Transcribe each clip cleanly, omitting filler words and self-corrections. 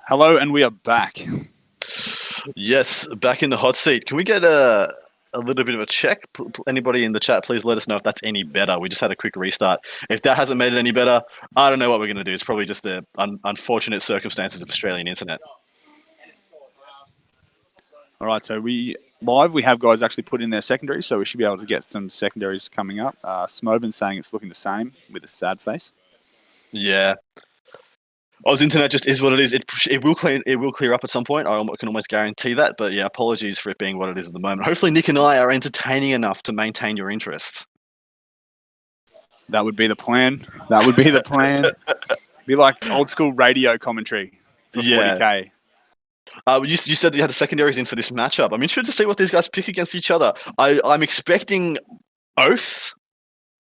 Hello, and we are back. Yes, back in the hot seat. Can we get a little bit of a check? Anybody in the chat, please let us know if that's any better. We just had a quick restart. If that hasn't made it any better, I don't know what we're going to do. It's probably just the unfortunate circumstances of Australian internet. All right, so we have guys actually put in their secondaries, so we should be able to get some secondaries coming up. Smoben's saying it's looking the same with a sad face. Yeah. Oz internet just is what it is. It will clear up at some point. I can almost guarantee that. But yeah, apologies for it being what it is at the moment. Hopefully, Nick and I are entertaining enough to maintain your interest. That would be the plan. Be like old school radio commentary for 40K. You said you had the secondaries in for this matchup. I'm interested to see what these guys pick against each other. I'm expecting Oath.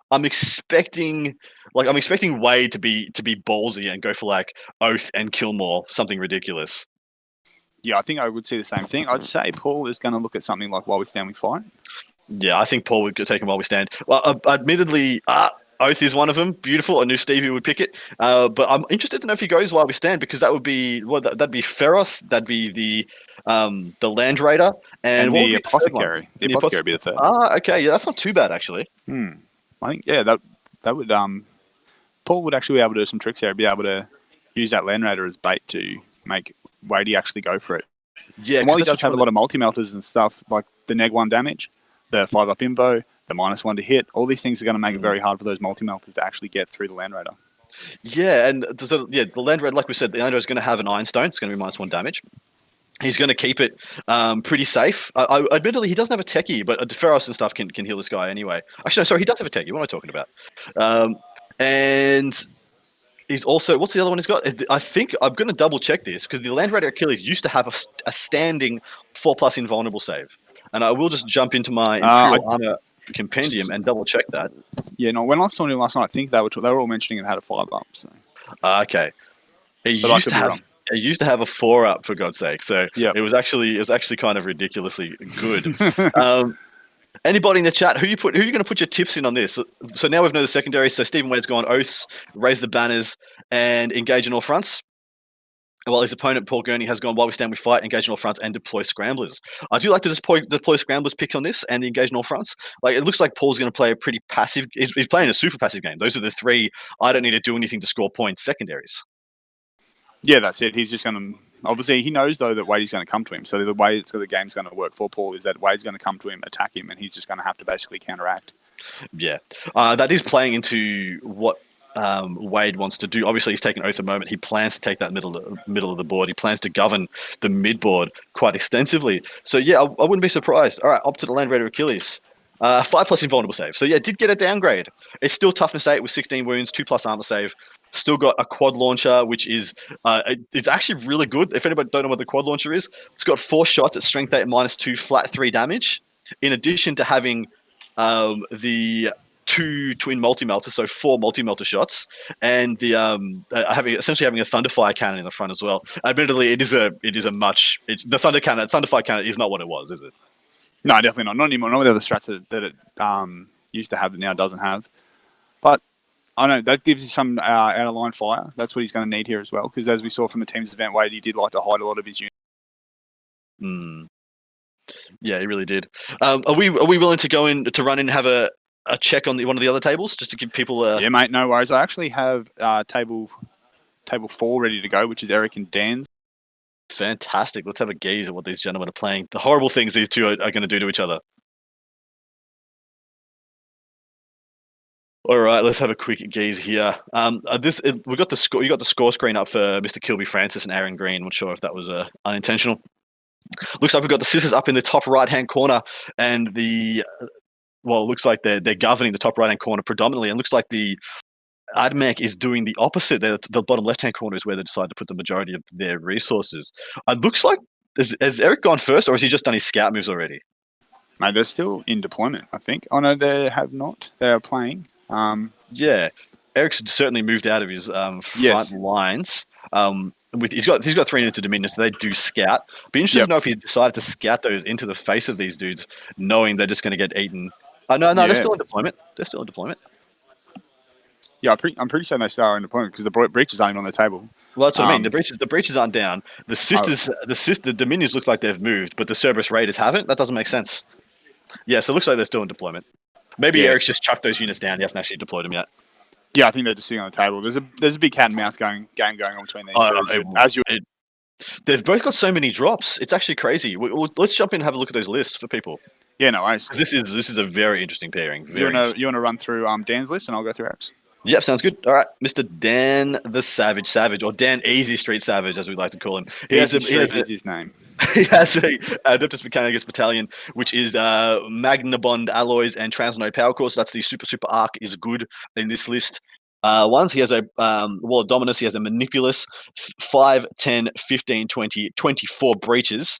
I'm expecting Wade to be ballsy and go for like Oath and Kilmore, something ridiculous. Yeah, I think I would see the same thing. I'd say Paul is going to look at something like While We Stand, We Fight. Yeah, I think Paul would take him While We Stand. Well, admittedly, Oath is one of them. Beautiful. I knew Stevie would pick it. But I'm interested to know if he goes While We Stand, because that would be that'd be Feros. That'd be the Land Raider and the Apothecary. The Apothecary would be the third. Okay. Yeah, that's not too bad actually. I think that would Paul would actually be able to do some tricks here. Be able to use that Land Raider as bait to make Wadey actually go for it. Yeah, and while he does have a lot of multi-melters and stuff, like the neg 1 damage, the 5-up imbo, the -1 to hit, all these things are going to make it very hard for those multi-melters to actually get through the Land Raider. Yeah, and the Land Raider, like we said, the Land Raider is going to have an Iron Stone. It's going to be -1 damage. He's going to keep it pretty safe. Admittedly, he doesn't have a techie, but Feros and stuff can heal this guy anyway. Actually, no, sorry, he does have a techie. What am I talking about? And he's also, what's the other one he's got? I think I'm going to double check this, because the Land Raider Achilles used to have a standing 4+ invulnerable save. And I will just jump into my Imperial Armor compendium and double check that. Yeah, no, when I was talking to him last night, I think they were all mentioning it had a 5-up. So. Okay. It used to have a 4-up, for God's sake. So it was actually kind of ridiculously good. Anybody in the chat, who are you going to put your tips in on this? So now we've known the secondaries. So Stephen Wade's gone Oaths, raise the banners, and engage in all fronts. While his opponent, Paul Gurney, has gone While We Stand, We Fight, engage in all fronts, and deploy scramblers. I do like to deploy scramblers picked on this and the engage in all fronts. Like, it looks like Paul's going to play a pretty passive. He's playing a super passive game. Those are the three. I don't need to do anything to score points secondaries. Yeah, that's it. He's just going to. Obviously, he knows, though, that Wade's going to come to him. So the way the game's going to work for Paul is that Wade's going to come to him, attack him, and he's just going to have to basically counteract. Yeah. That is playing into what Wade wants to do. Obviously, he's taken Oath at the moment. He plans to take that middle of the board. He plans to govern the mid board quite extensively. So, yeah, I wouldn't be surprised. All right, up to the Land Raider Achilles. 5+ invulnerable save. So, yeah, did get a downgrade. It's still toughness 8 with 16 wounds, 2+ armor save. Still got a quad launcher, which is it's actually really good. If anybody don't know what the quad launcher is, it's got 4 shots at strength 8 -2 flat 3 damage. In addition to having the 2 twin multi-melters, so 4 multi-melter shots, and the essentially having a Thunderfire cannon in the front as well. Admittedly, the Thunderfire cannon is not what it was, is it? No, definitely not. Not anymore. Not with the other strats that it used to have that now doesn't have. But I know that gives you some out-of-line fire. That's what he's going to need here as well, because as we saw from the team's event, Wade, he did like to hide a lot of his units. Yeah, he really did. Are we willing to go in to run in and have a check on one of the other tables just to give people a... Yeah, mate, no worries. I actually have table 4 ready to go, which is Eric and Dan's. Fantastic. Let's have a gaze at what these gentlemen are playing. The horrible things these two are going to do to each other. All right, let's have a quick gaze here. We got the score. You got the score screen up for Mr. Kilby Francis and Aaron Green. Not sure if that was unintentional. Looks like we've got the Scissors up in the top right-hand corner, and it looks like they're governing the top right-hand corner predominantly. And looks like the AdMech is doing the opposite. The bottom left-hand corner is where they decide to put the majority of their resources. It looks like has Eric gone first, or has he just done his scout moves already? Mate, they're still in deployment, I think. Oh no, they have not. They are playing. Yeah, Eric's certainly moved out of his front lines. He's got 3 units of Dominion, so they do scout. Be interested to know if he decided to scout those into the face of these dudes, knowing they're just going to get eaten. No, they're still in deployment. Yeah, I'm pretty certain they still are in deployment because the breaches aren't even on the table. Well, that's what I mean. Um, The breaches aren't down. I, The Dominions look like they've moved, but the Cerberus Raiders haven't. That doesn't make sense. Yeah, so it looks like they're still in deployment. Maybe yeah, Eric's just chucked those units down. He hasn't actually deployed them yet. yeah, I think they're just sitting on the table. There's a big cat and mouse game going on between these two. It, As you it, they've both got so many drops. It's actually crazy. Let's jump in and have a look at those lists for people. yeah, no worries. 'Cause this is a very interesting pairing. You Very interesting. wanna run through Dan's list and I'll go through Eric's. Yep, sounds good. All right, Mr. Dan the Savage, or Dan Easy Street Savage, as we like to call him. Is his name. He has a Adeptus Mechanicus Battalion, which is Magnabond alloys and Transnode Power Core. So that's the super arc is good in this list. Once he has a Wall of Dominus, he has a Manipulus, 5, 10, 15, 20, 24 breaches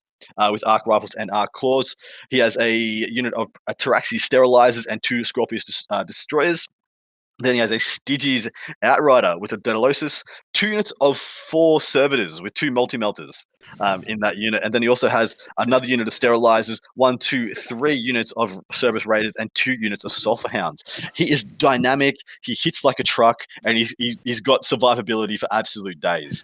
with arc rifles and arc claws. He has a unit of Taraxi Sterilizers and 2 Scorpius Destroyers. Then he has a Styges Outrider with a Daedalosus, 2 units of 4 Servitors with 2 Multi-Melters in that unit. And then he also has another unit of Sterilizers, 1, 2, 3 units of Cerberus Raiders, and 2 units of Sulphur Hounds. He is dynamic, he hits like a truck, and he's got survivability for absolute days.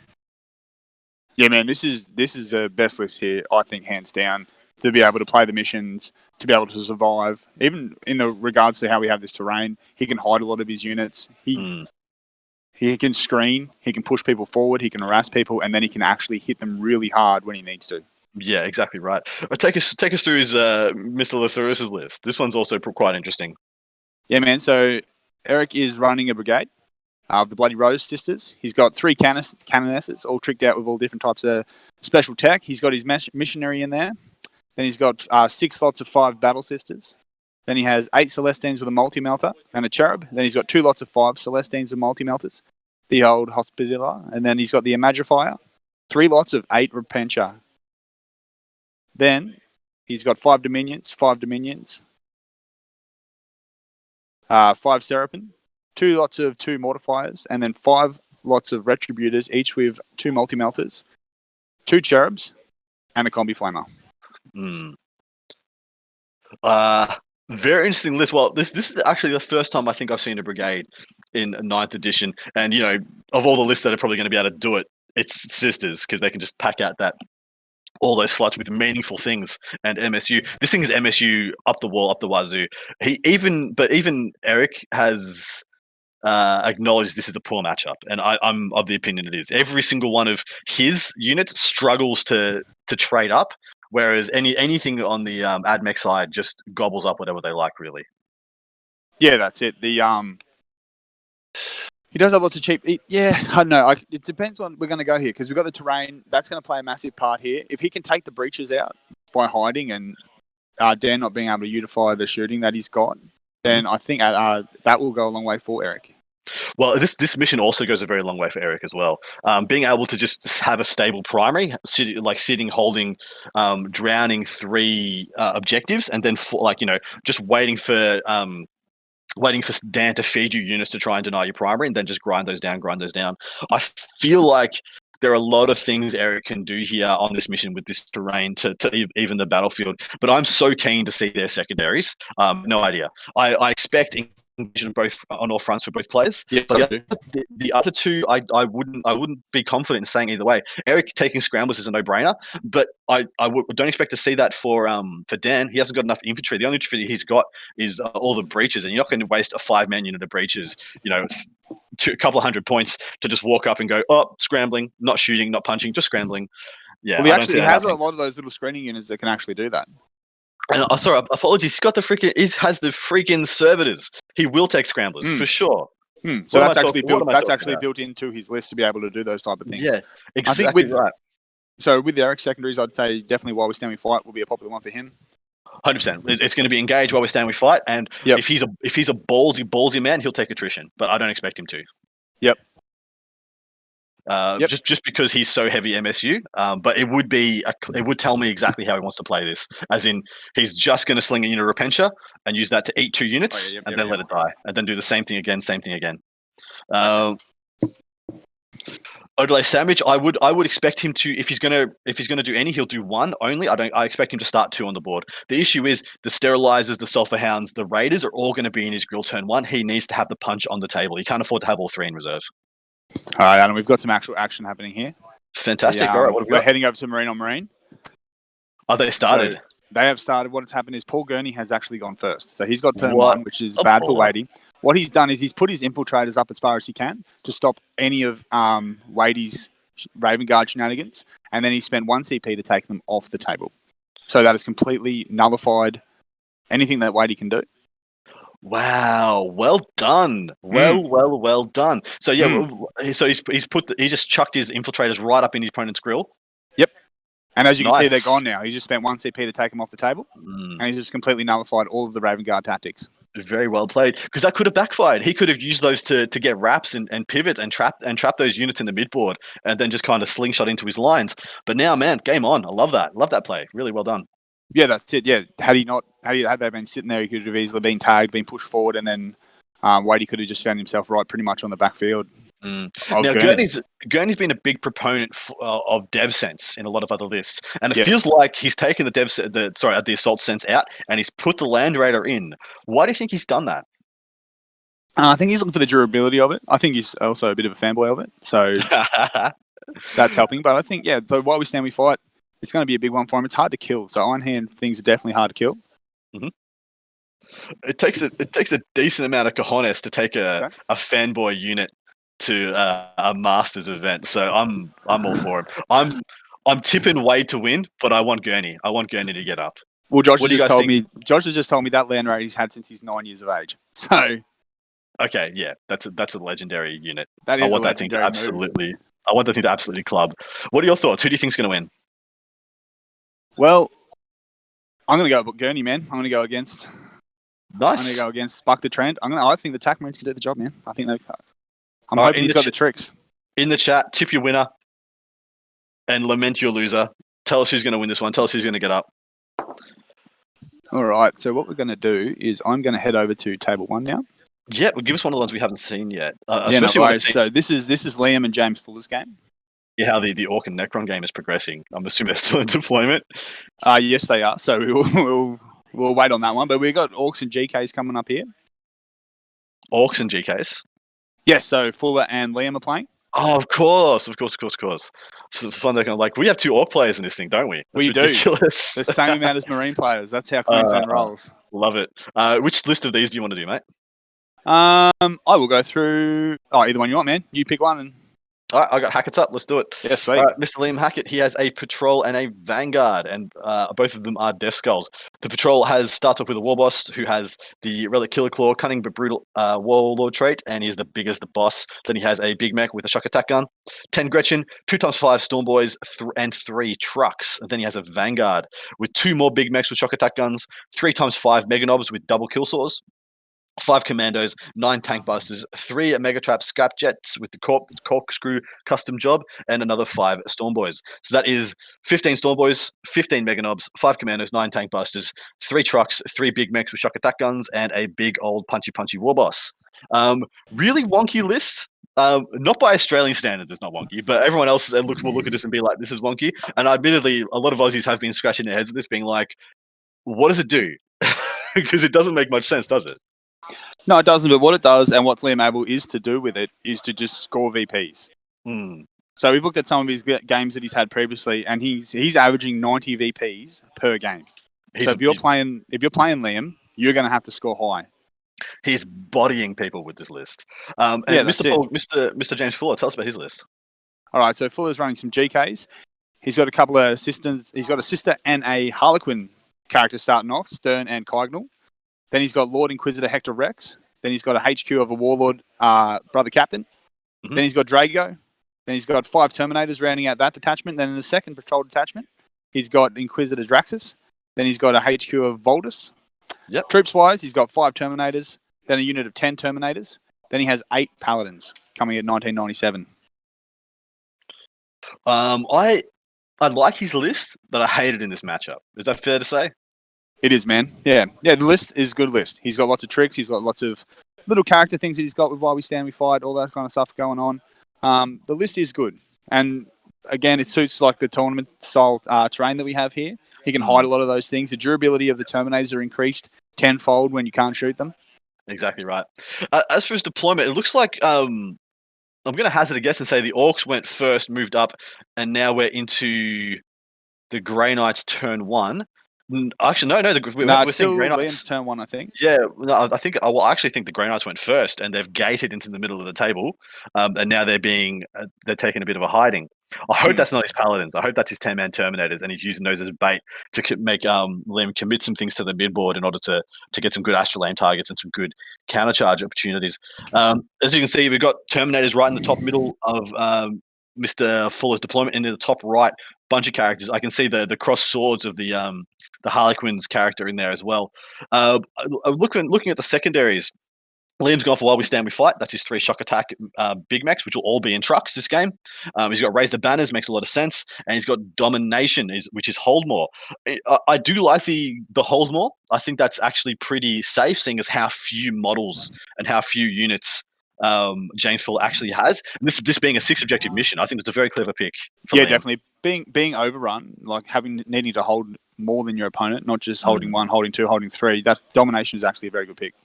Yeah, man, this is the best list here, I think, hands down, to be able to play the missions, to be able to survive. Even in the regards to how we have this terrain, he can hide a lot of his units. He can screen, he can push people forward, he can harass people, and then he can actually hit them really hard when he needs to. Yeah, exactly right. Take us through his Mr. Lotharis's list. This one's also quite interesting. Yeah, man. So Eric is running a brigade of the Bloody Rose Sisters. He's got 3 canonesses, all tricked out with all different types of special tech. He's got his missionary in there. Then he's got 6 lots of 5 Battle Sisters. Then he has 8 Celestines with a multi-melter and a cherub. Then he's got 2 lots of 5 Celestines with multi-melters, the old Hospitaller. And then he's got the Imagifier, 3 lots of 8 Repentia. Then he's got 5 Dominions, 5 Seraphim, 2 lots of 2 Mortifiers, and then 5 lots of Retributors, each with 2 multi-melters, 2 Cherubs, and a Combi Flamer. Very interesting list. Well, this is actually the first time I think I've seen a brigade in 9th edition, and of all the lists that are probably going to be able to do it, it's Sisters, because they can just pack out all those slots with meaningful things and MSU. This thing is MSU up the wall, up the wazoo. Even Eric has acknowledged this is a poor matchup, and I'm of the opinion it is. Every single one of his units struggles to trade up, whereas anything on the AdMech side just gobbles up whatever they like, really. Yeah, that's it. He does have lots of cheap. I don't know. It depends on we're going to go here because we've got the terrain. That's going to play a massive part here. If he can take the breaches out by hiding and Dan not being able to utilise the shooting that he's got, then I think that will go a long way for Eric. Well, this mission also goes a very long way for Eric as well. Being able to just have a stable primary, sitting, holding, drowning 3 objectives, and then just waiting for Dan to feed you units to try and deny your primary, and then just grind those down. I feel like there are a lot of things Eric can do here on this mission with this terrain to even the battlefield. But I'm so keen to see their secondaries. No idea. I expect both on all fronts for both players. Yes, the other 2, I wouldn't be confident in saying either way. Eric taking scramblers is a no-brainer, but I don't expect to see that for Dan. He hasn't got enough infantry. The only infantry he's got is all the breaches, and you're not going to waste a 5-man unit of breaches. A couple of 100 points to just walk up and go, scrambling, not shooting, not punching, just scrambling. Yeah, well, he actually has a lot of those little screening units that can actually do that. And sorry, apologies. He has the freaking servitors. He will take scramblers for sure. So that's actually built into his list to be able to do those type of things. Yeah, exactly. I think right. So with the Eric secondaries, I'd say definitely While We Stand We Fight will be a popular one for him. 100%. It's going to be engaged While We Stand We Fight, and if he's a ballsy man, he'll take attrition. But I don't expect him to. Yep. Just because he's so heavy MSU, but it would tell me exactly how he wants to play this. As in, he's just going to sling a unit of Repentia and use that to eat 2 units, and then let it die, and then do the same thing again. Odele Sandwich, I would expect him to, if he's gonna do any, he'll do one only. I expect him to start 2 on the board. The issue is the Sterilizers, the Sulphur Hounds, the Raiders are all going to be in his grill turn 1. He needs to have the punch on the table. He can't afford to have all 3 in reserve. All right, Adam, we've got some actual action happening here. Fantastic. All right, what have we we're got? heading over to Marine on Marine. Oh, they started. So they have started. What has happened is Paul Gurney has actually gone first. So he's got turn What? 1, which is Of bad for course. Wadey. What he's done is he's put his infiltrators up as far as he can to stop any of Wadey's Raven Guard shenanigans, and then he spent 1 CP to take them off the table. So that has completely nullified anything that Wadey can do. Wow, well done. Well done. So yeah, so he just chucked his infiltrators right up in his opponent's grill. Yep. And as you can see, Nice. they're gone now. He just spent 1 CP to take them off the table, and he just completely nullified all of the Raven Guard tactics. Very well played, because that could have backfired. He could have used those to get wraps and pivots and trap those units in the midboard, and then just kind of slingshot into his lines. But now, man, game on. I love that play. Really well done. Yeah, that's it. Yeah, had they been sitting there, he could have easily been tagged, been pushed forward, and then Wadey could have just found himself right pretty much on the backfield. Now, Gurney's been a big proponent of dev sense in a lot of other lists, and it feels like he's taken the assault sense out, and he's put the Land Raider in. Why do you think he's done that? I think he's looking for the durability of it. I think he's also a bit of a fanboy of it, so that's helping. But I think, while we stand, we fight. It's going to be a big one for him. It's hard to kill, so Iron Hand things are definitely hard to kill. Mm-hmm. It takes a decent amount of cojones to take a fanboy unit to a Masters event, so I'm all for him. I'm tipping Wade to win, but I want Gurney. I want Gurney to get up. Well, Josh has just told me that Land Raider he's had since he's 9 years of age. So okay, yeah, that's a legendary unit. That is I want that thing to absolutely club. What are your thoughts? Who do you think's going to win? Well, I'm going to go Gurney, man. I'm going to go against. Nice. I'm going to go against Buck the Trend. I think the TAC Marines can do the job, man. I think they've. I'm hoping he's got the tricks. In the chat, tip your winner and lament your loser. Tell us who's going to win this one. Tell us who's going to get up. All right. So what we're going to do is I'm going to head over to table 1 now. Yeah, well, give us one of the ones we haven't seen yet. So this is Liam and James Fuller's game. Yeah, how the Orc and Necron game is progressing. I'm assuming they're still in deployment. Yes, they are. So we'll wait on that one. But we've got Orcs and GKs coming up here. Orcs and GKs? Yes, so Fuller and Liam are playing. Oh, of course. So it's fun. They're like, we have 2 Orc players in this thing, don't we? That's ridiculous. The same amount as Marine players. That's how Queensland rolls. Love it. Which list of these do you want to do, mate? I will go through. Either one you want, man. You pick one. And all right, I got Hackett's up. Let's do it. Yeah, sweet. Mr. Liam Hackett, he has a Patrol and a Vanguard, and both of them are Death Skulls. The Patrol starts off with a War Boss who has the Relic Killer Claw, Cunning but Brutal Warlord trait, and he's the biggest boss. Then he has a Big Mech with a Shock Attack Gun, 10 Gretchen, 2x5 Storm Boys, and 3 Trucks. And then he has a Vanguard with 2 more Big Mechs with Shock Attack Guns, 3x5 Mega Knobs with double kill saws, 5 Commandos, 9 Tank Busters, 3 Megatrap Scrap Jets with the Corkscrew custom job, and another 5 Storm Boys. So that is 15 Storm Boys, 15 Mega Knobs, 5 Commandos, 9 Tank Busters, 3 Trucks, 3 Big Mechs with Shock Attack Guns, and a big old punchy War Boss. Really wonky list. Not by Australian standards, it's not wonky, but everyone else will look at this and be like, this is wonky. And admittedly, a lot of Aussies have been scratching their heads at this, being like, what does it do? Because it doesn't make much sense, does it? No, it doesn't. But what it does, and what Liam able is to do with it, is to just score VPs. So we've looked at some of his games that he's had previously, and he's averaging 90 VPs per game. So if you're playing Liam, you're going to have to score high. He's bodying people with this list. Mr. James Fuller, tell us about his list. All right, so Fuller's running some GKs. He's got a couple of assistants. He's got a sister and a Harlequin character starting off, Stern and Kygnal. Then he's got Lord Inquisitor Hector Rex. Then he's got a HQ of a Warlord Brother Captain. Mm-hmm. Then he's got Drago. Then he's got 5 Terminators rounding out that detachment. Then in the second patrol detachment, he's got Inquisitor Draxus. Then he's got a HQ of Voldus. Yep. Troops-wise, he's got 5 Terminators. Then a unit of 10 Terminators. Then he has 8 Paladins coming at 1997. I like his list, but I hate it in this matchup. Is that fair to say? It is, man. Yeah. The list is a good list. He's got lots of tricks. He's got lots of little character things that he's got with Why We Stand, We Fight, all that kind of stuff going on. The list is good, and again, it suits like the tournament style terrain that we have here. He can hide a lot of those things. The durability of the Terminators are increased tenfold when you can't shoot them. Exactly right. As for his deployment, it looks like I'm going to hazard a guess and say the Orcs went first, moved up, and now we're into the Grey Knights turn 1. Actually, no. We're It's seeing still Grey Liam's Knights. turn 1, I think. Yeah, no, I actually think the Grey Knights went first, and they've gated into the middle of the table, and now they're taking a bit of a hiding. I hope that's not his Paladins. I hope that's his 10-man Terminators, and he's using those as bait to make Liam commit some things to the midboard in order to get some good astral aim targets and some good countercharge opportunities. As you can see, we've got Terminators right in the top middle of Mr. Fuller's deployment, into the top right bunch of characters. I can see the cross swords of the Harlequin's character in there as well. Looking at the secondaries, Liam's gone for While We Stand We Fight. That's his 3 shock attack big mechs, which will all be in trucks this game. He's got Raise the Banners, makes a lot of sense, and he's got Domination, which is Hold More. I do like the Hold More. I think that's actually pretty safe, seeing as how few models and how few units James Fuller actually has. And this being a 6 objective mission, I think it's a very clever pick. Yeah, Liam. definitely. Being overrun, like needing to hold more than your opponent, not just holding 1, holding 2, holding 3. That Domination is actually a very good pick.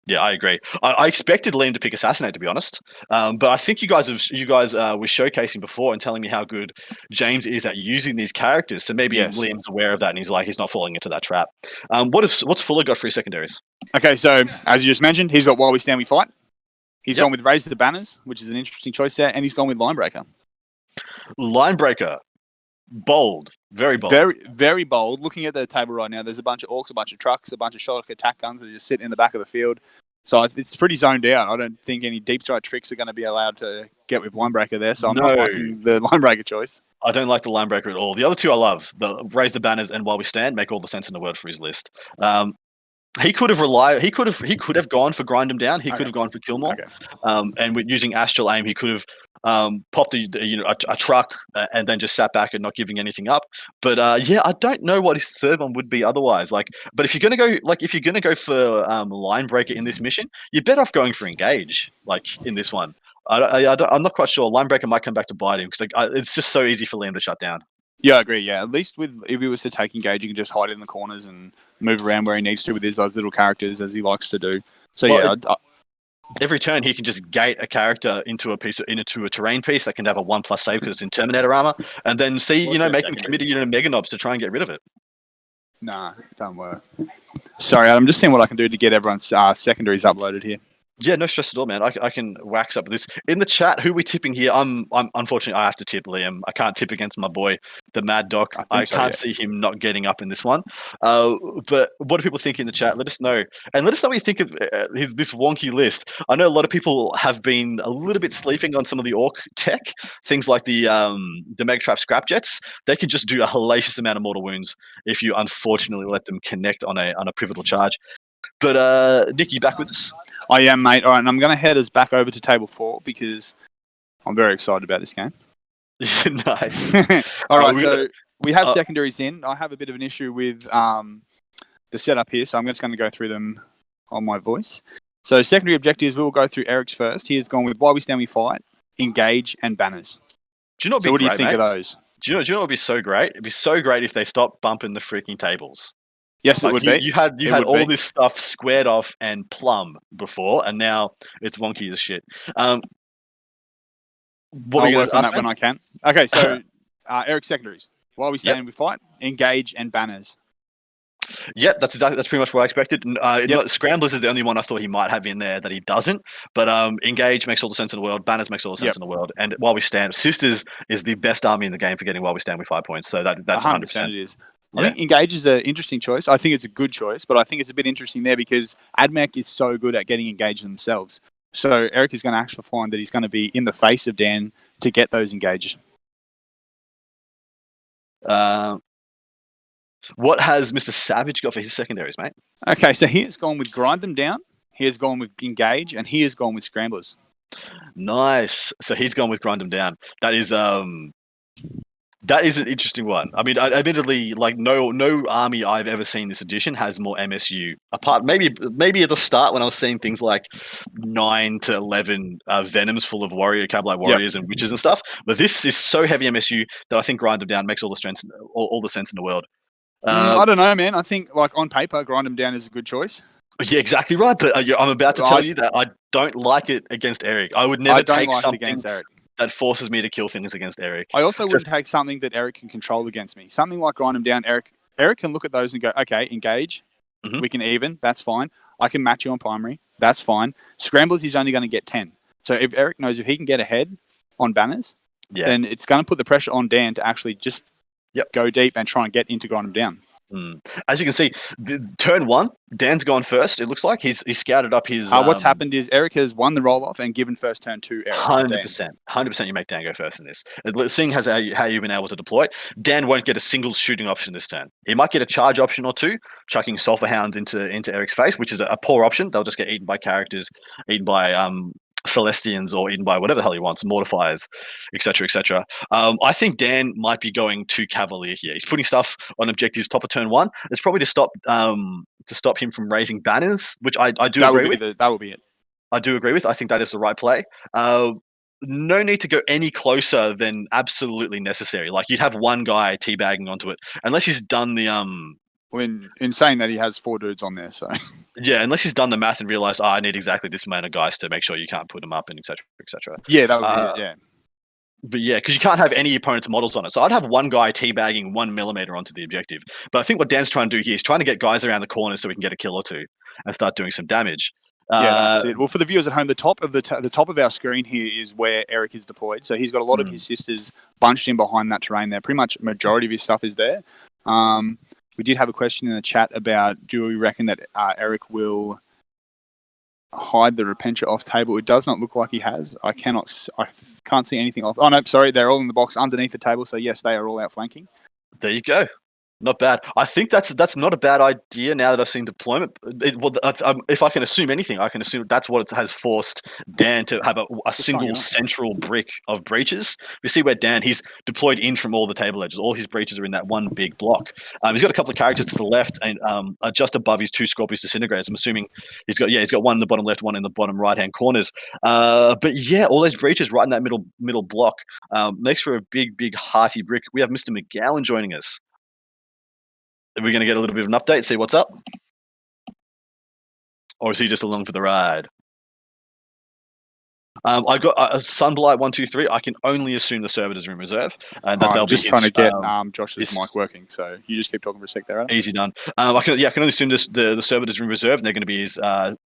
Yeah, I agree. I expected Liam to pick Assassinate, to be honest, but I think you guys were showcasing before and telling me how good James is at using these characters. So maybe Liam's aware of that and he's not falling into that trap. What's Fuller got for his secondaries? Okay, so as you just mentioned, he's got While We Stand We Fight. He's gone with Raise the Banners, which is an interesting choice there, and he's gone with Linebreaker. Linebreaker, bold, very bold. Very, very bold. Looking at the table right now, there's a bunch of Orcs, a bunch of trucks, a bunch of shock attack guns that are just sitting in the back of the field. So it's pretty zoned out. I don't think any deep strike tricks are going to be allowed to get with Linebreaker there. So I'm not liking the Linebreaker choice. I don't like the Linebreaker at all. The other 2 I love. The Raise the Banners and While We Stand make all the sense in the world for his list. He could have gone for Grind Him Down. He could have gone for Kill More. Okay. And with using Astral Aim, he could have popped a truck and then just sat back and not giving anything up. But I don't know what his third one would be otherwise. But if you're gonna go for Linebreaker in this mission, you're better off going for Engage. In this one, I'm not quite sure. Linebreaker might come back to bite him because it's just so easy for Liam to shut down. Yeah, I agree. Yeah, at least if he was to take Engage, you can just hide in the corners and move around where he needs to with those little characters as he likes to do. So every turn he can just gate a character into a terrain piece that can have a 1+ save because it's in Terminator armor, and then make him commit to Mega Knobs to try and get rid of it. Nah, it don't work. Sorry, I'm just seeing what I can do to get everyone's secondaries uploaded here. Yeah, no stress at all, man. I can wax up this in the chat. Who are we tipping here? I'm unfortunately I have to tip Liam. I can't tip against my boy, the Mad Doc. I can't see him not getting up in this one. But what do people think in the chat? Let us know, and let us know what you think of this wonky list. I know a lot of people have been a little bit sleeping on some of the Orc tech, things like the Megatrap Scrap Jets. They can just do a hellacious amount of mortal wounds if you unfortunately let them connect on a pivotal charge. But Nick, you back with us? I am, mate. All right, and I'm going to head us back over to table 4 because I'm very excited about this game. Nice. All right, so we have secondaries in. I have a bit of an issue with the setup here, so I'm just going to go through them on my voice. So secondary objectives, we'll go through Eric's first. He has gone with While We Stand We Fight, Engage, and Banners. Do you know what do you think of those? Do you know what would be so great? It'd be so great if they stopped bumping the freaking tables. Yes, it would be. You had all this stuff squared off and plumb before, and now it's wonky as shit. I'll work on that when I can. Okay, so Eric's secondaries. While We Stand We Fight, Engage, and Banners. Yep, that's pretty much what I expected. Scramblers is the only one I thought he might have in there that he doesn't. But Engage makes all the sense in the world. Banners makes all the sense in the world. And While We Stand, Sisters is the best army in the game for getting While We Stand with 5 points. So that's 100%. It is. I think Engage is an interesting choice. I think it's a good choice, but I think it's a bit interesting there because AdMech is so good at getting engaged themselves. So Eric is going to actually find that he's going to be in the face of Dan to get those engaged. What has Mr. Savage got for his secondaries, mate? Okay, so he has gone with Grind Them Down, he has gone with Engage, and he has gone with Scramblers. Nice. So he's gone with Grind Them Down. That is That is an interesting one. I mean, admittedly, like no army I've ever seen this edition has more MSU. Apart maybe at the start when I was seeing things like 9 to 11 Venoms full of warrior Kabalite Yep. warriors and witches and stuff. But this is so heavy MSU that I think grind them down makes all the strength, all the sense in the world. I don't know, man. I think like on paper, grind them down is a good choice. Yeah, exactly right. But I'm about to tell you that I don't like it against Eric. I would never take like something against Eric. that forces me to kill things against Eric. I also wouldn't take something that Eric can control against me. Something like grind them down. Eric can look at those and go, okay, engage. Mhm. We can even. That's fine. I can match you on primary. That's fine. Scramblers, he's only going to get 10. So if Eric knows if he can get ahead on banners, then it's going to put the pressure on Dan to actually just go deep and try and get into grind him down. As you can see, turn 1, Dan's gone first. It looks like he's scouted up his. What's happened is Eric has won the roll off and given first turn to Eric. 100%. You make Dan go first in this. Seeing as how you've been able to deploy, Dan won't get a single shooting option this turn. He might get a charge option or two, chucking Sulphur Hounds into Eric's face, which is a poor option. They'll just get eaten by characters, eaten by Celestians, or eaten by whatever the hell he wants, Mortifiers, etc., etc. I think Dan might be going too cavalier here. He's putting stuff on objectives top of turn 1. It's probably to stop him from raising banners, which I do agree with. That will be it. I do agree with. I think that is the right play. No need to go any closer than absolutely necessary. Like you'd have one guy teabagging onto it, unless he's done the in saying that, he has 4 dudes on there, so yeah, unless he's done the math and realized, I need exactly this amount of guys to make sure you can't put them up and etc. etc. Yeah, that would be it. Yeah. But yeah, because you can't have any opponent's models on it. So I'd have one guy teabagging 1 millimeter onto the objective. But I think what Dan's trying to do here is trying to get guys around the corner so we can get a kill or two and start doing some damage. That's it. Well, for the viewers at home, the top of our screen here is where Eric is deployed. So he's got a lot of his sisters bunched in behind that terrain there. Pretty much majority of his stuff is there. We did have a question in the chat about, do we reckon that Eric will hide the Repentia off table? It does not look like he has. I can't see anything off. Oh no, sorry, they're all in the box underneath the table. So yes, they are all outflanking. There you go. Not bad. I think that's not a bad idea now that I've seen deployment. If I can assume anything, I can assume that's what it has forced Dan to have a single central brick of breaches. We see where Dan, he's deployed in from all the table edges. All his breaches are in that one big block. He's got a couple of characters to the left and just above his 2 Scorpius Disintegrators. I'm assuming he's got one in the bottom left, one in the bottom right-hand corners. But yeah, all those breaches right in that middle block makes for a big hearty brick. We have Mr. McGowan joining us. Are we going to get a little bit of an update, see what's up? Or is he just along for the ride? I've got a Sunblight 123. I can only assume the servitors are in reserve. And that they'll just be trying to get Josh's mic working. So you just keep talking for a sec there, Adam. Easy done. I can only assume the servitors are in reserve and they're going to be his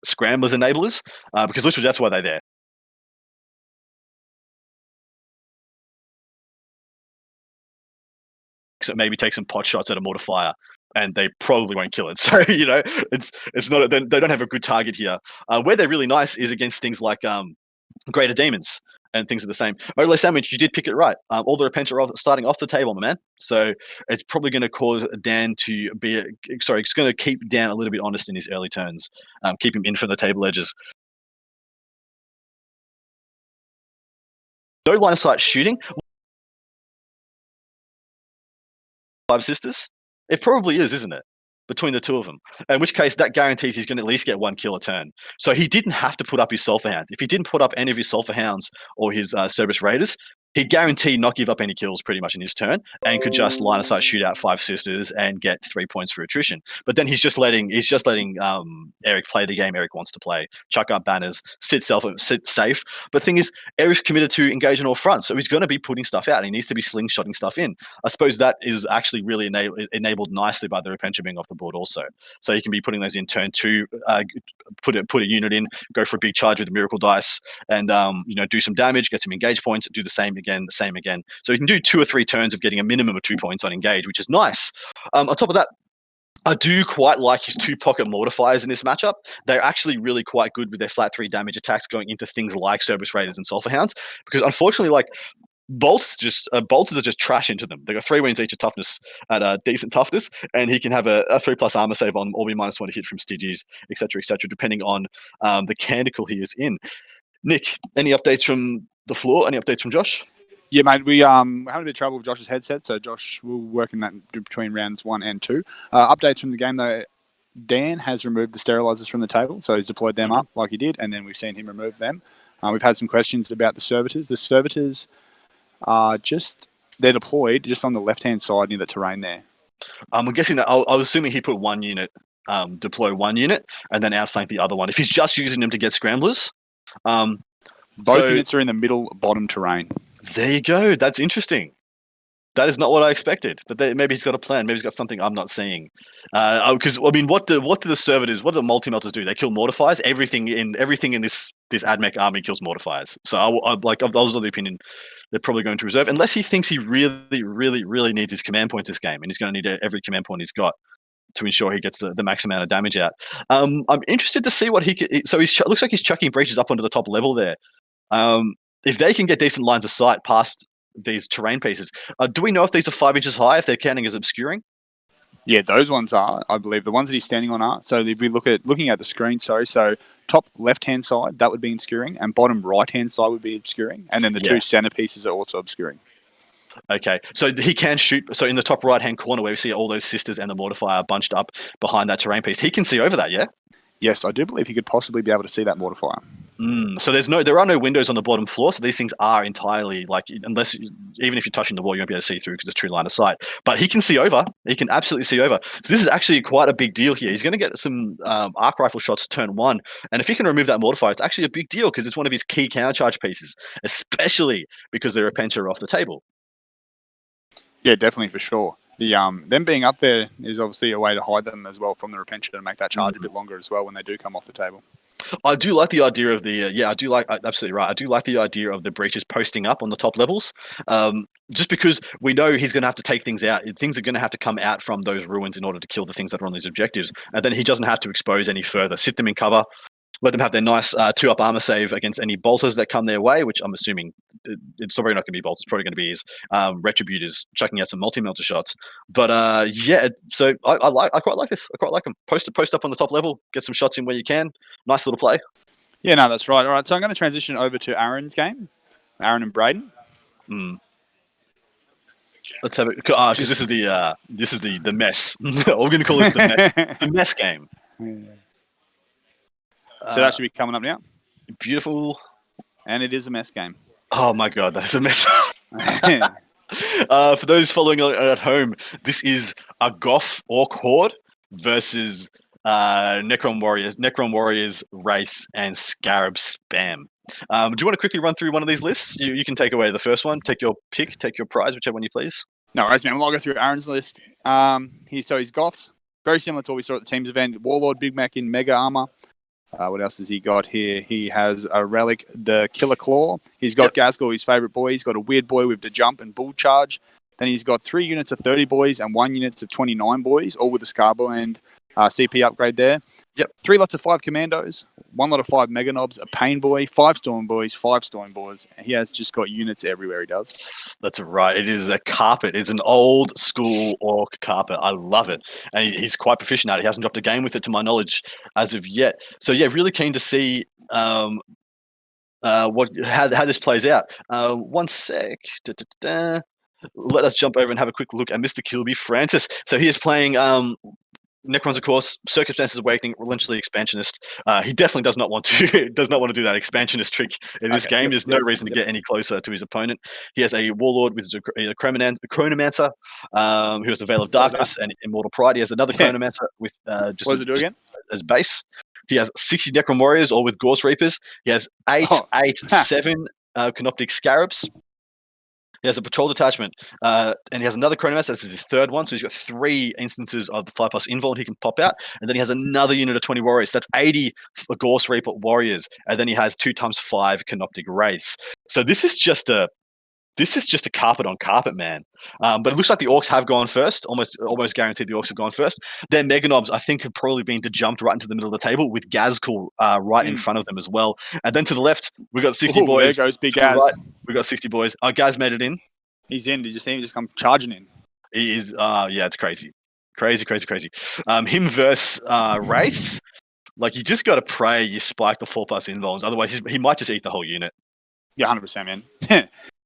scramblers enablers because literally that's why they're there. So maybe take some pot shots at a mortifier. And they probably won't kill it. So it's not. They don't have a good target here. Where they're really nice is against things like greater demons and things of the same. Ole Sandwich, you did pick it right. All the Repentia are starting off the table, my man. So it's probably going to cause Dan to be. It's going to keep Dan a little bit honest in his early turns. Keep him in from the table edges. No line of sight shooting. 5 sisters. It probably is, isn't it? Between the 2 of them. In which case, that guarantees he's going to at least get 1 kill a turn. So he didn't have to put up his Sulphur Hounds. If he didn't put up any of his Sulphur Hounds or his Cerberus Raiders, he'd guaranteed not give up any kills pretty much in his turn and could just line of sight shoot out 5 sisters and get 3 points for attrition. But then he's just letting Eric play the game Eric wants to play, chuck up banners, sit safe. But the thing is, Eric's committed to engage on all fronts, so he's going to be putting stuff out. He needs to be slingshotting stuff in. I suppose that is actually really enabled nicely by the Repentia being off the board also. So you can be putting those in turn 2, put a unit in, go for a big charge with the miracle dice, and do some damage, get some engage points, do the same again. So you can do 2 or 3 turns of getting a minimum of 2 points on engage, which is nice. On top of that, I do quite like his 2 pocket mortifiers in this matchup. They're actually really quite good with their flat 3 damage attacks going into things like Cerberus Raiders and Sulphur Hounds, because unfortunately, like bolts are just trash into them. They got 3 wins each of toughness at a decent toughness, and he can have a 3+ armor save on or be -1 to hit from Stygies, etc., depending on the canticle he is in. Nick, any updates from the floor? Any updates from Josh? Yeah, mate. We having a bit of trouble with Josh's headset, so Josh will work in that between rounds 1 and 2. Updates from the game though. Dan has removed the sterilizers from the table, so he's deployed them Mhm. up like he did, and then we've seen him remove them. We've had some questions about the servitors. The servitors are they're deployed just on the left-hand side near the terrain there. I'm guessing that I was assuming he put one unit, deploy one unit, and then outflank the other one. If he's just using them to get scramblers, Both so units are in the middle bottom terrain. there you go. That's interesting. That is not what I expected. But maybe he's got a plan. Maybe he's got something I'm not seeing. Because I mean, what do the servitors, what do the multi melters do? They kill mortifiers. Everything in this AdMech army kills mortifiers. So I was of the opinion they're probably going to reserve, unless he thinks he really, really, really needs his command points this game, and he's going to need every command point he's got to ensure he gets the max amount of damage out. I'm interested to see what he could. So looks like he's chucking breaches up onto the top level there. If they can get decent lines of sight past these terrain pieces, do we know if these are 5 inches high, if they're counting as obscuring? Yeah, those ones are, I believe. The ones that he's standing on are. So if we looking at the screen, so top left-hand side, that would be obscuring, and bottom right-hand side would be obscuring, and then the two centerpieces are also obscuring. Okay, so he can shoot. So in the top right-hand corner where we see all those sisters and the mortifier bunched up behind that terrain piece, he can see over that, yeah? Yes, I do believe he could possibly be able to see that mortifier. So there are no windows on the bottom floor, so these things are entirely even if you're touching the wall, you won't be able to see through because it's true line of sight. But he can see over. He can absolutely see over. So this is actually quite a big deal here. He's going to get some arc rifle shots turn 1, and if he can remove that mortifier, it's actually a big deal because it's one of his key countercharge pieces, especially because the Repentia are off the table. Yeah, definitely for sure. The them being up there is obviously a way to hide them as well from the Repentia to make that charge a bit longer as well when they do come off the table. I do like the idea of the I do like absolutely right. I do like the idea of the breaches posting up on the top levels, just because we know he's going to have to take things out. Things are going to have to come out from those ruins in order to kill the things that are on these objectives, and then he doesn't have to expose any further. Sit them in cover, let them have their nice 2-up armor save against any bolters that come their way, which I'm assuming it's probably not going to be bolters. It's probably going to be his retributors chucking out some multi-melter shots. But so I quite like this. I quite like him. Post up on the top level, get some shots in where you can. Nice little play. Yeah, no, that's right. All right, so I'm going to transition over to Aaron's game, Aaron and Braden. Let's have it because this is the mess. We're going to call this the mess game. So that should be coming up now. Beautiful. And it is a mess game. Oh my god, that is a mess. For those following at home, this is a Goth Orc Horde versus Necron Warriors, Wraiths, and Scarab Spam. Do you want to quickly run through one of these lists? You can take away the first one. Take your pick. Take your prize, whichever one you please. No worries, man. Well, I'll go through Aaron's list. He's Goths. Very similar to what we saw at the team's event. Warlord Big Mac in Mega Armor. What else has he got here? He has a Relic, the Killer Claw. He's got Gazgul, his favourite boy. He's got a Weird Boy with the Jump and Bull Charge. Then he's got 3 units of 30 boys and 1 unit of 29 boys, all with the Scarborough and CP upgrade there. 3 lots of 5 Commandos, 1 lot of 5 Mega Knobs, a Pain Boy, 5 Storm Boys, 5 Storm Boys. He has just got units everywhere he does. That's right. It is a carpet. It's an old school Orc carpet. I love it. And he's quite proficient at it. He hasn't dropped a game with it to my knowledge as of yet. So yeah, really keen to see how this plays out. One sec. Let us jump over and have a quick look at Mr. Kilby Francis. So he is playing Necrons, of course, Circumstances Awakening, relentlessly expansionist. He definitely does not want to do that expansionist trick in this game. There's no reason to get any closer to his opponent. He has a Warlord with a Chronomancer, who has the Veil of Darkness and Immortal Pride. He has another Chronomancer with just what does it do again? As base. He has 60 Necron Warriors, all with Gorse Reapers. He has 7 Canoptic Scarabs. He has a patrol detachment, and he has another Chronomancer. This is his 3rd one, so he's got 3 instances of the 5+ Involt he can pop out, and then he has another unit of 20 Warriors. So that's 80 Gorse Reaper Warriors, and then he has 2 times 5 Canoptic Wraiths. So this is just a carpet on carpet, man. But it looks like the Orcs have gone first. Almost guaranteed the Orcs have gone first. Their Mega Knobs, I think, have probably been jumped right into the middle of the table with Gazgul right in front of them as well. And then to the left, we've got 60 boys. There goes Big Gaz. Right, we've got 60 boys. Gaz made it in. He's in. Did you see him just come charging in? He is. It's crazy. Crazy. Him versus Wraiths. Like, you just got to pray you spike the 4+ Involves. Otherwise, he might just eat the whole unit. Yeah, 100%, man.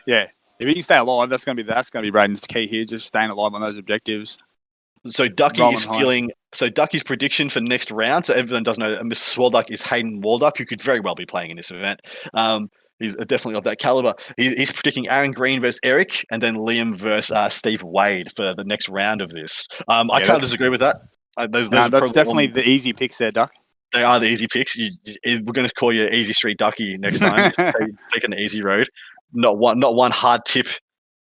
Yeah. If he can stay alive, that's gonna be Braden's key here. Just staying alive on those objectives. So Ducky Rolling is high. feeling. So Ducky's prediction for next round. So everyone does know that Mr. Swalduck is Hayden Walduck, who could very well be playing in this event. He's definitely of that caliber. He's predicting Aaron Green versus Eric, and then Liam versus Steve Wade for the next round of this. I can't disagree with that. Those that's definitely the easy picks there, Duck. They are the easy picks. We're going to call you Easy Street Ducky next time. Take an easy road. Not one hard tip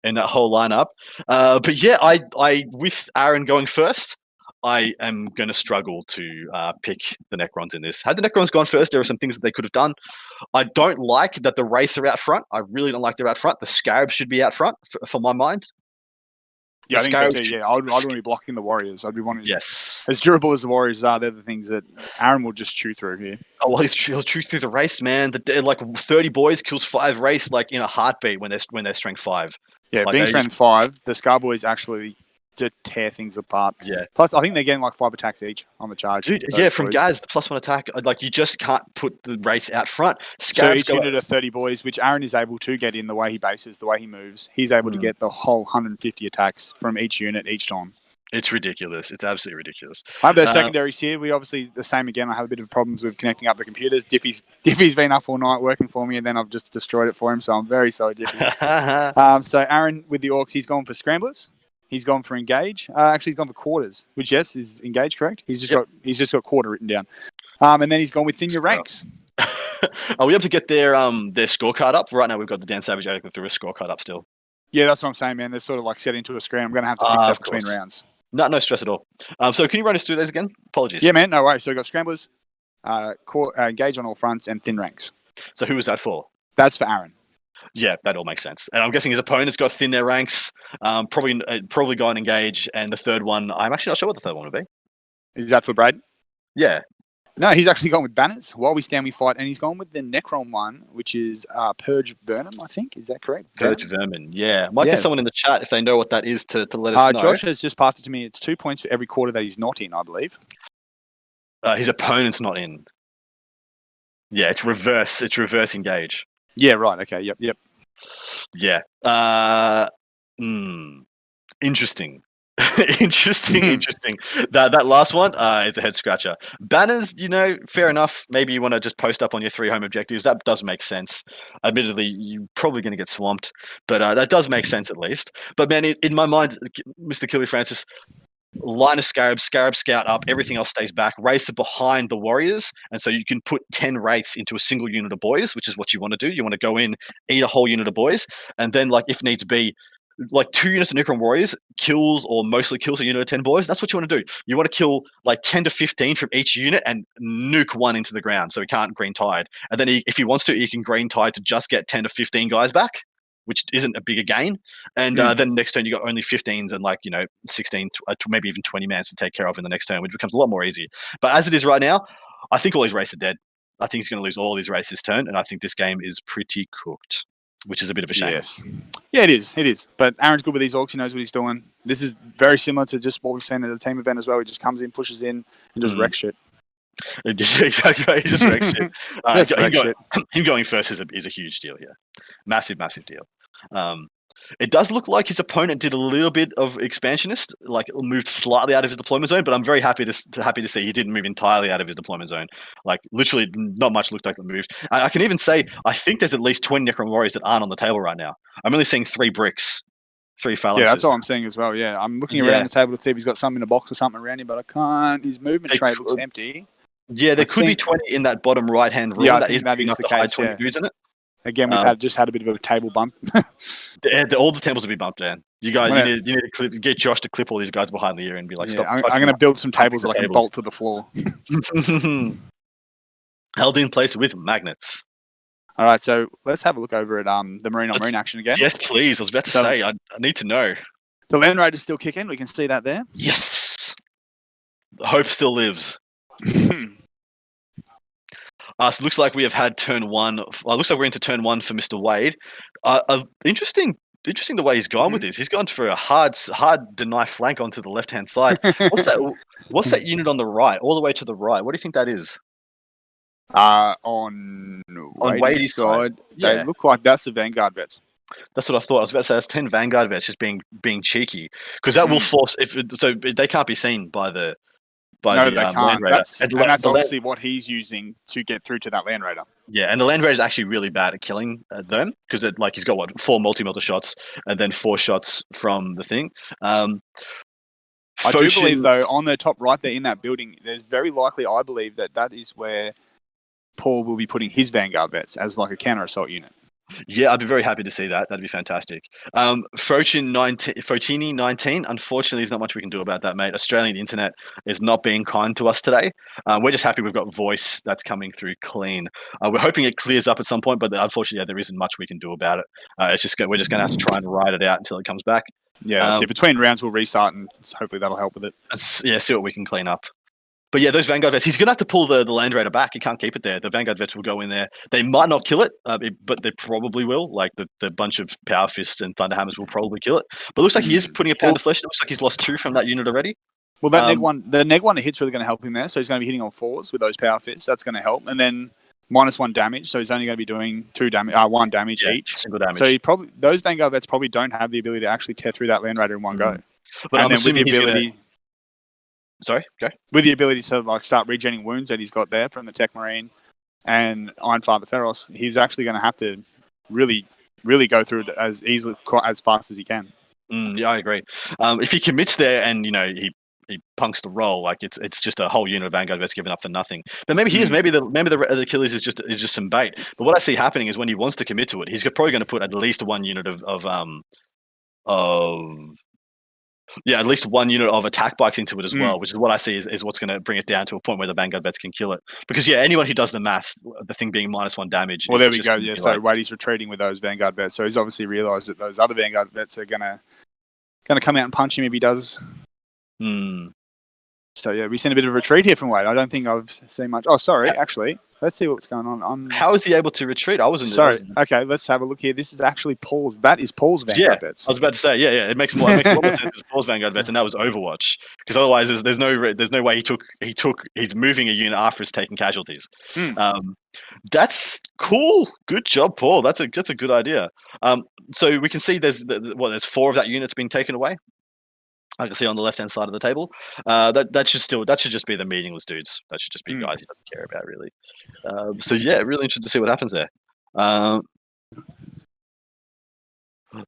in that whole lineup. But yeah, I with Aaron going first, I am going to struggle to pick the Necrons in this. Had the Necrons gone first, there are some things that they could have done. I don't like that the Wraiths are out front. I really don't like they're out front. The Scarabs should be out front for my mind. Yeah, I think so too. Yeah, I'd want to be blocking the Warriors. I'd be wanting. Yes. As durable as the Warriors are, they're the things that Aaron will just chew through here. Oh, well, he'll chew through the race, man. Like 30 boys kills 5 race like in a heartbeat when they're strength 5. Yeah, like being strength 5, the Scar Boys actually to tear things apart. Yeah. Plus, I think they're getting like 5 attacks each on the charge. Dude, yeah, from Gaz, the +1 attack. Like, you just can't put the race out front. So each unit of 30 boys, which Aaron is able to get in the way he bases, the way he moves, he's able to get the whole 150 attacks from each unit each time. It's ridiculous. It's absolutely ridiculous. I have those secondaries here. We obviously, the same again, I have a bit of problems with connecting up the computers. Diffie's been up all night working for me, and then I've just destroyed it for him, so I'm very sorry, Diffie. So Aaron, with the Orcs, he's gone for Scramblers. He's gone for Engage. Actually, he's gone for Quarters, which, yes, is Engage, correct? He's just got Quarter written down. And then he's gone with Thin Your Ranks. Are we able to get their scorecard up? Right now, we've got the Dan Savage looking through a scorecard up still. Yeah, that's what I'm saying, man. They're sort of like set into a screen. I'm going to have to fix that between rounds. No stress at all. So can you run us through those again? Apologies. Yeah, man, no worries. So we've got Scramblers, Engage on all fronts, and Thin Ranks. So who was that for? That's for Aaron. Yeah, that all makes sense. And I'm guessing his opponent's got Thin their ranks, probably go and Engage, and the third one, I'm actually not sure what the third one would be. Is that for Braden? Yeah. No, he's actually gone with Banners. While we stand, we fight, and he's gone with the Necron one, which is Purge Vermin, I think. Is that correct? Purge Vermin, yeah. Might get someone in the chat if they know what that is to let us know. Josh has just passed it to me. It's 2 points for every quarter that he's not in, I believe. His opponent's not in. Yeah, it's reverse. It's reverse Engage. Yeah, right. Okay, yep. Yeah. Interesting. Interesting. That last one is a head scratcher. Banners, fair enough. Maybe you want to just post up on your 3 home objectives. That does make sense. Admittedly, you're probably going to get swamped, but that does make sense at least. But man, in my mind, Mr. Kilby Francis, line of Scarab Scout up, everything else stays back. Wraiths are behind the Warriors, and so you can put 10 Wraiths into a single unit of boys, which is what you want to do. You want to go in, eat a whole unit of boys, and then, like, if needs be, like 2 units of Necron Warriors kills or mostly kills a unit of 10 boys. That's what you want to do. You want to kill like 10 to 15 from each unit and nuke one into the ground so he can't green tide. And then if he wants to, he can green tide to just get 10 to 15 guys back, which isn't a bigger gain. And then next turn, you got only 15s and 16 to maybe even 20 mans to take care of in the next turn, which becomes a lot more easy. But as it is right now, I think all his races are dead. I think he's going to lose all his races this turn, and I think this game is pretty cooked, which is a bit of a shame. Yes. Yeah, it is. But Aaron's good with these Orcs. He knows what he's doing. This is very similar to just what we've seen at the team event as well. He just comes in, pushes in, and just wrecks shit. Exactly. He just wrecks shit. Him going first is a huge deal, yeah. Massive deal. It does look like his opponent did a little bit of expansionist, like moved slightly out of his deployment zone, but I'm very happy to see he didn't move entirely out of his deployment zone. Like literally not much looked like it moved. I can even say I think there's at least 20 Necron Warriors that aren't on the table right now. I'm only seeing 3 bricks, 3 phalanxes. Yeah, that's all I'm seeing as well, yeah. I'm looking around the table to see if he's got something in a box or something around him, but I can't. His movement tray looks empty. Yeah, there could be 20 in that bottom right-hand room. Yeah, that is maybe not the case, 20 dudes in it. Again, we've just had a bit of a table bump. All the tables will be bumped down. You guys, you need to get Josh to clip all these guys behind the ear and be like, "Stop!" I'm going to build some tables that I can bolt to the floor. Held in place with magnets. All right, so let's have a look over at the Marine on Marine action again. Yes, please. I was about to say, I need to know. The Land Raider's still kicking. We can see that there. Yes. Hope still lives. So it looks like we have had turn 1. Looks like we're into turn 1 for Mr. Wade. Interesting the way he's gone with this. He's gone for a hard deny flank onto the left-hand side. What's that unit on the right, all the way to the right? What do you think that is? On Wade's side, they look like that's the Vanguard vets. That's what I thought. I was about to say that's 10 Vanguard vets just being cheeky because that will force so they can't be seen by the No, they Land can't. Raider. That's obviously what he's using to get through to that Land Raider. Yeah, and the Land Raider is actually really bad at killing them because he's got 4 multi-melter shots and then 4 shots from the thing. I do believe though on the top right there in that building, there's very likely I believe that is where Paul will be putting his Vanguard vets as like a counter assault unit. Yeah, I'd be very happy to see that. That'd be fantastic. Fotini 19. Unfortunately, there's not much we can do about that, mate. Australian internet is not being kind to us today. We're just happy we've got voice that's coming through clean. We're hoping it clears up at some point, but unfortunately, there isn't much we can do about it. We're just going to have to try and ride it out until it comes back. Yeah, that's it. Between rounds, we'll restart, and hopefully that'll help with it. See what we can clean up. But yeah, those Vanguard vets, he's going to have to pull the Land Raider back. He can't keep it there. The Vanguard vets will go in there. They might not kill it, but they probably will. Like the bunch of Power Fists and Thunderhammers will probably kill it. But it looks like he is putting a pound of flesh. It looks like he's lost 2 from that unit already. Well, the neg one hit's really going to help him there. So he's going to be hitting on 4s with those Power Fists. That's going to help. And then -1 damage. So he's only going to be doing 1 damage each. Single damage. So those Vanguard vets probably don't have the ability to actually tear through that Land Raider in one go. But I'm assuming he's going to... Sorry, go. With the ability to start regenerating wounds that he's got there from the Tech Marine and Ironfather Theros, he's actually going to have to really, really go through it as easily, as fast as he can. Yeah, I agree. If he commits there and he punks the roll, it's just a whole unit of Vanguard vets given up for nothing. But maybe he is. Maybe the Achilles is just some bait. But what I see happening is when he wants to commit to it, he's probably going to put at least 1 unit at least 1 unit of attack bikes into it as well, which is what I see is what's going to bring it down to a point where the Vanguard vets can kill it. Because anyone who does the math, the thing being -1 damage. Well, there we go. Yeah, so Wadey's retreating with those Vanguard vets, so he's obviously realised that those other Vanguard vets are gonna come out and punch him if he does. So yeah, we seen a bit of a retreat here from Wade. I don't think I've seen much. Oh, sorry, actually. Let's see what's going on. How is he able to retreat? Sorry. Okay, let's have a look here. This is actually Paul's. That is Paul's Vanguard vets. I was about to say, yeah. It makes more sense. It's Paul's Vanguard vets, and that was Overwatch. Because otherwise, there's no way he's moving a unit after he's taking casualties. That's cool. Good job, Paul. That's a good idea. So we can see there's 4 of that unit's being taken away. I can see on the left-hand side of the table. That should just be the meaningless dudes. That should just be guys he doesn't care about, really. So yeah, really interested to see what happens there.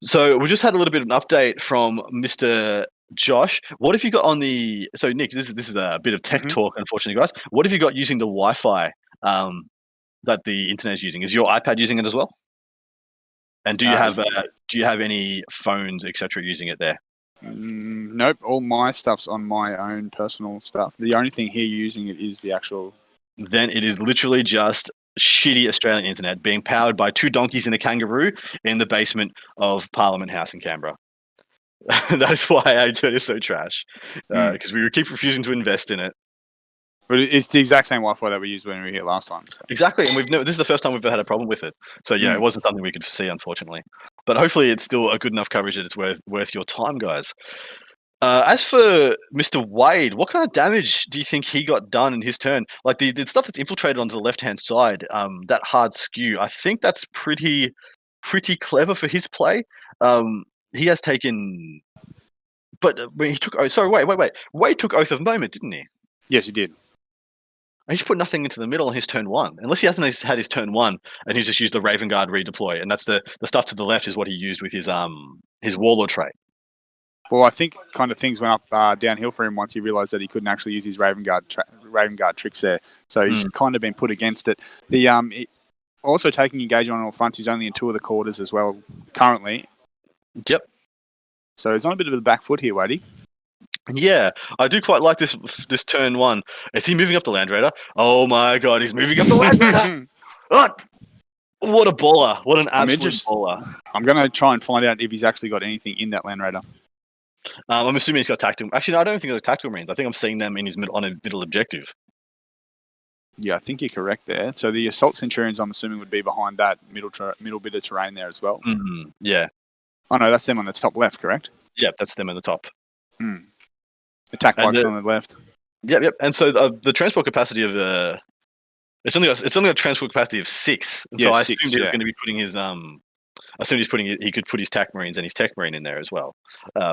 So we just had a little bit of an update from Mr. Josh. What have you got on the? So Nick, this is a bit of tech talk, unfortunately, guys. What have you got using the Wi-Fi that the internet is using? Is your iPad using it as well? And do you have any phones, etc., using it there? Nope, all my stuff's on my own personal stuff. The only thing here using it is the actual... Then it is literally just shitty Australian internet being powered by 2 donkeys and a kangaroo in the basement of Parliament House in Canberra. That is why our internet is so trash, because we keep refusing to invest in it. But it's the exact same Wi-Fi that we used when we were here last time. So. Exactly, and this is the first time we've ever had a problem with it. So yeah, it wasn't something we could foresee, unfortunately. But hopefully, it's still a good enough coverage that it's worth your time, guys. As for Mr. Wade, what kind of damage do you think he got done in his turn? Like the stuff that's infiltrated onto the left-hand side, that hard skew. I think that's pretty clever for his play. He has taken, but he took. Oh, sorry, wait. Wade took Oath of Moment, didn't he? Yes, he did. He's put nothing into the middle on his turn 1, unless he hasn't had his turn 1 and he's just used the Raven Guard redeploy, and that's the stuff to the left is what he used with his Warlord trait. Well, I think kind of things went up downhill for him once he realised that he couldn't actually use his Raven Guard tricks there. So he's kind of been put against it. Also taking engagement on all fronts. He's only in 2 of the quarters as well currently. Yep. So he's on a bit of the back foot here, Wadey. Yeah, I do quite like this turn 1. Is he moving up the Land Raider? Oh my god, he's moving up the Land Raider! What a baller. What an absolute baller. I'm going to try and find out if he's actually got anything in that Land Raider. I'm assuming he's got tactical. Actually, no, I don't think it's tactical marines. I think I'm seeing them in his on a middle objective. Yeah, I think you're correct there. So the Assault Centurions, I'm assuming, would be behind that middle bit of terrain there as well. Yeah. Oh, no, that's them on the top left, correct? Yep, that's them on the top. Attack bikes on the left. Yep. And so the transport capacity of it's only got transport capacity of 6. And so I assumed he was going to be putting his assumed he could put his TAC Marines and his Tech Marine in there as well.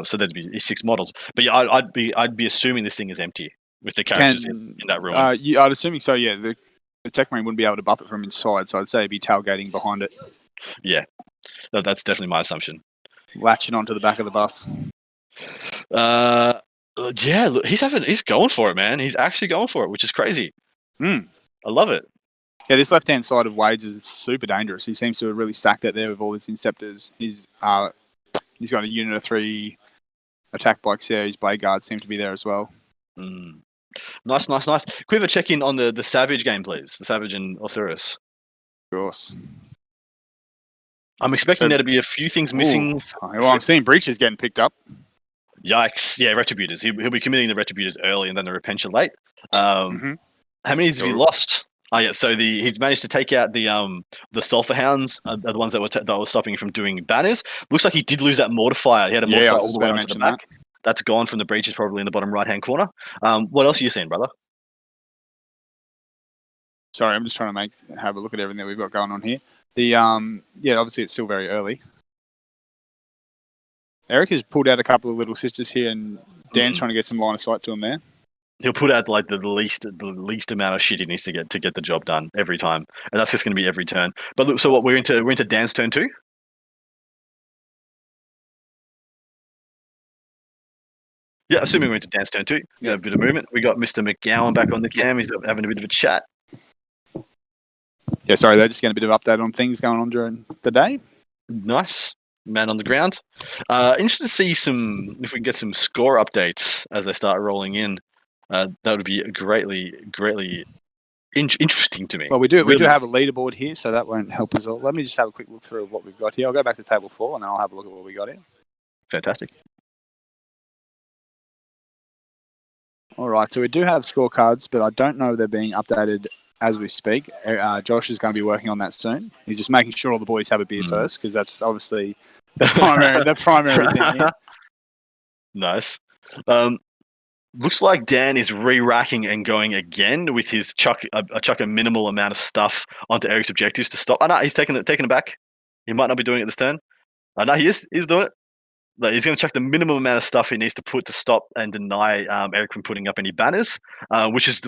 So that'd be his 6 models. But yeah, I'd be assuming this thing is empty with the characters in that ruin. I'd assuming so. Yeah, the Tech Marine wouldn't be able to buff it from inside, so I'd say it'd be tailgating behind it. Yeah, that's definitely my assumption. Latching onto the back of the bus. Yeah, look, he's going for it, man. He's actually going for it, which is crazy. I love it. Yeah, this left-hand side of Wade's is super dangerous. He seems to have really stacked it there with all his Inceptors. He's got a unit of 3 attack bikes there. His Blade Guards seem to be there as well. Nice. Can we have a check-in on the Savage game, please? The Savage and Arthurus. Of course. I'm expecting there to be a few things missing. Well, I'm seeing breaches getting picked up. Yikes. Yeah, Retributors. He'll be committing the Retributors early and then the Repentia late. How many have you lost? Oh yeah, so he's managed to take out the Sulphur Hounds, the ones that were stopping him from doing banners. Looks like he did lose that Mortifier. He had a Mortifier all the way onto the back. That's gone from the breaches, probably in the bottom right-hand corner. What else are you seeing, brother? Sorry, I'm just trying to have a look at everything that we've got going on here. Obviously it's still very early. Eric has pulled out a couple of little sisters here, and Dan's trying to get some line of sight to him there. He'll put out like the least amount of shit he needs to get the job done every time, and that's just going to be every turn. But look, so what we're into Dan's turn 2. Yeah, assuming we're into Dan's turn 2. We got a bit of movement. We got Mr. McGowan back on the cam. He's having a bit of a chat. Yeah, sorry, they're just getting a bit of update on things going on during the day. Nice. Man on the ground. Interested to see if we can get some score updates as they start rolling in. That would be greatly interesting to me. Well, we do have a leaderboard here, so that won't help us all. Let me just have a quick look through what we've got here. I'll go back to table 4, and then I'll have a look at what we got here. Fantastic. All right, so we do have scorecards, but I don't know if they're being updated as we speak. Josh is going to be working on that soon. He's just making sure all the boys have a beer first, because that's obviously the primary thing here. Nice. Looks like Dan is re-racking and going again with his chuck a minimal amount of stuff onto Eric's objectives to stop. Oh, no, he's taking it back. He might not be doing it this turn. No, he is. He's doing it. Like, he's going to chuck the minimum amount of stuff he needs to put to stop and deny Eric from putting up any banners, which is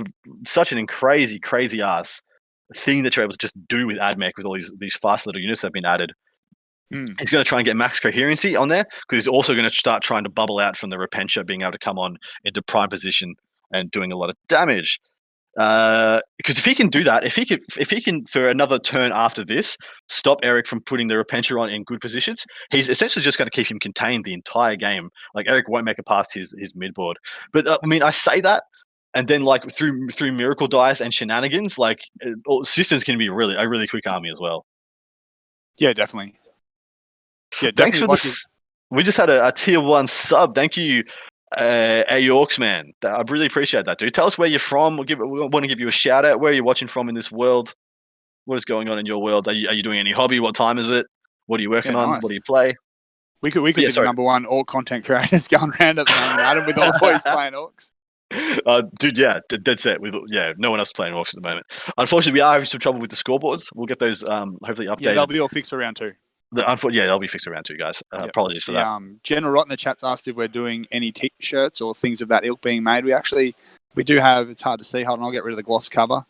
such an crazy ass thing that you're able to just do with AdMech with all these fast little units that have been added. He's going to try and get max coherency on there, because he's also going to start trying to bubble out from the Repentia being able to come on into prime position and doing a lot of damage. Because if he can do that, if he can for another turn after this stop Eric from putting the Repentia on in good positions, he's essentially just going to keep him contained the entire game. Like, Eric won't make it past his midboard. But I mean, I say that, and then like through miracle dice and shenanigans, like systems can be a really quick army as well. Yeah, definitely. Yeah, thanks for this. We just had a tier 1 sub. Thank you, Yorks, man. I really appreciate that, dude. Tell us where you're from. We want to give you a shout out. Where are you watching from in this world? What is going on in your world? Are you doing any hobby? What time is it? What are you working on? Nice. What do you play? We could be the number 1 orc content creators going around at the moment, Adam, with all the boys playing orcs. Dude, yeah, dead set. No one else playing orcs at the moment. Unfortunately, we are having some trouble with the scoreboards. We'll get those hopefully updated. Yeah, they'll be all fixed for round 2. They'll be fixed around 2, guys. Apologies for that. General Rot in the chat's asked if we're doing any T-shirts or things of that ilk being made. We do have, it's hard to see. Hold on, I'll get rid of the gloss cover.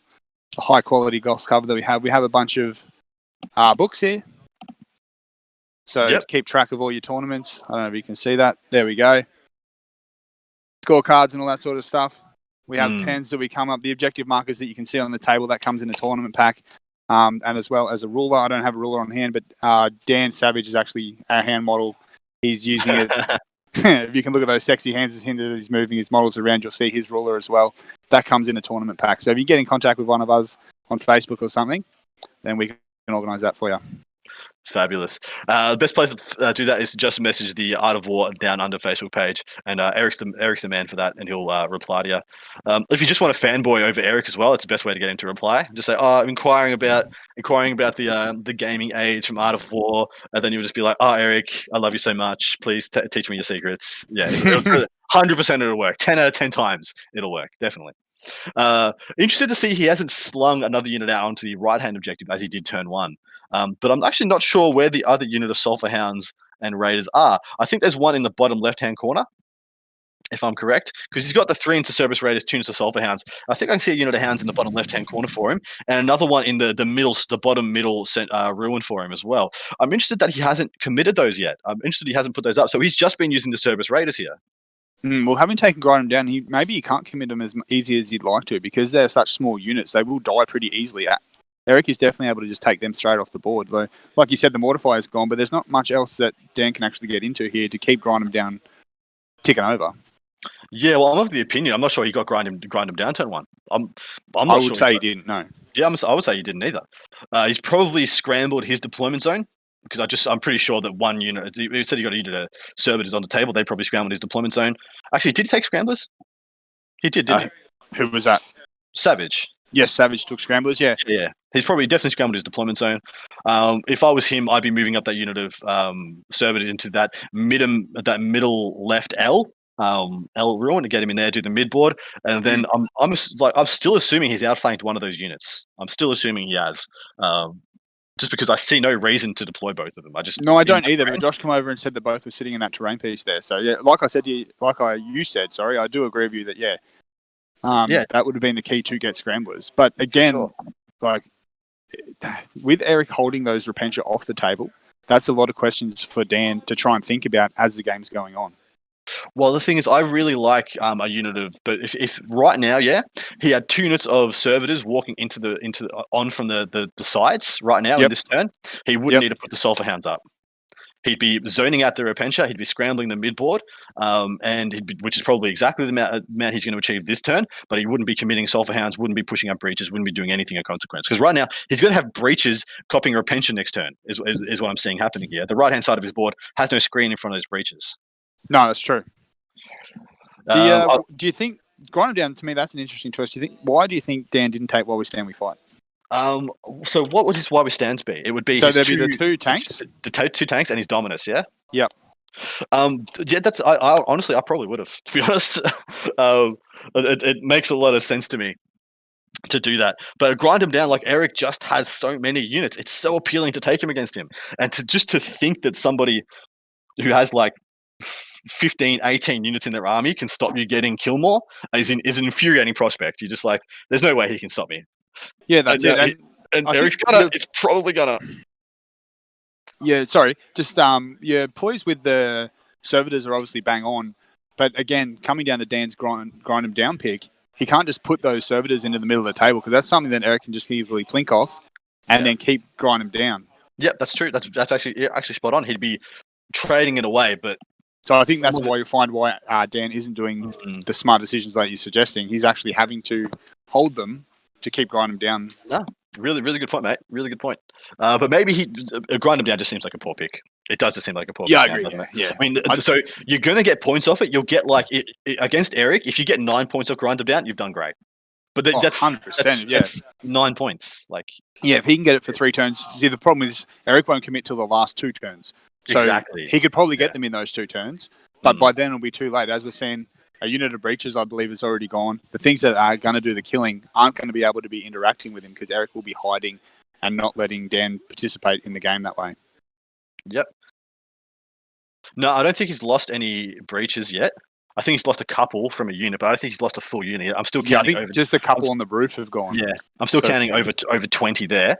The high quality gloss cover that we have. We have a bunch of books here. So to keep track of all your tournaments. I don't know if you can see that. There we go. Scorecards and all that sort of stuff. We have pens that we come up, the objective markers that you can see on the table that comes in a tournament pack. And as well as a ruler. I don't have a ruler on hand, but Dan Savage is actually our hand model. He's using it. If you can look at those sexy hands as he's moving his models around, you'll see his ruler as well. That comes in a tournament pack. So if you get in contact with one of us on Facebook or something, then we can organise that for you. Fabulous. The best place to do that is to just message the Art of War Down Under Facebook page, and Eric's the man for that, and he'll reply to you. If you just want to fanboy over Eric as well, it's the best way to get him to reply. Just say, I'm inquiring about the gaming aids from Art of War, and then you'll just be like, Eric, I love you so much. Please teach me your secrets. Yeah, 100% 100% it'll work. 10 out of 10 times it'll work, definitely. Interested to see he hasn't slung another unit out onto the right-hand objective as he did turn 1. But I'm actually not sure where the other unit of Sulphur Hounds and Raiders are. I think there's one in the bottom left-hand corner, if I'm correct, because he's got the 3 into Cerberus Raiders, 2 into Sulphur Hounds. I think I can see a unit of Hounds in the bottom left-hand corner for him, and another one in the bottom middle ruin for him as well. I'm interested that he hasn't committed those yet. I'm interested he hasn't put those up. So he's just been using the Cerberus Raiders here. Well, having taken Grindem down, maybe you can't commit them as easy as you'd like to because they're such small units. They will die pretty easily. Eric is definitely able to just take them straight off the board. Though, like you said, the Mortifier's gone, but there's not much else that Dan can actually get into here to keep Grindem down ticking over. Yeah, well, I'm of the opinion. I'm not sure he got grind him down turn 1. I'm not I sure would say he didn't. No. Yeah, I would say he didn't either. He's probably scrambled his deployment zone because I'm pretty sure that one unit. He said he got a unit of Cerberus on the table. They probably scrambled his deployment zone. Actually, did he take scramblers? He did, didn't he? Who was that? Savage. Yes, Savage took scramblers. Yeah. Yeah, he's probably definitely scrambled his deployment zone. If I was him, I'd be moving up that unit of Cerberus into that middle left L ruin to get him in there, do the mid board, and then I'm still assuming he's outflanked one of those units. I'm still assuming he has, just because I see no reason to deploy both of them. I don't either. But Josh came over and said that both were sitting in that terrain piece there. So yeah, like you said, sorry, I do agree with you that that would have been the key to get scramblers. But again, with Eric holding those Repentia off the table, that's a lot of questions for Dan to try and think about as the game's going on. Well, the thing is, I really like a unit of. But if right now, he had 2 units of servitors walking into from the sides right now in this turn. He wouldn't need to put the Sulphur Hounds up. He'd be zoning out the Repentia. He'd be scrambling the mid board, which is probably exactly the amount he's going to achieve this turn. But he wouldn't be committing Sulphur Hounds, wouldn't be pushing up breaches, wouldn't be doing anything of consequence. Because right now he's going to have breaches copying Repentia next turn. Is what I'm seeing happening here. The right hand side of his board has no screen in front of those breaches. No, that's true. Do you think Grindem down? To me, that's an interesting choice. Why do you think Dan didn't take While We Stand We Fight? So what would his Why We Stands be? It would be there'd be the 2 tanks, the 2 tanks, and his Dominus. Yeah. Yep. That's. I honestly, I probably would have. To be honest, it makes a lot of sense to me to do that. But Grindem down, like Eric just has so many units. It's so appealing to take him against him, and to think that somebody who has like 15, 18 units in their army can stop you getting kill more is an infuriating prospect. You're just like, there's no way he can stop me. Yeah, that's it. And Eric's it's probably gonna. Yeah, sorry. Just pleased with the servitors are obviously bang on, but again, coming down to Dan's grind him down pick, he can't just put those servitors into the middle of the table because that's something that Eric can just easily plink off and then keep grind him down. Yeah, that's true. That's actually spot on. He'd be trading it away, but. So I think that's why you find why Dan isn't doing the smart decisions like you're suggesting. He's actually having to hold them to keep grinding them down. No, really, really good point, mate. Really good point. But maybe grind them down just seems like a poor pick. It does just seem like a poor pick. I agree. Yeah. I mean, so you're going to get points off it. You'll get against Eric, if you get 9 points off grind them down, you've done great. But that's 100%. That's 9 points. If he can get it for 3 turns. See, the problem is Eric won't commit till the last 2 turns. So exactly. He could probably get them in those 2 turns, but by then it'll be too late. As we're seeing, a unit of breaches, I believe, is already gone. The things that are going to do the killing aren't going to be able to be interacting with him because Eric will be hiding and not letting Dan participate in the game that way. Yep. No, I don't think he's lost any breaches yet. I think he's lost a couple from a unit, but I don't think he's lost a full unit. I'm still counting. I think just a couple on the roof have gone. Yeah, I'm still counting over 20 there.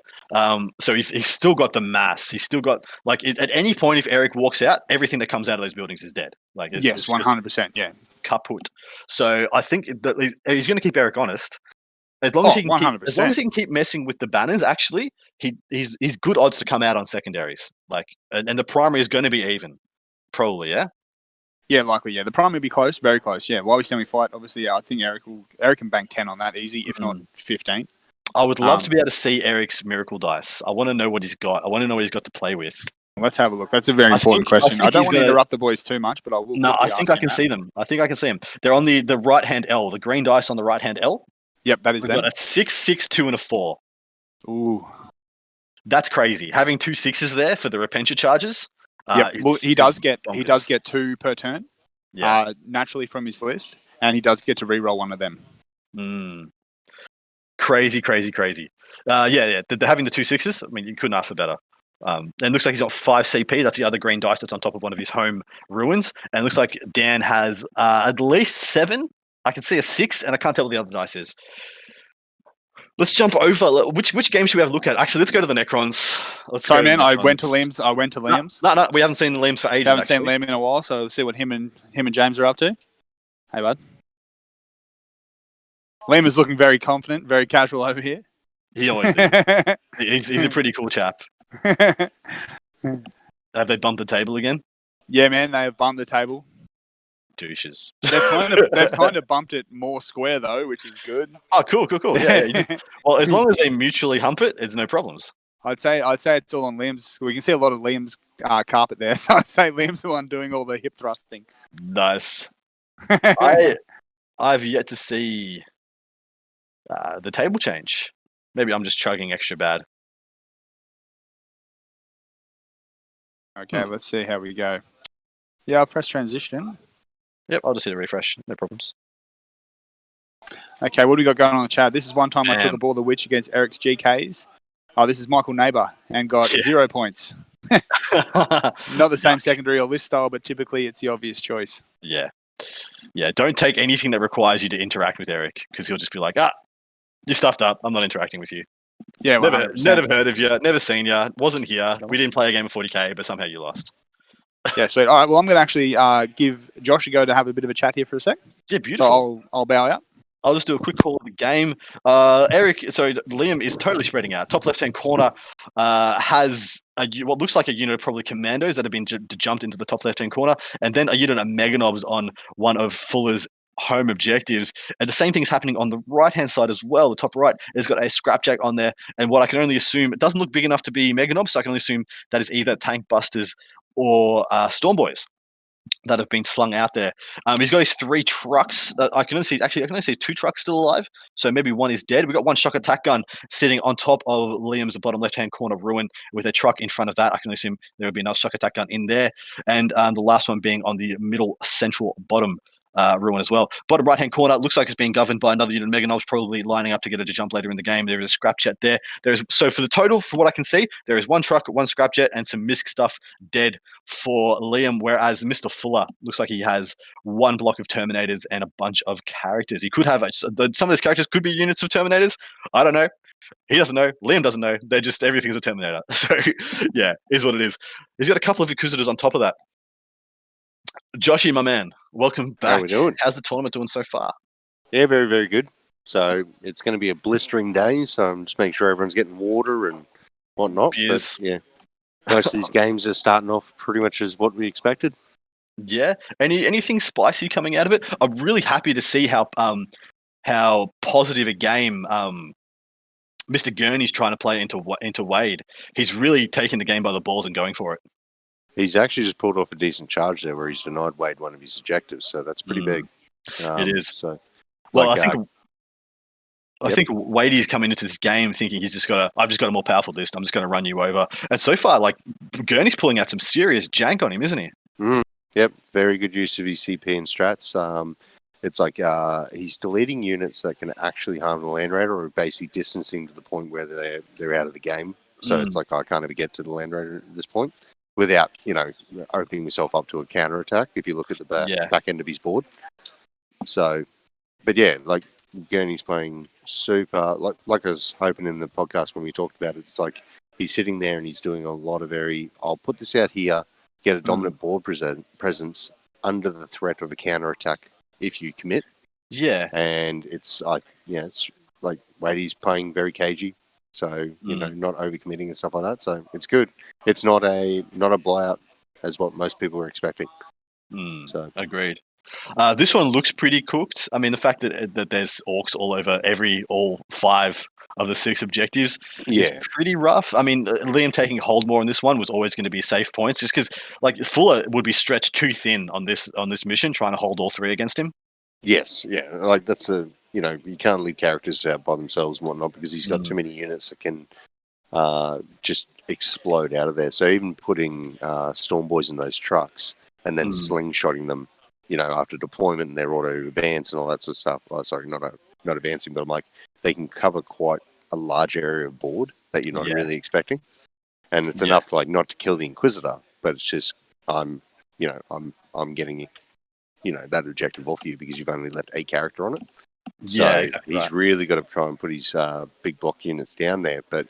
So he's still got the mass. He's still got at any point if Eric walks out, everything that comes out of those buildings is dead. Yes, 100%. Yeah, kaput. So I think that he's going to keep Eric honest. As long as he can keep messing with the banners, actually, he's good odds to come out on secondaries. And the primary is going to be even, probably. Yeah. Yeah, likely. Yeah, the primary will be close, very close. Yeah, While We Stand We Fight. Obviously, I think Eric can bank 10 on that easy, if not 15. I would love to be able to see Eric's miracle dice. I want to know what he's got. I want to know what he's got to play with. Let's have a look. That's a very important question. I don't want to interrupt the boys too much, but I will. No, I think I can see them. I think I can see them. They're on the right hand L. The green dice on the right hand L. Yep, that is them. We've got a 6, 6, 2, and a 4. Ooh, that's crazy. Having 2 6s there for the Repentia charges. Well, he does get 2 per turn. naturally from his list, and he does get to re-roll one of them. Crazy. Having the 2 6s, I mean, you couldn't ask for better. And it looks like he's got 5 CP. That's the other green dice that's on top of one of his home ruins. And it looks like Dan has at least 7. I can see a 6, and I can't tell what the other dice is. Let's jump over. Which game should we have a look at? Actually, let's go to the Necrons. Sorry, man. I went to Liam's. No, we haven't seen Liam's for ages. Haven't seen Liam in a while, so let's see what him and James are up to. Hey, bud. Liam is looking very confident, very casual over here. He always is. He's a pretty cool chap. Have they bumped the table again? Yeah, man. They have bumped the table. Douches. They've kind of bumped it more square though, which is good. Oh, cool. Yeah. Well, as long as they mutually hump it, it's no problems. I'd say it's all on Liam's. We can see a lot of Liam's carpet there, so I'd say Liam's the one doing all the hip thrusting. Nice. I've yet to see the table change. Maybe I'm just chugging extra bad. Okay, let's see how we go. Yeah, I'll press transition. Yep, I'll just hit a refresh. No problems. Okay, what do we got going on the chat? This is one time I took a ball of the witch against Eric's GKs. Oh, this is Michael Neighbour and got 0 points. Not the same secondary or list style, but typically it's the obvious choice. Yeah. Don't take anything that requires you to interact with Eric, because he'll just be like, you stuffed up. I'm not interacting with you. Yeah, never heard of you. Never seen you. Wasn't here. We didn't play a game of 40k, but somehow you lost. Yeah, sweet. All right, well, I'm going to actually give Josh a go to have a bit of a chat here for a sec. Yeah, beautiful. So I'll bow out. I'll just do a quick call of the game. Liam is totally spreading out. Top left-hand corner has what looks like a unit of probably commandos that have been jumped into the top left-hand corner, and then a unit of Meganobs on one of Fuller's home objectives. And the same thing is happening on the right-hand side as well. The top right has got a Scrapjack on there, and what I can only assume, it doesn't look big enough to be Meganobs, so I can only assume that is either Tank Busters or Storm Boys that have been slung out there. He's got his 3 trucks. I can only see 2 trucks still alive. So maybe one is dead. We've got one shock attack gun sitting on top of Liam's bottom left-hand corner ruin with a truck in front of that. I can assume there would be another shock attack gun in there. And the last one being on the middle central bottom ruin as well. Bottom right-hand corner looks like it's being governed by another unit. Meganob's probably lining up to get it to jump later in the game. There is a scrapjet there. So for the total, for what I can see, there is 1 truck, 1 scrapjet, and some misc stuff dead for Liam, whereas Mr. Fuller looks like he has 1 block of Terminators and a bunch of characters. He could have some of those characters could be units of Terminators. I don't know. He doesn't know. Liam doesn't know. They're just everything's a Terminator. So yeah, is what it is. He's got a couple of Inquisitors on top of that. Joshy, my man, welcome back. How are we doing? How's the tournament doing so far? Yeah, very, very good. So it's going to be a blistering day, so I'm just making sure everyone's getting water and whatnot. Beers. But yeah, most of these games are starting off pretty much as what we expected. Yeah. Anything spicy coming out of it? I'm really happy to see how positive a game Mr. Gurney's trying to play into Wade. He's really taking the game by the balls and going for it. He's actually just pulled off a decent charge there where he's denied Wade one of his objectives, so that's pretty big. It is. So, well, I think Wadey's coming into this game thinking I've just got a more powerful list. I'm just going to run you over. And so far, like, Gurney's pulling out some serious jank on him, isn't he? Yep, very good use of his CP and strats. It's like he's deleting units that can actually harm the Land Raider, or basically distancing to the point where they're out of the game. So it's like I can't ever get to the Land Raider at this point without, opening myself up to a counter attack. If you look at the back end of his board. So, but yeah, like Gurney's playing super. Like I was hoping in the podcast when we talked about it, it's like he's sitting there and he's doing a lot of I'll put this out here, get a dominant board presence under the threat of a counter attack if you commit. Yeah. And it's like Wadey's playing very cagey. So, not overcommitting and stuff like that. So it's good. It's not a blowout as what most people were expecting. So agreed. This one looks pretty cooked. I mean, the fact that there's orcs all over all 5 of the 6 objectives is pretty rough. I mean, Liam taking hold more on this one was always going to be safe points, just because like Fuller would be stretched too thin on this mission trying to hold all 3 against him. Yes, yeah, like that's you can't leave characters out by themselves and whatnot because he's got too many units that can just explode out of there. So even putting Storm Boys in those trucks and then slingshotting them after deployment and they're auto advance and all that sort of stuff. Oh, sorry, not advancing, but I'm like, they can cover quite a large area of board that you're not Yeah. really expecting, and it's Yeah. enough like not to kill the Inquisitor, but it's just I'm getting that objective off you because you've only left a character on it. So Yeah, exactly he's right. really got to try and put his big block units down there, but.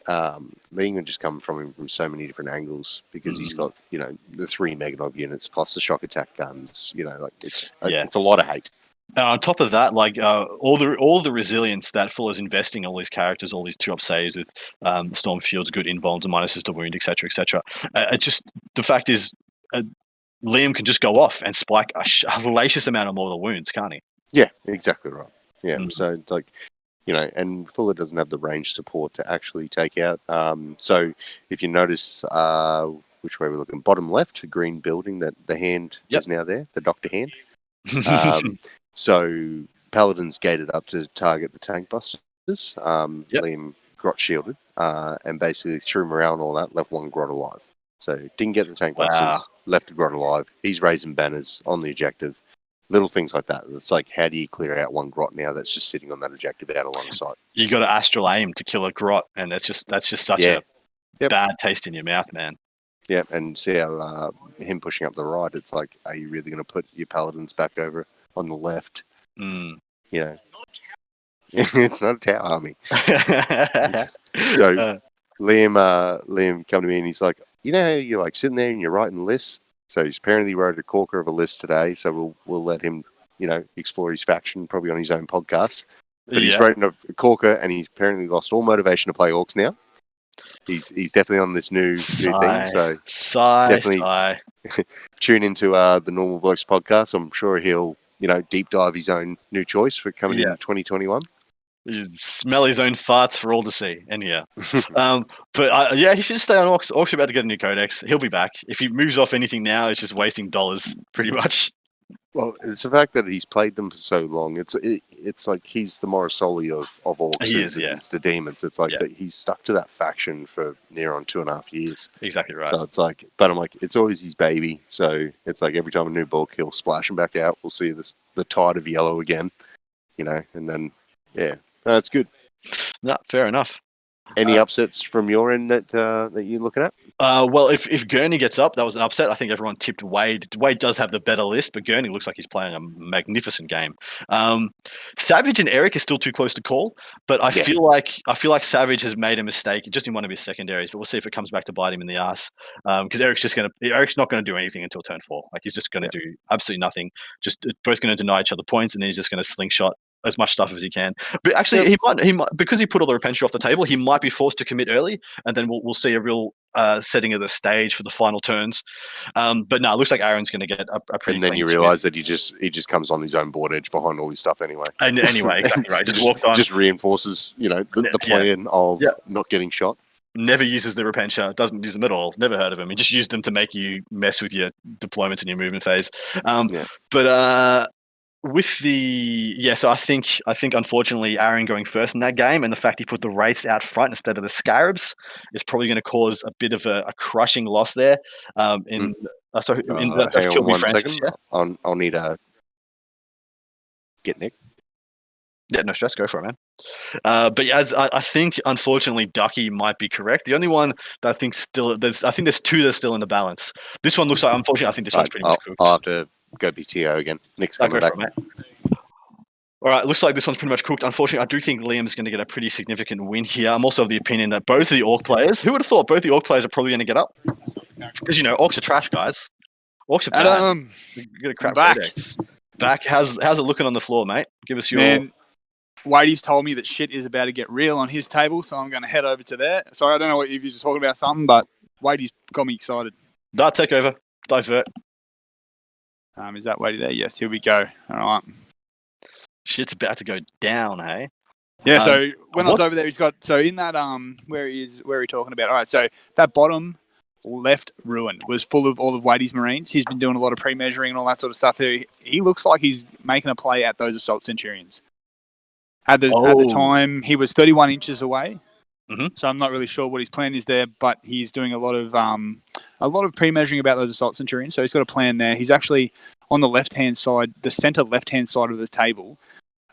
Liam can just come from him from so many different angles because he's got the 3 Meganog units plus the shock attack guns. It's a lot of hate. On top of that, like all the resilience that Fuller's investing in all these characters, all these 2-up saves with storm shields, good invulns, and minuses to wound, etc., etc. Just the fact is, Liam can just go off and spike a hellacious amount of mortal wounds, can't he? Yeah, exactly right. Yeah, so it's like. And Fuller doesn't have the range support to actually take out. So if you notice which way we're looking, bottom left, green building, that the hand is now there, the Doctor hand. So Paladin's gated up to target the tank busters. Liam grot shielded and basically threw him around all that, left one grot alive. So didn't get the tank busters, left the grot alive. He's raising banners on the objective. Little things like that. It's like, how do you clear out one grot now that's just sitting on that objective out alongside? You got to astral aim to kill a grot, and that's just such a bad taste in your mouth, man. Yeah, and see how him pushing up the right, it's like, are you really going to put your paladins back over on the left? It's not a tower army. So Liam come to me and he's like, how you're like sitting there and you're writing lists? So he's apparently wrote a corker of a list today. So we'll let him, explore his faction probably on his own podcast. But he's written a corker and he's apparently lost all motivation to play orcs now. He's definitely on this new thing. So definitely tune into the Normal Blokes podcast. I'm sure he'll deep dive his own new choice for coming in 2021. You smell his own farts for all to see, and but he should stay on Orcs. Orcs are about to get a new codex. He'll be back. If he moves off anything now, it's just wasting dollars, pretty much. Well, it's the fact that he's played them for so long. It's like he's the Morrisoli of Orcs. He is, It's the demons. It's like that he's stuck to that faction for near on 2.5 years. Exactly right. So it's like, but I'm like, it's always his baby. So it's like every time a new book, he'll splash him back out. We'll see the tide of yellow again, and then no, it's good. No, fair enough. Any upsets from your end that you're looking at? Well, if Gurney gets up, that was an upset. I think everyone tipped Wade. Wade does have the better list, but Gurney looks like he's playing a magnificent game. Savage and Eric are still too close to call, but I feel like Savage has made a mistake just in one of his secondaries. But we'll see if it comes back to bite him in the ass. Because Eric's not going to do anything until turn 4. Like he's just going to do absolutely nothing. Just both going to deny each other points, and then he's just going to slingshot as much stuff as he can. But actually, he might because he put all the repentia off the table. He might be forced to commit early, and then we'll see a real setting of the stage for the final turns. But no, it looks like Aaron's going to get a pretty. And then you realise that he just comes on his own board edge behind all his stuff anyway. And anyway, exactly right. Just walked on. Just reinforces, the plan of not getting shot. Never uses the repentia. Doesn't use them at all. Never heard of him. He just used them to make you mess with your deployments and your movement phase. But. With so I think unfortunately Aaron going first in that game, and the fact he put the Wraiths out front instead of the Scarabs is probably going to cause a bit of a crushing loss there. That's killed me, Francis. Yeah? I'll need a get Nick. Yeah, no stress. Go for it, man. But as I think, unfortunately, Ducky might be correct. The only one that I think there's 2 that are still in the balance. This one looks like, unfortunately, I think this one's pretty much cooked. I'll have to go BTO again. Nick's coming back. All right, looks like this one's pretty much cooked. Unfortunately, I do think Liam's going to get a pretty significant win here. I'm also of the opinion that both of the Orc players, who would have thought both the Orc players are probably going to get up? Because, Orcs are trash, guys. Orcs are bad. You get a crap codex. Back. How's it looking on the floor, mate? Give us your... Man, Wadey's told me that shit is about to get real on his table, so I'm going to head over to there. Sorry, I don't know if you're talking about something, but Wadey's got me excited. Dart take over. Divert. Is that Wadey there? Yes, here we go. All right. Shit's about to go down, hey? Yeah, so when I was over there, he's got... So in that... where are you talking about? All right, so that bottom left ruin was full of all of Wadey's Marines. He's been doing a lot of pre-measuring and all that sort of stuff. He looks like he's making a play at those Assault Centurions. At the time, he was 31 inches away. Mm-hmm. So I'm not really sure what his plan is there, but he's doing a lot of a lot of pre-measuring about those assault centurions. So he's got a plan there. He's actually on the left-hand side, the center left-hand side of the table.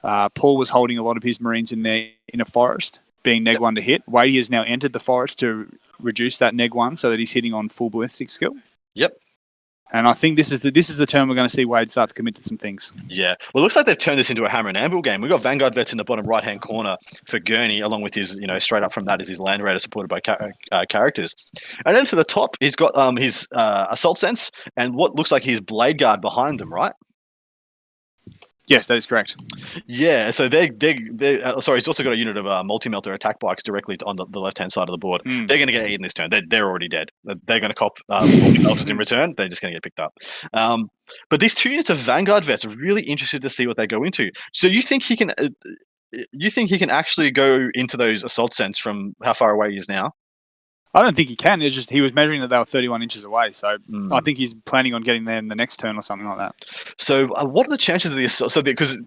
Paul was holding a lot of his Marines in there in a forest, being neg 1 to hit. Wadey has now entered the forest to reduce that neg 1 so that he's hitting on full ballistic skill. Yep. And I think this is the turn we're going to see Wade start to commit to some things. Yeah. Well, it looks like they've turned this into a hammer and anvil game. We've got Vanguard vets in the bottom right-hand corner for Gurney, along with his, straight up from that is his Land Raider supported by characters. And then to the top, he's got his Assault Sense and what looks like his Blade Guard behind them, right? Yes, that is correct. Yeah, so they're sorry, he's also got a unit of multi-melter attack bikes directly on the left-hand side of the board. They're going to get eaten this turn. They're already dead. They're going to cop multi-melters in return. They're just going to get picked up. But these 2 units of Vanguard vets are really interested to see what they go into. So you think he can? You think he can actually go into those assault scents from how far away he is now? I don't think he can. It's just he was measuring that they were 31 inches away. So I think he's planning on getting there in the next turn or something like that. So what are the chances of the assault? So because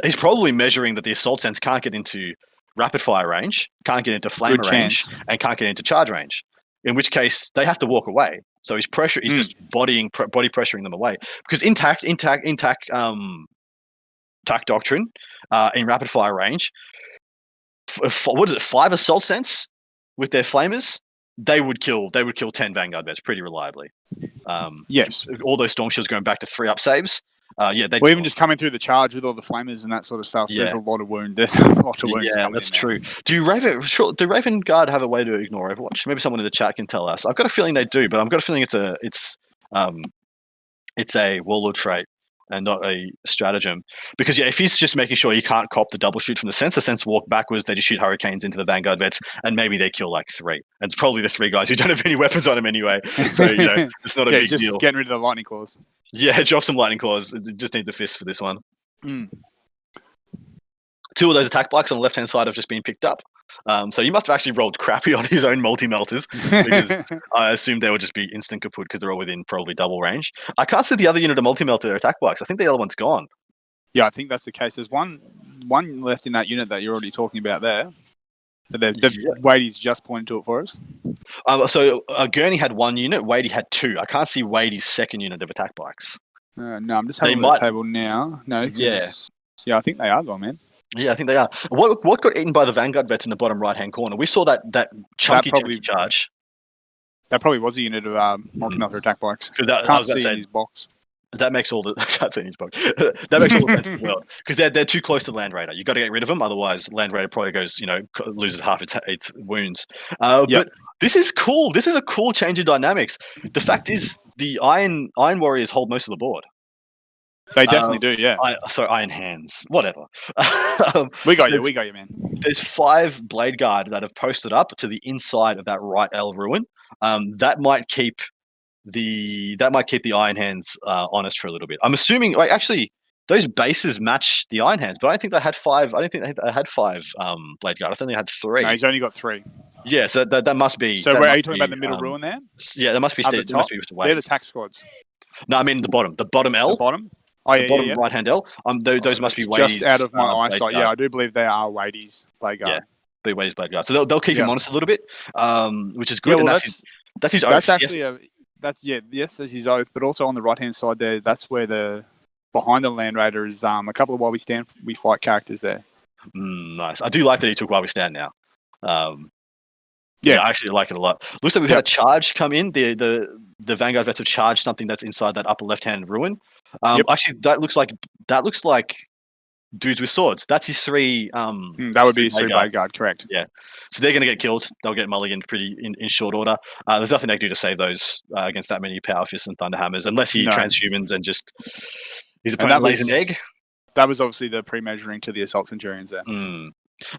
he's probably measuring that the assault sense can't get into rapid fire range, can't get into flame range, and can't get into charge range. In which case they have to walk away. So he's just body pressuring them away because intact doctrine in rapid fire range. What is it? 5 assault sense with their flamers. They would kill 10 Vanguard vets pretty reliably. Yes. All those Storm Shields going back to 3 up saves. Or even just coming through the charge with all the flamers and that sort of stuff. Yeah. There's a lot of wound. There's a lot of wounds. Yeah, that's true. Do Raven Guard have a way to ignore Overwatch? Maybe someone in the chat can tell us. I've got a feeling they do, but I've got a feeling it's a Warlord trait and not a stratagem. Because if he's just making sure you can't cop the double shoot from the sense walk backwards, they just shoot hurricanes into the Vanguard vets, and maybe they kill like 3. And it's probably the 3 guys who don't have any weapons on them anyway. So it's not a big just deal. Getting rid of the lightning claws. Yeah, drop some lightning claws. Just need the fist for this one. 2 of those attack bikes on the left-hand side have just been picked up. So you must have actually rolled crappy on his own multi-melters because I assumed they would just be instant kaput because they're all within probably double range. I can't see the other unit of multi-melter attack bikes. I think the other one's gone. Yeah, I think that's the case. There's one left in that unit that you're already talking about there. Wadey's just pointed to it for us. So Gurney had 1 unit. Wadey had 2. I can't see Wadey's second unit of attack bikes. No, I'm just having a look at the table now. No, yeah, I think they are gone, man. Yeah, I think they are. What got eaten by the Vanguard vets in the bottom right-hand corner? We saw that chunky charge. That probably was a unit of multi-melter attack bikes. Because can't see in his box. That makes all the I can't see in his box. That makes all the sense in the world because they're too close to Land Raider. You got to get rid of them, otherwise Land Raider probably goes, loses half its wounds. But this is cool. This is a cool change of dynamics. The fact is, the Iron Warriors hold most of the board. They definitely do, yeah. Iron Hands, whatever. We got you, man. There's 5 Blade Guard that have posted up to the inside of that right L ruin. That might keep the Iron Hands honest for a little bit. I'm assuming, actually, those bases match the Iron Hands, but I don't think they had 5. I don't think they had 5 Blade Guard. I think they had 3. No, he's only got 3. Yeah, so that must be. So are you talking about the middle ruin there? Yeah, that must be. They're the tax squads. No, I mean the bottom L. The bottom. Oh, yeah, bottom right-hand L. Those must be Wadey's. Just out of my eyesight. Yeah, I do believe they are Wadey's Blade Guard. Yeah, be Wadey's Blade Guard. So they'll keep him honest a little bit, which is good. Yeah, well, that's his oath. That's actually that's his oath. But also on the right-hand side there, that's where behind the Land Raider is a couple of While We Fight characters there. Nice. I do like that he took While We Stand now. Yeah, I actually like it a lot. Looks like we've had a charge come in. The Vanguard vets have charged something that's inside that upper left-hand ruin. Actually, that looks like dudes with swords. That's his 3. That would be his 3 Blade Guard, correct? Yeah. So they're going to get killed. They'll get mulliganed pretty in short order. There's nothing they can do to save those against that many Power Fists and Thunderhammers, unless he transhumans and just his opponent lays an egg. That was obviously the pre-measuring to the Assault Centurions there.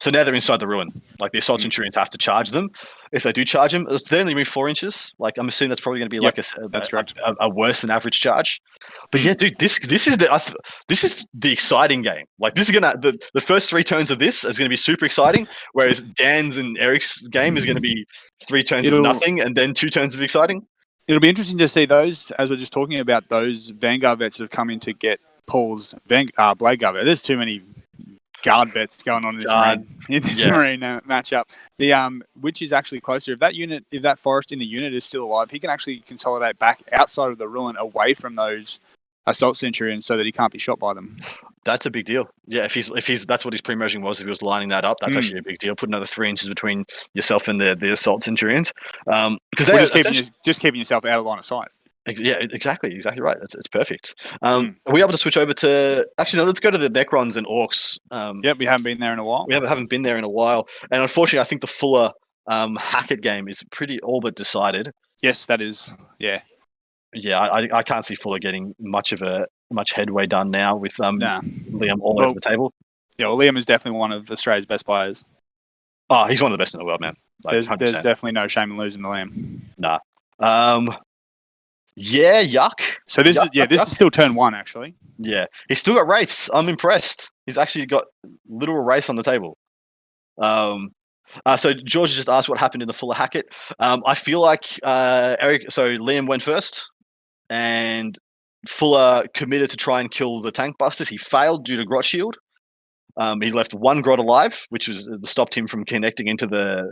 So now they're inside the ruin. Like the Assault Centurions have to charge them. If they do charge them, they only move 4 inches. Like I'm assuming that's probably going to be that's correct. A worse than average charge. But yeah, dude, this is the exciting game. Like this is gonna the first 3 turns of this is going to be super exciting. Whereas Dan's and Eric's game is going to be 3 turns of nothing and then 2 turns of exciting. It'll be interesting to see those, as we're just talking about, those Vanguard vets that have come in to get Paul's Blade Guard. There's too many guard bets going on in this marine matchup. The which is actually closer. If that forest in the unit is still alive, he can actually consolidate back outside of the ruin, away from those assault centurions, so that he can't be shot by them. That's a big deal. Yeah, if he's that's what his pre-merging was. If he was lining that up, that's actually a big deal. Put another 3 inches between yourself and the assault centurions, because they're just keeping yourself out of line of sight. Yeah, exactly right. It's perfect. Are we able to switch over to actually? No, let's go to the Necrons and Orcs. Yep, we haven't been there in a while. We haven't been there in a while, and unfortunately, I think the Fuller Hackett game is pretty all but decided. Yes, that is. Yeah. Yeah, I can't see Fuller getting much headway done now with Liam all over the table. Yeah, well, Liam is definitely one of Australia's best players. Oh, he's one of the best in the world, man. There's definitely no shame in losing to Liam. Nah. Yeah, yuck. So this is still turn 1, actually. Yeah, he's still got race. I'm impressed. He's actually got literal race on the table. So George just asked what happened in the Fuller Hackett. I feel like Liam went first, and Fuller committed to try and kill the tank busters. He failed due to Grot Shield. He left one Grot alive, which stopped him from connecting into the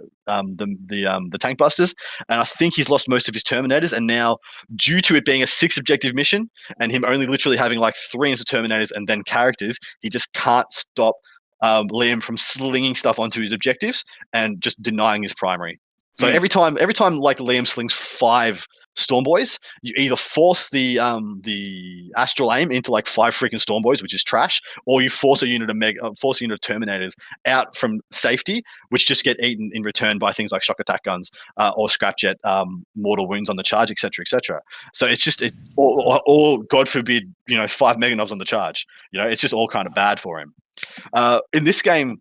tank busters. And I think he's lost most of his Terminators. And now, due to it being a 6 objective mission and him only literally having like 3 into Terminators and then characters, he just can't stop Liam from slinging stuff onto his objectives and just denying his primary. So every time like Liam slings 5 Stormboys, you either force the astral aim into like 5 freaking Stormboys, which is trash, or you force a unit of Terminators out from safety, which just get eaten in return by things like shock attack guns or scrapjet, mortal wounds on the charge, etc. So it's just or God forbid, 5 Meganovs on the charge. It's just all kind of bad for him. In this game,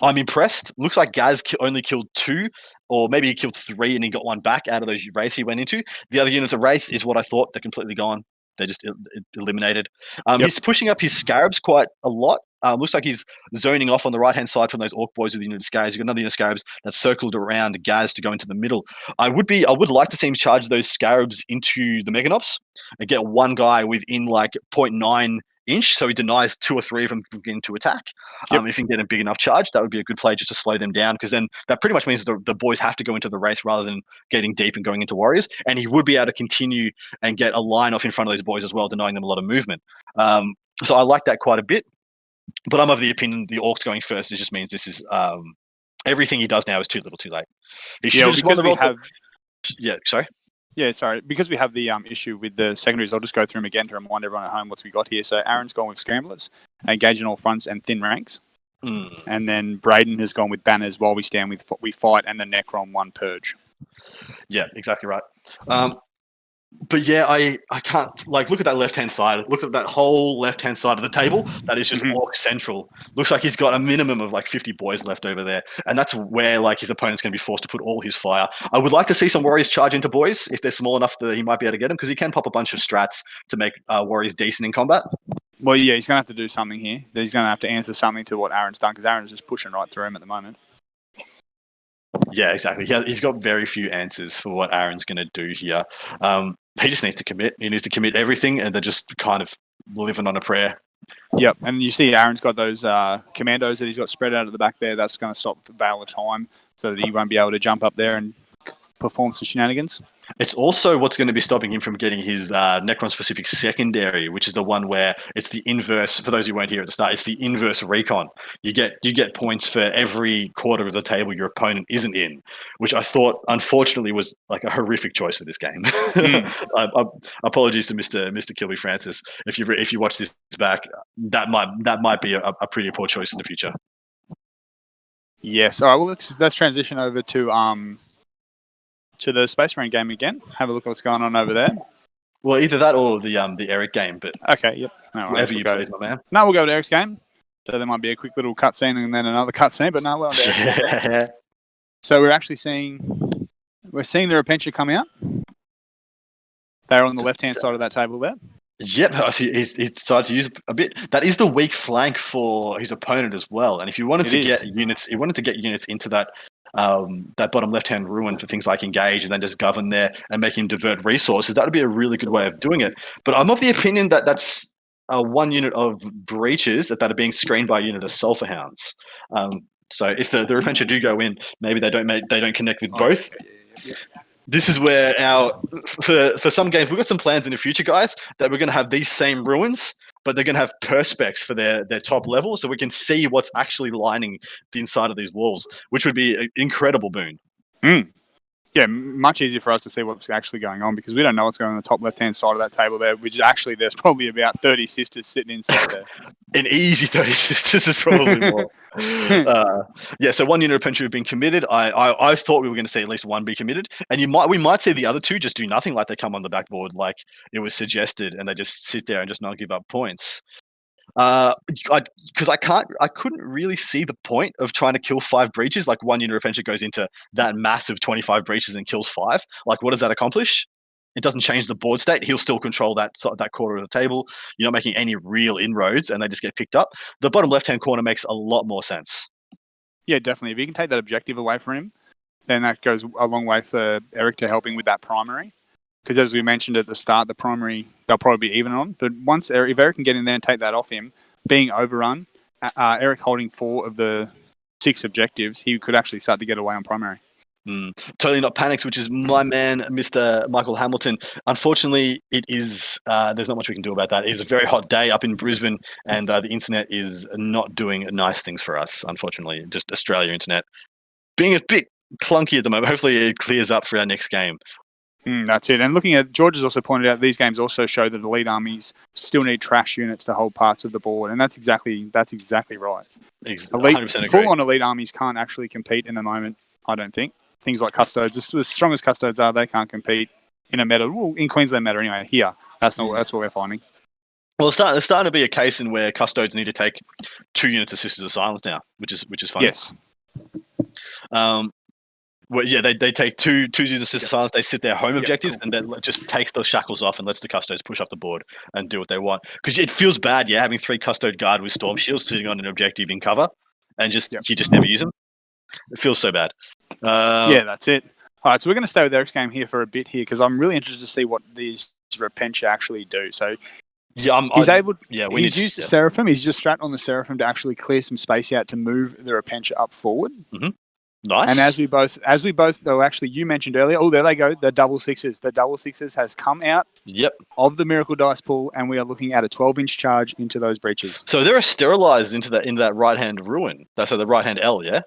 I'm impressed. Looks like Gaz only killed 2, or maybe he killed 3 and he got 1 back out of those race he went into. The other units of race is what I thought. They're completely gone. They're just eliminated. He's pushing up his Scarabs quite a lot. Looks like he's zoning off on the right-hand side from those Orc boys with the unit of Scarabs. You've got another unit of Scarabs that's circled around Gaz to go into the middle. I would like to see him charge those Scarabs into the Meganops and get one guy within like 0.9 inch, so he denies 2 or 3 of them from getting to attack. If he can get a big enough charge, that would be a good play just to slow them down, because then that pretty much means the boys have to go into the race rather than getting deep and going into warriors, and he would be able to continue and get a line off in front of those boys as well, denying them a lot of movement. So I like that quite a bit, but I'm of the opinion the Orcs going first, it just means this is everything he does now is too little too late. He should just because we have the issue with the secondaries, I'll just go through them again to remind everyone at home what we got here. So Aaron's gone with Scramblers, engage in all fronts and thin ranks. And then Braden has gone with Banners, while we stand with we fight, and the Necron 1 Purge. Yeah, exactly right. But yeah, I can't look at that left-hand side. Look at that whole left-hand side of the table. That is just Orc central. Looks like he's got a minimum of 50 boys left over there, and that's where his opponent's going to be forced to put all his fire. I would like to see some warriors charge into boys if they're small enough that he might be able to get them, because he can pop a bunch of strats to make warriors decent in combat. Well, yeah, he's going to have to do something here. He's going to have to answer something to what Aaron's done, because Aaron's just pushing right through him at the moment. Yeah, exactly. He's got very few answers for what Aaron's going to do here. He just needs to commit. He needs to commit everything, and they're just kind of living on a prayer. Yep, and you see Aaron's got those commandos that he's got spread out at the back there. That's going to stop Veil of Time, so that he won't be able to jump up there and perform some shenanigans. It's also what's going to be stopping him from getting his Necron-specific secondary, which is the one where it's the inverse. For those who weren't here at the start, it's the inverse recon. You get points for every quarter of the table your opponent isn't in, which I thought, unfortunately, was like a horrific choice for this game. Apologies to Mr. Kilby Francis. If you watch this back, that might be a pretty poor choice in the future. Yes. All right. Well, let's transition over to the Space Marine game again. Have a look at what's going on over there. Well, either that or the Eric game, but okay, yep. No, whatever you please, my man. No, we'll go to Eric's game. So there might be a quick little cutscene and then another cutscene, but no, we're on to Eric's game. So we're seeing the Repentia come out. They're on the left-hand side of that table there. Yep, he's decided to use a bit. That is the weak flank for his opponent as well. And if you wanted to get units into that bottom left-hand ruin for things like engage and then just govern there and make him divert resources, that would be a really good way of doing it. But I'm of the opinion that that's one unit of breaches that are being screened by a unit of sulfur hounds. So if the Repentia do go in, maybe they don't connect with both. This is where for some games we've got some plans in the future, guys, that we're going to have these same ruins, but they're going to have perspex for their top level, so we can see what's actually lining the inside of these walls, which would be an incredible boon. Yeah, much easier for us to see what's actually going on because we don't know what's going on the top left-hand side of that table there, which actually there's probably about 30 sisters sitting inside there. An easy 30 sisters is probably more. So one unit of Repentia have been committed. I thought we were going to see at least one be committed, and we might see the other two just do nothing, like they come on the backboard like it was suggested, and they just sit there and just not give up points. Because I couldn't really see the point of trying to kill 5 breaches. Like one unit of Repentia goes into that massive 25 breaches and kills 5. Like, what does that accomplish? It doesn't change the board state. He'll still control that quarter of the table. You're not making any real inroads, and they just get picked up. The bottom left-hand corner makes a lot more sense. Yeah, definitely. If you can take that objective away from him, then that goes a long way for Eric to helping with that primary. Because as we mentioned at the start, the primary they'll probably be even on. But if Eric can get in there and take that off him, being overrun, Eric holding 4 of the 6 objectives, he could actually start to get away on primary. Totally not panicked, which is my man, Mr. Michael Hamilton. Unfortunately, it is. There's not much we can do about that. It's a very hot day up in Brisbane, and the internet is not doing nice things for us. Unfortunately, just Australia internet being a bit clunky at the moment. Hopefully, it clears up for our next game. That's it. And looking at George has also pointed out these games also show that elite armies still need trash units to hold parts of the board, and that's exactly right. Full-on elite armies can't actually compete in the moment. I don't think things like custodes, as strong as custodes are, they can't compete in a meta. Well, in Queensland meta anyway. Here, that's what we're finding. Well, it's starting to be a case in where custodes need to take 2 units of Sisters of Silence now, which is funny. Yes. They take two units of Sisters of Silence. They sit their home objectives, and then just takes those shackles off and lets the custodes push up the board and do what they want. Because it feels bad, having 3 custode guard with Storm Shields sitting on an objective in cover, and you just never use them. It feels so bad. That's it. All right, so we're going to stay with Eric's game here for a bit here because I'm really interested to see what these Repentia actually do. So he's used the Seraphim. He's just strapped on the Seraphim to actually clear some space out to move the Repentia up forward. Mm-hmm. Nice. And as we both, though, actually, you mentioned earlier, there they go, the double sixes. The double sixes has come out of the Miracle Dice pool, and we are looking at a 12-inch charge into those breaches. So there are sterilized into that right-hand ruin. That's the right-hand L, yeah?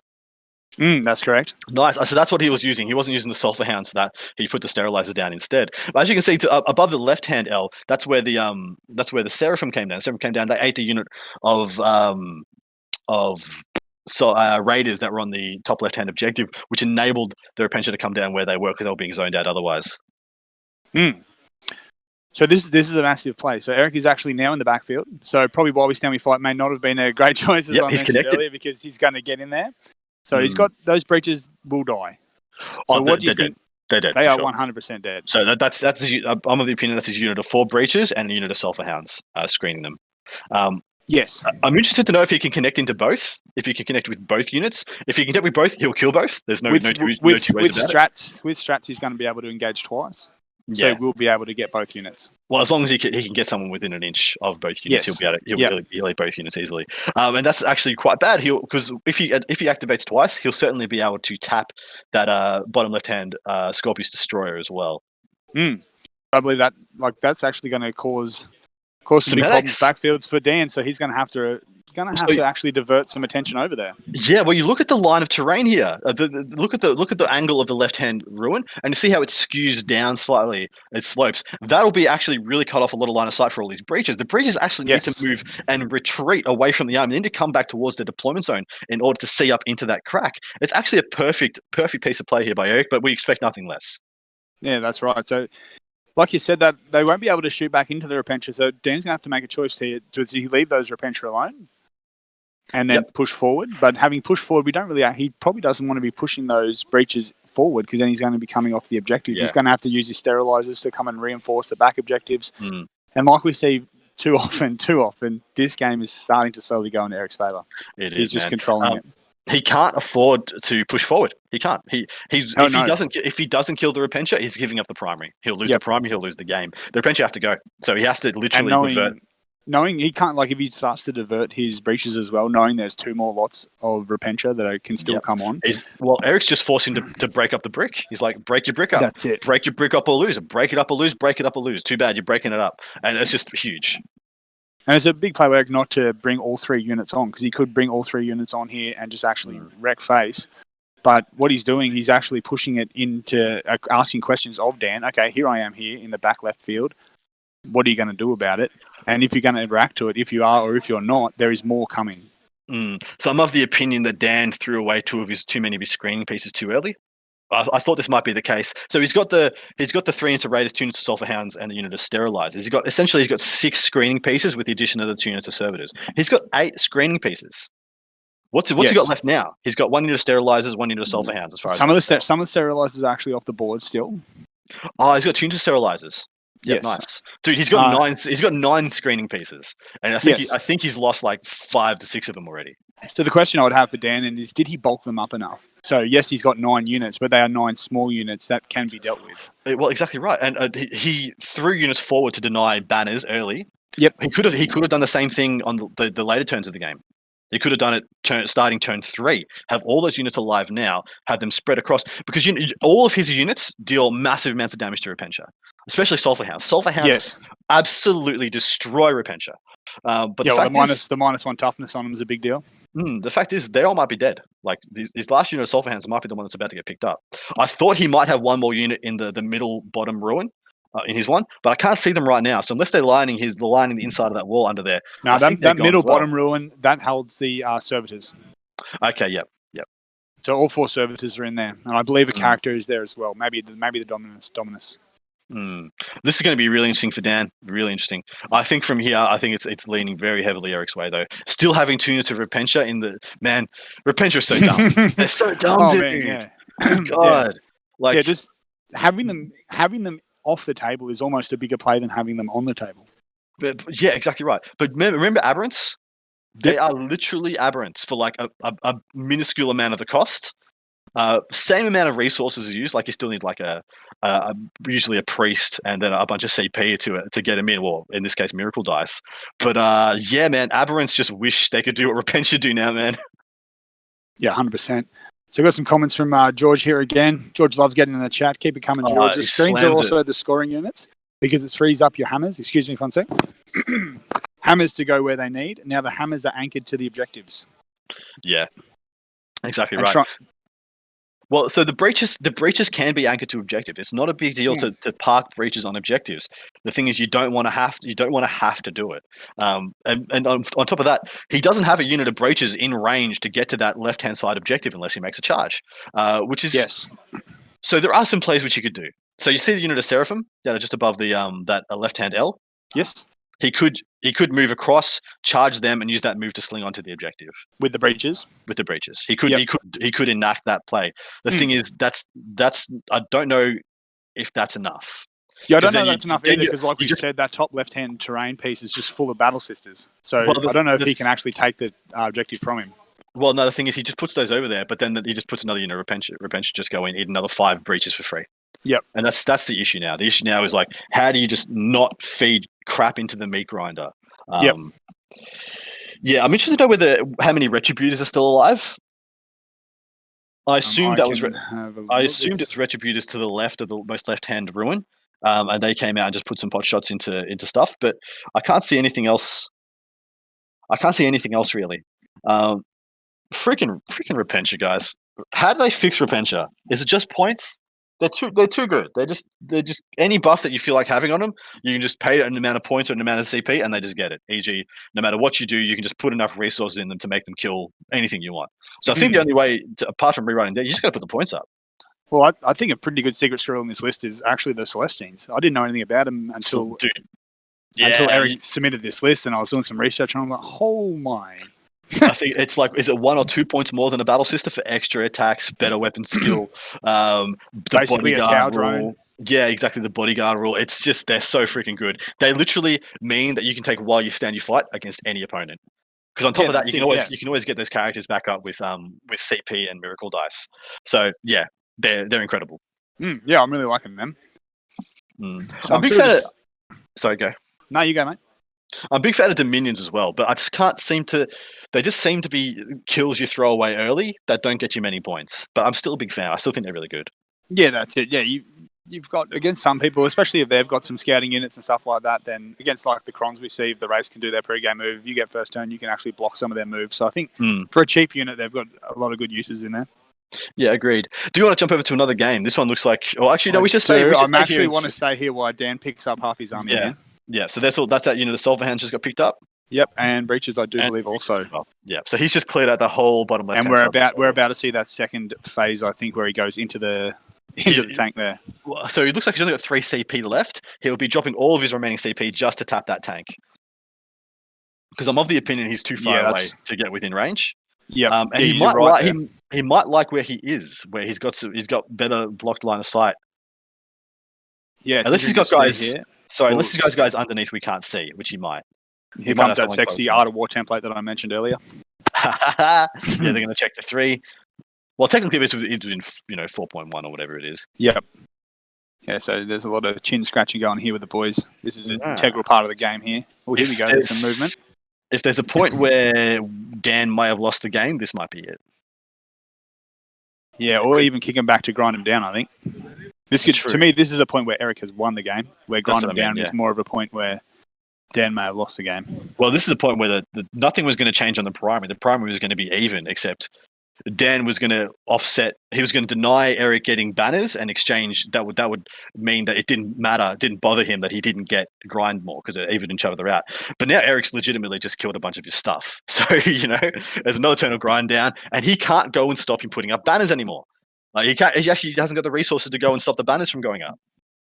That's correct. Nice. So that's what he was using. He wasn't using the sulfur hounds for that. He put the sterilizer down instead. But as you can see, above the left-hand L, that's where the Seraphim came down. The Seraphim came down. They ate the unit of raiders that were on the top left-hand objective, which enabled the Repentia to come down where they were because they were being zoned out otherwise. So this is a massive play. So Eric is actually now in the backfield. So probably While We Stand We Fight may not have been a great choice as I mentioned earlier because he's going to get in there. So he's got those breaches will die. So what do you think? They're dead. They are 100% dead. So that's I'm of the opinion that's his unit of 4 breaches and a unit of sulfur hounds screening them. Yes. I'm interested to know if he can connect into both. If he can connect with both units. If he can connect with both, he'll kill both. There's no two ways about it. With strats, he's going to be able to engage twice. So we'll be able to get both units. Well, as long as he can get someone within an inch of both units, he'll be able to he'll hit both units easily. And that's actually quite bad. Because if he activates twice, he'll certainly be able to tap that bottom left hand Scorpius Destroyer as well. I believe that's actually going to cause some big problems backfields for Dan. So he's going to have to actually divert some attention over there. Yeah, well, you look at the line of terrain here. Look at the angle of the left-hand ruin, and you see how it skews down slightly. It slopes. That'll be actually really cut off a lot of line of sight for all these breaches. The breaches actually need to move and retreat away from the army. They need to come back towards the deployment zone in order to see up into that crack. It's actually a perfect piece of play here by Eric, but we expect nothing less. Yeah, that's right. So, like you said, that they won't be able to shoot back into the Repentia. So Dan's going to have to make a choice here. Does he leave those Repentia alone? And then push forward. But having pushed forward, he probably doesn't want to be pushing those breaches forward because then he's going to be coming off the objectives. Yeah. He's going to have to use his sterilizers to come and reinforce the back objectives. And like we see too often, this game is starting to slowly go in Eric's favour. He's just controlling it. He can't afford to push forward. He can't. If he doesn't kill the Repentia, he's giving up the primary. He'll lose the primary. He'll lose the game. The Repentia have to go. So he has to literally revert. knowing he can't, like, if he starts to divert his breaches as well, knowing there's 2 more lots of Repentia that can still come on. Eric's just forcing to break up the brick. He's like, break your brick up. That's it. Break your brick up or lose it. Break it up or lose. Break it up or lose. Too bad you're breaking it up, and it's just huge. And it's a big play work not to bring all 3 units on, because he could bring all 3 units on here and just actually wreck face. But what he's doing, he's actually pushing it into asking questions of Dan. Okay, here I am here in the back left field. What are you going to do about it? And if you're going to react to it, if you are or if you're not, there is more coming. So I'm of the opinion that Dan threw away too many of his screening pieces too early. I thought this might be the case. So he's got the 3 into Raiders, 2 units of Sulphur Hounds, and a unit of Sterilizers. He's got 6 screening pieces with the addition of the 2 units of Servitors. He's got 8 screening pieces. What's he got left now? He's got 1 unit of Sterilizers, 1 unit of Sulphur Hounds. As far as some of the Sterilizers are actually off the board still. Oh, he's got 2 units of Sterilizers. Yep, yes. Nice, dude. He's got 9. He's got 9 screening pieces, and I think he's lost like 5 to 6 of them already. So the question I would have for Dan is, did he bulk them up enough? So yes, he's got 9 units, but they are 9 small units that can be dealt with. Well, exactly right, and he threw units forward to deny banners early. Yep, he could have done the same thing on the later turns of the game. He could have done it starting turn 3. Have all those units alive now. Have them spread across, because all of his units deal massive amounts of damage to Repentia, especially Sulphur Hounds. Sulphur Hounds absolutely destroy Repentia. But the -1 toughness on them is a big deal. The fact is, they all might be dead. Like his last unit of Sulphur Hounds might be the one that's about to get picked up. I thought he might have 1 more unit in the middle bottom ruin. In his one, but I can't see them right now. So unless they're lining the inside of that wall under there, no, that middle bottom ruin that holds the servitors. Okay, yep. So all 4 servitors are in there, and I believe a character is there as well. Maybe the Dominus. This is going to be really interesting for Dan. Really interesting. I think from here, it's leaning very heavily Eric's way though. Still having 2 units of Repentia in the man. Repentia is so dumb. They're so dumb, dude. Man, yeah. God, just having them off the table is almost a bigger play than having them on the table. But yeah, exactly right. But remember aberrants? They are literally aberrants for like a minuscule amount of the cost. Same amount of resources used. Like you still need like usually a priest and then a bunch of CP to get them in. Well, in this case, miracle dice. But yeah, man, aberrants just wish they could do what Repentia do now, man. Yeah, 100%. So we've got some comments from George here again. George loves getting in the chat. Keep it coming, George. The screens are also the scoring units because it frees up your hammers. Excuse me for 1 sec. Hammers to go where they need. Now the hammers are anchored to the objectives. Yeah, exactly right. Well, so the breaches can be anchored to objective. It's not a big deal to park breaches on objectives. The thing is, you don't want to have to do it. And on top of that, he doesn't have a unit of breaches in range to get to that left hand side objective unless he makes a charge, which is So there are some plays which you could do. So you see the unit of Seraphim that are just above the that left hand L. Yes. He could move across, charge them, and use that move to sling onto the objective with the breaches. He could enact that play. The thing is, that's I don't know if that's enough. Yeah, I don't know if that's enough either, because like we said, that top left-hand terrain piece is just full of battle sisters. So I don't know if he can actually take the objective from him. Well, no, the thing is, he just puts those over there, but then he just puts another unit of Repentia. Repentia just go in, eat another 5 breaches for free. Yep. And that's the issue now. The issue now is like, how do you just not feed crap into the meat grinder? Yep. Yeah, I'm interested to know how many Retributors are still alive. I assumed it's Retributors to the left of the most left-hand ruin, and they came out and just put some pot shots into stuff. But I can't see anything else. Really. Freaking Repentia, guys. How do they fix Repentia? Is it just points? They're too good. They're just any buff that you feel like having on them, you can just pay an amount of points or an amount of CP, and they just get it. E.g., no matter what you do, you can just put enough resources in them to make them kill anything you want. So I think the only way, apart from rewriting that, you just got to put the points up. Well, I think a pretty good secret scroll on this list is actually the Celestines. I didn't know anything about them until Eric submitted this list, and I was doing some research, and I'm like, oh my. I think it's like, is it 1 or 2 points more than a battle sister for extra attacks, better weapon skill? Basically a tower drone. Yeah, exactly. The bodyguard rule. It's just, they're so freaking good. They literally mean that you can take while you stand your fight against any opponent. Because on top of that, you can always get those characters back up with CP and miracle dice. So yeah, they're incredible. Yeah, I'm really liking them. So I'm a big fan of. Sorry, go. No, you go, mate. I'm a big fan of Dominions as well, but I just can't seem to. They just seem to be kills you throw away early that don't get you many points. But I'm still a big fan. I still think they're really good. Yeah, that's it. Yeah, you've got against some people, especially if they've got some scouting units and stuff like that. Then against like the Crons we see, if the race can do their pre-game move, if you get first turn, you can actually block some of their moves. So I think for a cheap unit, they've got a lot of good uses in there. Yeah, agreed. Do you want to jump over to another game? This one looks like. Oh, actually, no. We should say. I actually want to stay here while Dan picks up half his army again. Yeah. So that's all. That's that unit. The Sulphur Hounds just got picked up. Yep, and Breaches I do believe also. Yeah, so he's just cleared out the whole bottom left. And we're about to see that second phase, I think, where he goes into the tank there. So it looks like he's only got 3 CP left. He'll be dropping all of his remaining CP just to tap that tank. Because I'm of the opinion he's too far away to get within range. Yeah, and he might like where he is, where he's got better blocked line of sight. Yeah, unless he's got guys here. Sorry, unless he's got guys underneath we can't see, which he might. Here comes that sexy Art of War template that I mentioned earlier. Yeah, they're going to check the 3. Well, technically, it's in 4.1 or whatever it is. Yep. Yeah, so there's a lot of chin scratching going here with the boys. This is an integral part of the game here. Oh, here we go. There's some movement. If there's a point where Dan may have lost the game, this might be it. Yeah, or even kick him back to grind him down, I think. To me, this is a point where Eric has won the game, where grind him down is more of a point where Dan may have lost the game. Well, this is a point where nothing was going to change on the primary. The primary was going to be even, except Dan was going to offset. He was going to deny Eric getting banners and exchange. That would mean that it didn't matter, it didn't bother him that he didn't get grind more because they evened each other out. But now Eric's legitimately just killed a bunch of his stuff. So there's another turn of grind down, and he can't go and stop him putting up banners anymore. Like he actually hasn't got the resources to go and stop the banners from going up.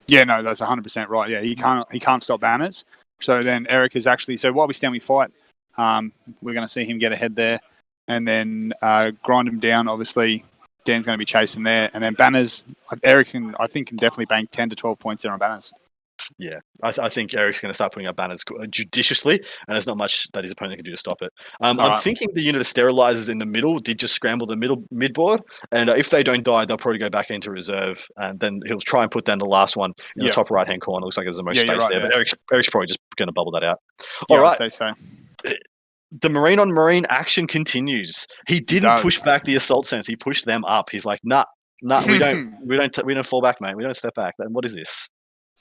Yeah, no, that's 100% right. Yeah, he can't stop banners. So then Eric is actually, so while we stand, we fight. We're going to see him get ahead there, and then grind him down. Obviously, Dan's going to be chasing there, and then banners. Eric can definitely bank 10 to 12 points there on banners. Yeah, I think Eric's going to start putting up banners judiciously, and there's not much that his opponent can do to stop it. I'm thinking the unit of sterilizers in the middle did just scramble the mid board, and if they don't die, they'll probably go back into reserve, and then he'll try and put down the last one in the top right hand corner. Looks like there's the most space there, but Eric's probably just going to bubble that out. All right, I'd say so. The Marine on Marine action continues. He didn't push back the assault sense; he pushed them up. He's like, nah, we don't fall back, mate. We don't step back. Then what is this?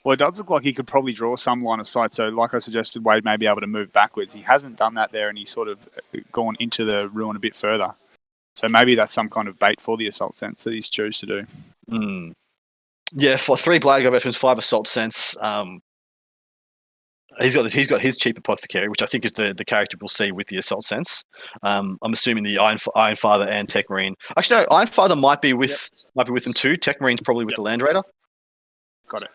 Well, it does look like he could probably draw some line of sight. So, like I suggested, Wade may be able to move backwards. He hasn't done that there, and he's sort of gone into the ruin a bit further. So maybe that's some kind of bait for the assault sense that he's choose to do. Yeah, for 3 Bladeguard veterans, 5 assault sense. He's got his cheap apothecary, which I think is the character we'll see with the assault sense. I'm assuming the Iron Father and Tech Marine. Actually, no, Iron Father might be with them too. Tech Marine's probably with the Land Raider. Got it.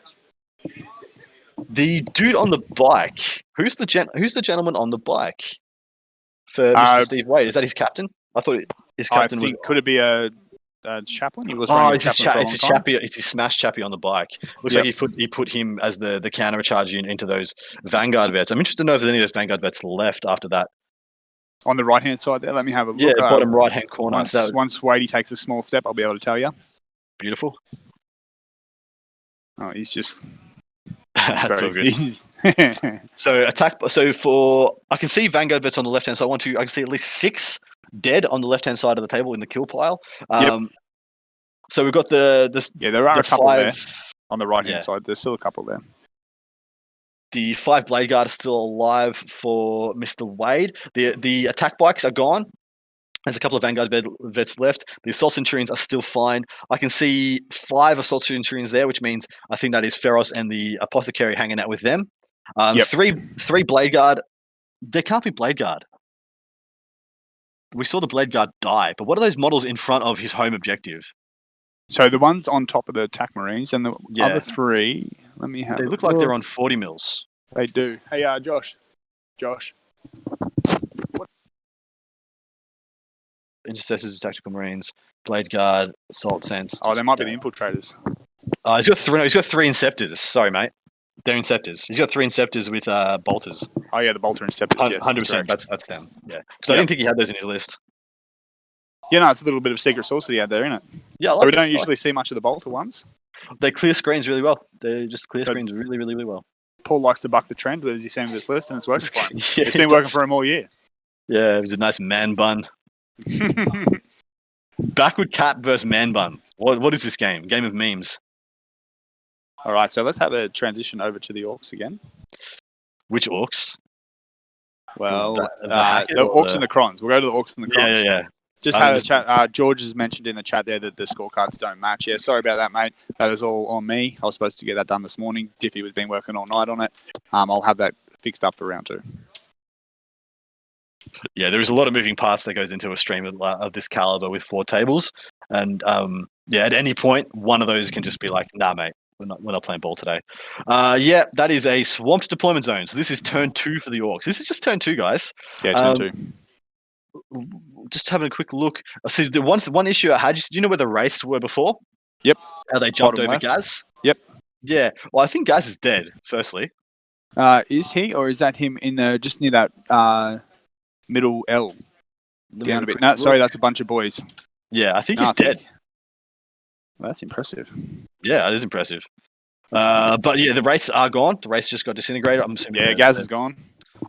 The dude on the bike. Who's the gentleman on the bike for Mr. Steve Wade? Is that his captain? I thought his captain was. Could it be a chaplain? He was. It's his smash chappie on the bike. Looks like he put him as the counter-charge unit into those Vanguard vets. I'm interested to know if there's any of those Vanguard vets left after that. On the right-hand side there, let me have a look. Yeah, bottom right-hand corner. Once Wadey takes a small step, I'll be able to tell you. Beautiful. Oh, he's just. That's all good. So attack. So for I can see Vanguard vets on the left hand side. I can see at least 6 dead on the left hand side of the table in the kill pile. So we've got there are a couple 5, there on the right hand side. There's still a couple there. The 5 Bladeguard are still alive for Mr. Wade. The attack bikes are gone. There's a couple of Vanguard vets left. The Assault Centurions are still fine. I can see 5 Assault Centurions there, which means I think that is Feros and the Apothecary hanging out with them. 3 Bladeguard. There can't be Bladeguard. We saw the Bladeguard die, but what are those models in front of his home objective? So the ones on top of the attack marines and the other 3. Let me have. They look like they're on 40 mils. They do. Hey, Josh. Intercessors, Tactical Marines, Blade Guard, Assault Sense. Oh, they might be the infiltrators. He's got 3 Inceptors. Sorry, mate. They're Inceptors. He's got 3 Inceptors with bolters. Oh, yeah, the bolter Inceptors, yes. 100%. That's them. Yeah. Because I didn't think he had those in his list. Yeah, no, it's a little bit of secret sauce that he had there, isn't it? Yeah, we don't usually see much of the bolter ones. They clear screens really well. They just clear screens really, really, really well. Paul likes to buck the trend, as you see with this list, and it's working for him. Yeah, It's been working for him all year. Yeah, it was a nice man bun. Backward cap versus man bun. What is this game? Game of memes. All right, so let's have a transition over to the Orcs again. Which orcs? Well, The Hackett the or Orcs and the Crons. We'll go to the Orcs and the Crons. Yeah. Just had a chat. George has mentioned in the chat there that the scorecards don't match. Yeah, sorry about that, mate. That is all on me. I was supposed to get that done this morning. Diffie has been working all night on it. I'll have that fixed up for round 2. Yeah, there is a lot of moving parts that goes into a stream of this caliber with 4 tables, and at any point one of those can just be like, nah, mate. We're not playing ball today. That is a swamped deployment zone. So this is turn 2 for the Orcs. This is just turn 2, guys. Yeah, turn 2. Just having a quick look. See, the one issue I had, do you know where the Wraiths were before? Yep. How they jumped Bottom over left. Gaz? Yep. Yeah. Well, I think Gaz is dead, firstly. Is he, or is that him in the just near that middle L? Down a bit. No, sorry, that's a bunch of boys. Yeah, I think he's dead. Well, that's impressive. Yeah, that is impressive. But yeah, the Wraiths are gone. The Wraiths just got disintegrated. I'm assuming. Yeah, Gaz is gone.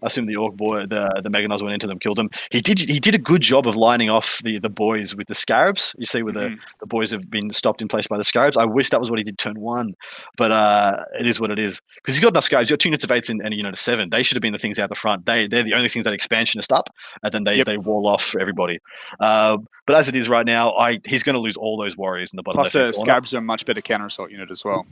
I assume the Orc boy, the Meganos went into them, killed them. He did a good job of lining off the boys with the Scarabs. You see where the boys have been stopped in place by the Scarabs. I wish that was what he did turn 1, but it is what it is. Because he's got enough Scarabs. He's got 2 units of 8s and a unit of 7. They should have been the things out the front. They're the only things that expansionist up, and then they wall off for everybody. But as it is right now, he's going to lose all those warriors in the bottom left. Plus, Scarabs are a much better counter assault unit as well.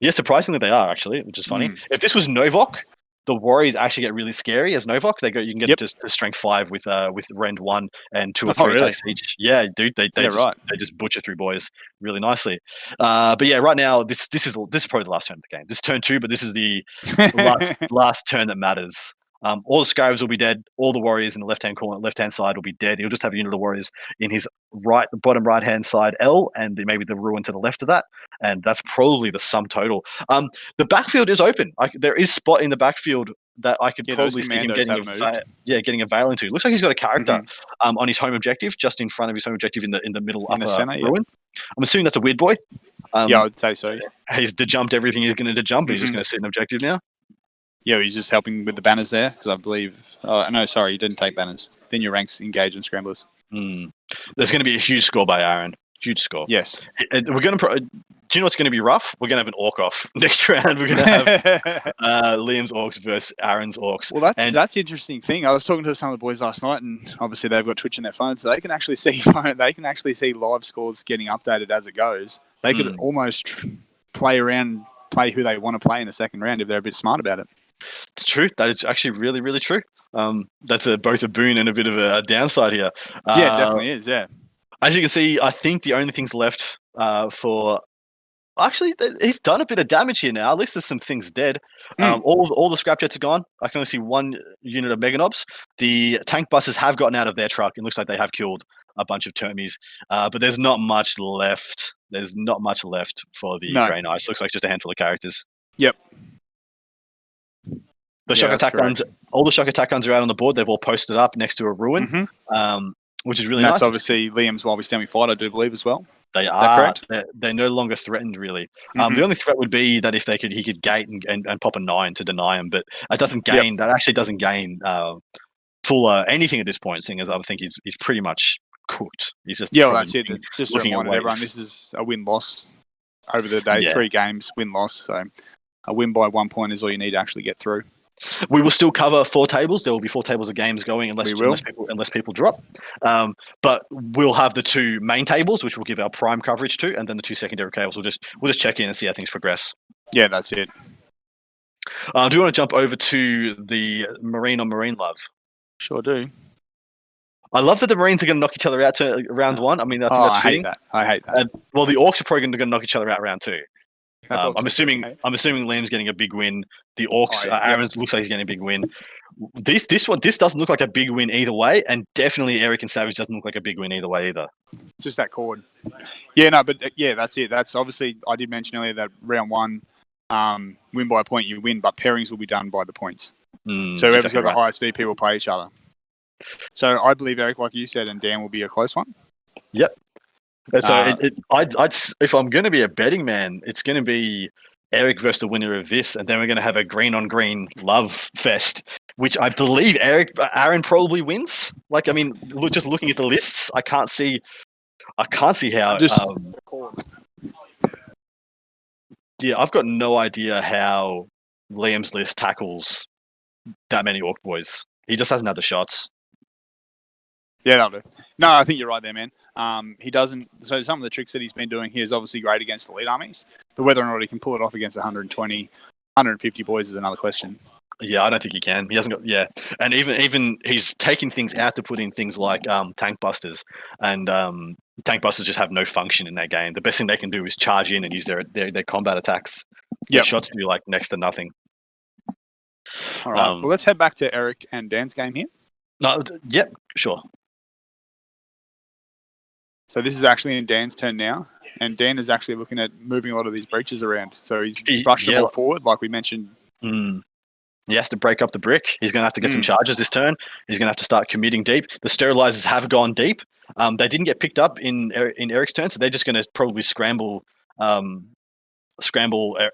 Yeah, surprisingly they are actually, which is funny. If this was Novok, the Warriors actually get really scary as Novok. You can get to strength 5 with Rend 1 and 2 or 3 attacks each. Yeah, dude, they just butcher through boys really nicely. But yeah, right now this is probably the last turn of the game. This is turn 2, but this is the last turn that matters. All the Scarabs will be dead. All the Warriors in the left-hand corner, left-hand side will be dead. He'll just have a unit of Warriors in his the bottom right-hand side L, and maybe the ruin to the left of that. And that's probably the sum total. The backfield is open. There is spot in the backfield that I could probably see him getting a Veil into. Looks like he's got a character on his home objective, just in front of his home objective in the middle in the center, ruin. I'm assuming that's a weird boy. Yeah, I would say so. Yeah. He's dejumped everything he's going to dejump. He's just going to sit in objective now. Yeah, he's just helping with the banners there, because I believe... no, sorry, you didn't take banners. Then your ranks engage and scramblers. There's going to be a huge score by Aaron. Huge score. Yes. We're going to... Do you know what's going to be rough? We're going to have an Orc off next round. We're going to have Liam's Orcs versus Aaron's Orcs. Well, that's the interesting thing. I was talking to some of the boys last night, and obviously they've got Twitch in their phones, so they can actually see live scores getting updated as it goes. They could almost play who they want to play in the second round if they're a bit smart about it. It's true. That is actually really, really true. That's both a boon and a bit of a downside here. Yeah, it definitely is, yeah. As you can see, I think the only things left for... Actually, he's done a bit of damage here now. At least there's some things dead. All the scrap jets are gone. I can only see 1 unit of Meganobs. The tank buses have gotten out of their truck. It looks like they have killed a bunch of Termies. But there's not much left. There's not much left for the Grey Knights. Looks like just a handful of characters. Yep. The shock attack guns, all the shock attack guns are out on the board. They've all posted up next to a ruin, which is really nice. That's obviously Liam's While We Stand We Fight, I do believe, as well. They are. They're no longer threatened, really. The only threat would be that if he could gate and pop a 9 to deny him, but it doesn't gain. That actually doesn't gain full anything at this point. Seeing as I think he's pretty much cooked. He's just that's it. Just to remind everyone, this is a win-loss over the day. 3 games, win-loss. So a win by 1 point is all you need to actually get through. We will still cover 4 tables. There will be 4 tables of games going unless people drop. But we'll have the 2 main tables, which we'll give our prime coverage to, and then the 2 secondary tables. We'll just check in and see how things progress. Yeah, that's it. Do you want to jump over to the Marine on Marine love? Sure do. I love that the Marines are going to knock each other out to round 1. I mean, I think that's fitting. I hate that. Well, the Orcs are probably going to knock each other out round 2. I'm assuming Liam's getting a big win. The Orcs, Aaron looks like he's getting a big win. This doesn't look like a big win either way, and definitely Eric and Savage doesn't look like a big win either way either. It's just that chord. Yeah, no, but that's it. That's obviously, I did mention earlier that round 1, win by a point, you win, but pairings will be done by the points. So whoever's got the highest VP will play each other. So I believe, Eric, like you said, and Dan will be a close one. Yep. So if I'm going to be a betting man, it's going to be Eric versus the winner of this, and then we're going to have a green on green love fest, which I believe Aaron probably wins. Like, I mean, just looking at the lists, I can't see how. Yeah, I've got no idea how Liam's list tackles that many Orc boys. He just hasn't had the shots. Yeah, that'll do. No, I think you're right there, man. He doesn't. So some of the tricks that he's been doing here is obviously great against elite armies, but whether or not he can pull it off against 120, 150 boys is another question. Yeah, I don't think he can. He hasn't got. Yeah, and even he's taking things out to put in things like tank busters, and tank busters just have no function in that game. The best thing they can do is charge in and use their combat attacks. Their shots do like next to nothing. All right. Well, let's head back to Eric and Dan's game here. No, yep, sure. So this is actually in Dan's turn now, and Dan is actually looking at moving a lot of these breaches around. So he's rushed the ball forward, like we mentioned. He has to break up the brick. He's going to have to get some charges this turn. He's going to have to start committing deep. The sterilizers have gone deep. They didn't get picked up in Eric's turn, so they're just going to probably scramble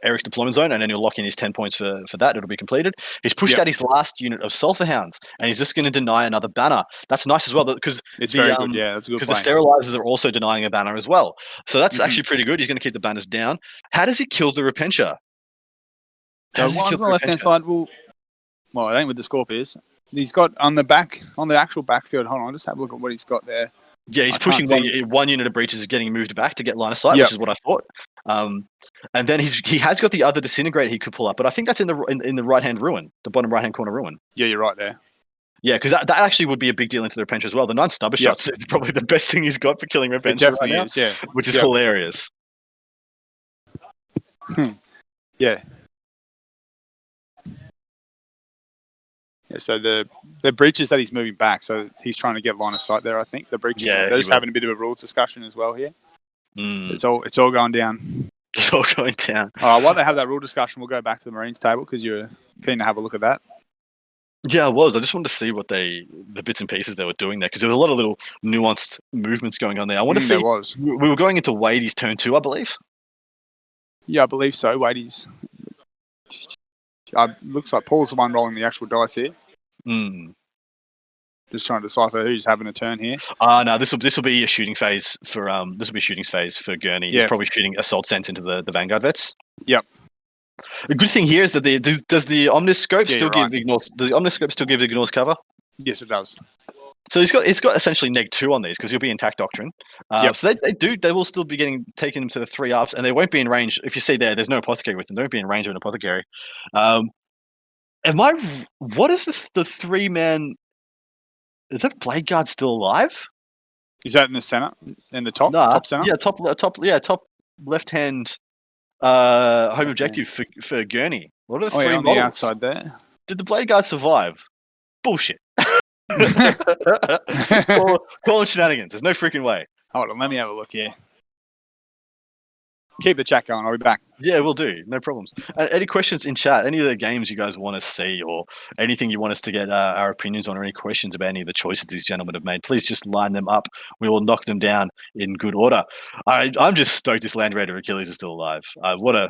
Eric's deployment zone, and then he'll lock in his 10 points for that. It'll be completed. He's pushed out his last unit of Sulphur Hounds, and he's just going to deny another banner. That's nice as well, because it's very good. Yeah, that's a good. Because the sterilizers are also denying a banner as well. So that's actually pretty good. He's going to keep the banners down. How does he kill the Repentia? The one's on the left-hand side. Well, it ain't with the Scorpions. He's got on the actual backfield. Hold on, just have a look at what he's got there. Yeah, he's pushing one unit of breaches is getting moved back to get line of sight, which is what I thought. And then he has got the other disintegrator he could pull up, but I think that's in the right hand ruin, the bottom right hand corner ruin. Yeah, you're right there. Yeah, because that actually would be a big deal into the Repentia as well. The 9 stubber shots is probably the best thing he's got for killing Repentia. It definitely is, yeah. Which is hilarious. Yeah. Yeah, so the breaches that he's moving back, so he's trying to get line of sight there, I think. The breaches, they're just having a bit of a rules discussion as well here. It's all going down. It's all going down. All right, while they have that rule discussion, we'll go back to the Marines table because you're keen to have a look at that. Yeah, I was. I just wanted to see what the bits and pieces they were doing there, because there was a lot of little nuanced movements going on there. I want to see. We were going into Wadey's turn 2, I believe. Yeah, I believe so. Wadey's. Looks like Paul's the one rolling the actual dice here. Just trying to decipher who's having a turn here. No, this will be a shooting phase for Gurney. Yeah. He's probably shooting assault sense into the Vanguard vets. Yep. The good thing here is that does the Omniscope still give ignores? Does the Omniscope still give ignores cover? Yes, it does. So it's got essentially -2 on these because he'll be in Tact Doctrine. So they will still be taking them to the 3 ups, and they won't be in range. If you see there's no apothecary with them. They won't be in range of an apothecary. What is the 3-man? Is that Blade Guard still alive? Is that in the center? In the top? Top center? Yeah, top left hand home objective for Gurney. What are the 3 on models? The outside there? Did the Blade Guard survive? Bullshit. Calling shenanigans. There's no freaking way. Hold on, let me have a look here. Keep the chat going. I'll be back. Yeah, we'll do. No problems. Any questions in chat? Any of the games you guys want to see, or anything you want us to get our opinions on, or any questions about any of the choices these gentlemen have made, please just line them up. We will knock them down in good order. I'm just stoked this Land Raider Achilles is still alive. What a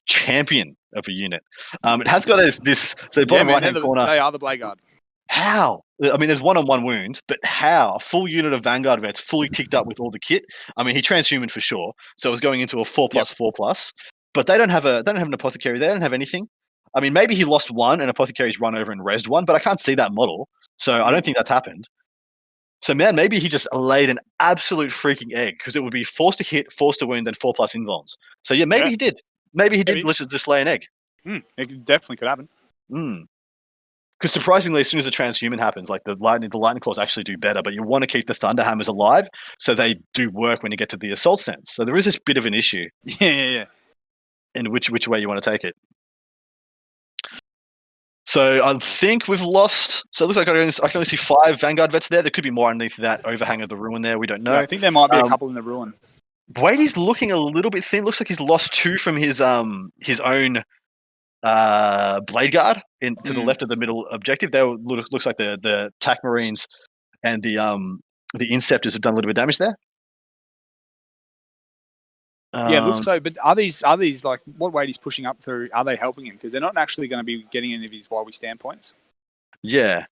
champion of a unit. It has got this. So bottom right hand corner. They are the Blade Guard. How? I mean, there's 1-on-1 wound, but how? A full unit of Vanguard vets fully ticked up with all the kit. I mean, he transhuman for sure, so it was going into a 4+4+. But they don't have an apothecary. They don't have anything. I mean, maybe he lost one and apothecary's run over and rezzed one, but I can't see that model, so I don't think that's happened. So man, maybe he just laid an absolute freaking egg, because it would be forced to hit, forced to wound, then 4+ involves. So yeah, maybe he did. Maybe he did literally just lay an egg. It definitely could happen. Because surprisingly, as soon as the transhuman happens, like the lightning claws actually do better, but you want to keep the Thunderhammers alive, so they do work when you get to the assault sense. So there is this bit of an issue. Yeah. In which way you want to take it. So I think we've lost. So it looks like I can only see 5 Vanguard vets there. There could be more underneath that overhang of the ruin there. We don't know. Yeah, I think there might be a couple in the ruin. Wadey's looking a little bit thin. Looks like he's lost 2 from his own Blade Guard to the left of the middle objective. There looks like the TAC Marines and the Inceptors have done a little bit of damage there. Yeah, it looks so. But are these like what weight he's pushing up through? Are they helping him? Because they're not actually going to be getting any of his while we stand points. Yeah.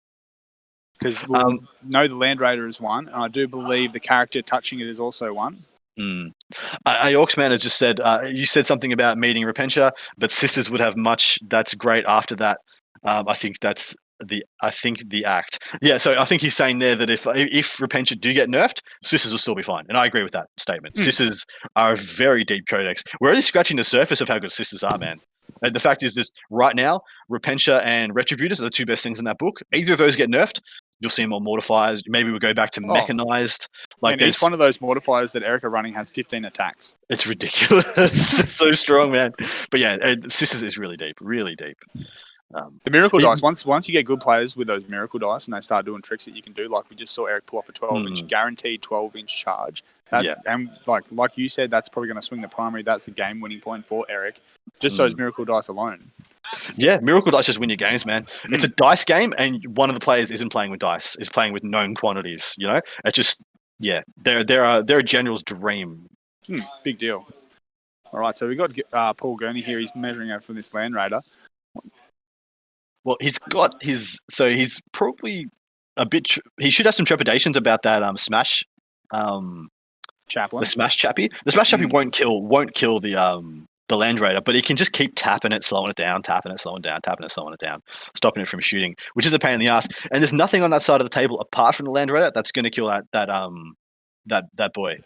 Because we'll know the Land Raider is one, and I do believe the character touching it is also one. Orcsman has just said, you said something about meeting Repentia, but Sisters would have much that's great after that. I think that's the act. Yeah, so I think he's saying there that if Repentia do get nerfed, Sisters will still be fine. And I agree with that statement. Sisters are a very deep codex. We're only scratching the surface of how good Sisters are, man. And the fact is this right now, Repentia and Retributors are the two best things in that book. Either of those get nerfed, you'll see more mortifiers. Maybe we'll go back to mechanized. Like each one of those mortifiers that Eric are running has 15 attacks. It's ridiculous. It's so strong, man. But yeah, Sisters is really deep, really deep. The miracle dice. Once you get good players with those miracle dice and they start doing tricks that you can do, like we just saw Eric pull off a 12-inch guaranteed 12-inch charge. And like you said, that's probably going to swing the primary. That's a game-winning point for Eric. Just those miracle dice alone. Yeah, miracle dice just win your games, man. It's a dice game, and one of the players isn't playing with dice; is playing with known quantities. You know, it's just they're a general's dream. Big deal. All right, so we got Paul Gurney here. He's measuring out for this Land Raider. Well, he's got his. So he's probably a bit. He should have some trepidations about that smash. Chaplain. The smash chappy. The smash chappy won't kill the Land Raider, but he can just keep tapping it, slowing it down, tapping it, slowing it down, tapping it, slowing it down, stopping it from shooting, which is a pain in the ass. And there's nothing on that side of the table apart from the Land Raider that's going to kill that boy.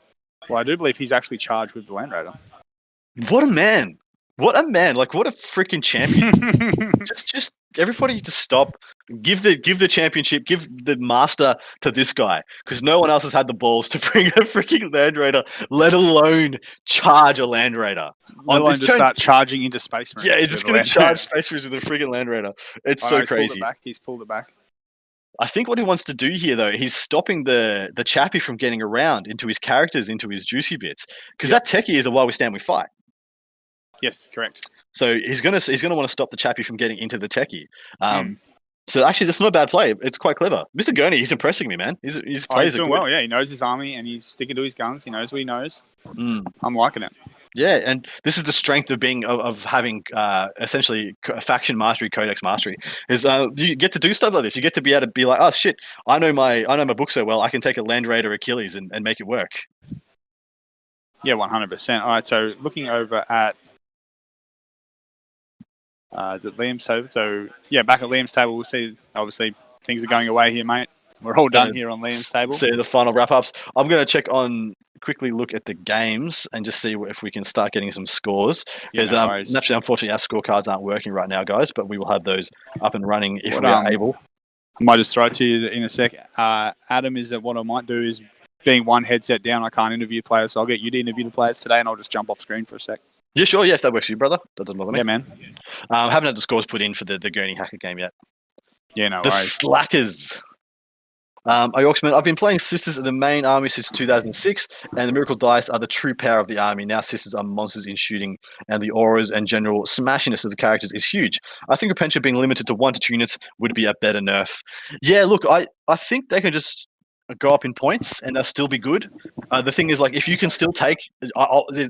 Well, I do believe he's actually charged with the Land Raider. What a man! What a man! Like what a freaking champion! just everybody, just stop. Give the championship, give the master to this guy, because no one else has had the balls to bring a freaking Land Raider, let alone charge a Land Raider. Let alone to start charging into Space Marines. Yeah, it's just going to charge Space Marines with a freaking Land Raider. It's so crazy. He's pulled it back. I think what he wants to do here, though, he's stopping the chappy from getting around into his characters, into his juicy bits, because that techie is a while we stand, we fight. Yes, correct. So he's gonna want to stop the chappy from getting into the techie. So actually, that's not a bad play. It's quite clever. Mr. Gurney, he's impressing me, man. He's doing well. Yeah, he knows his army and he's sticking to his guns. He knows what he knows. I'm liking it. Yeah, and this is the strength of having essentially faction mastery, codex mastery. Is you get to do stuff like this. You get to be able to be like, oh shit, I know my book so well. I can take a Land Raider Achilles and make it work. Yeah, 100%. All right, so looking over at. Is it Liam's table? So, yeah, back at Liam's table, we'll see, obviously, things are going away here, mate. We're all done here on Liam's table. See the final wrap-ups. I'm going to quickly look at the games and just see if we can start getting some scores. Because naturally, unfortunately, our scorecards aren't working right now, guys, but we will have those up and running if we are able. I might just throw it to you in a sec. Adam, is that what I might do is, being one headset down, I can't interview players, so I'll get you to interview the players today, and I'll just jump off screen for a sec. Yeah, sure. Yeah, if that works for you, brother. That doesn't bother me. Yeah, man. Haven't had the scores put in for the Gurney Hacker game yet. Yeah, no the worries. Slackers. Yorksman, I've been playing Sisters of the main army since 2006, and the Miracle Dice are the true power of the army. Now Sisters are monsters in shooting, and the auras and general smashiness of the characters is huge. I think Repentia being limited to 1 to 2 units would be a better nerf. Yeah, look, I think they can just go up in points and they'll still be good. The thing is, like, if you can still take,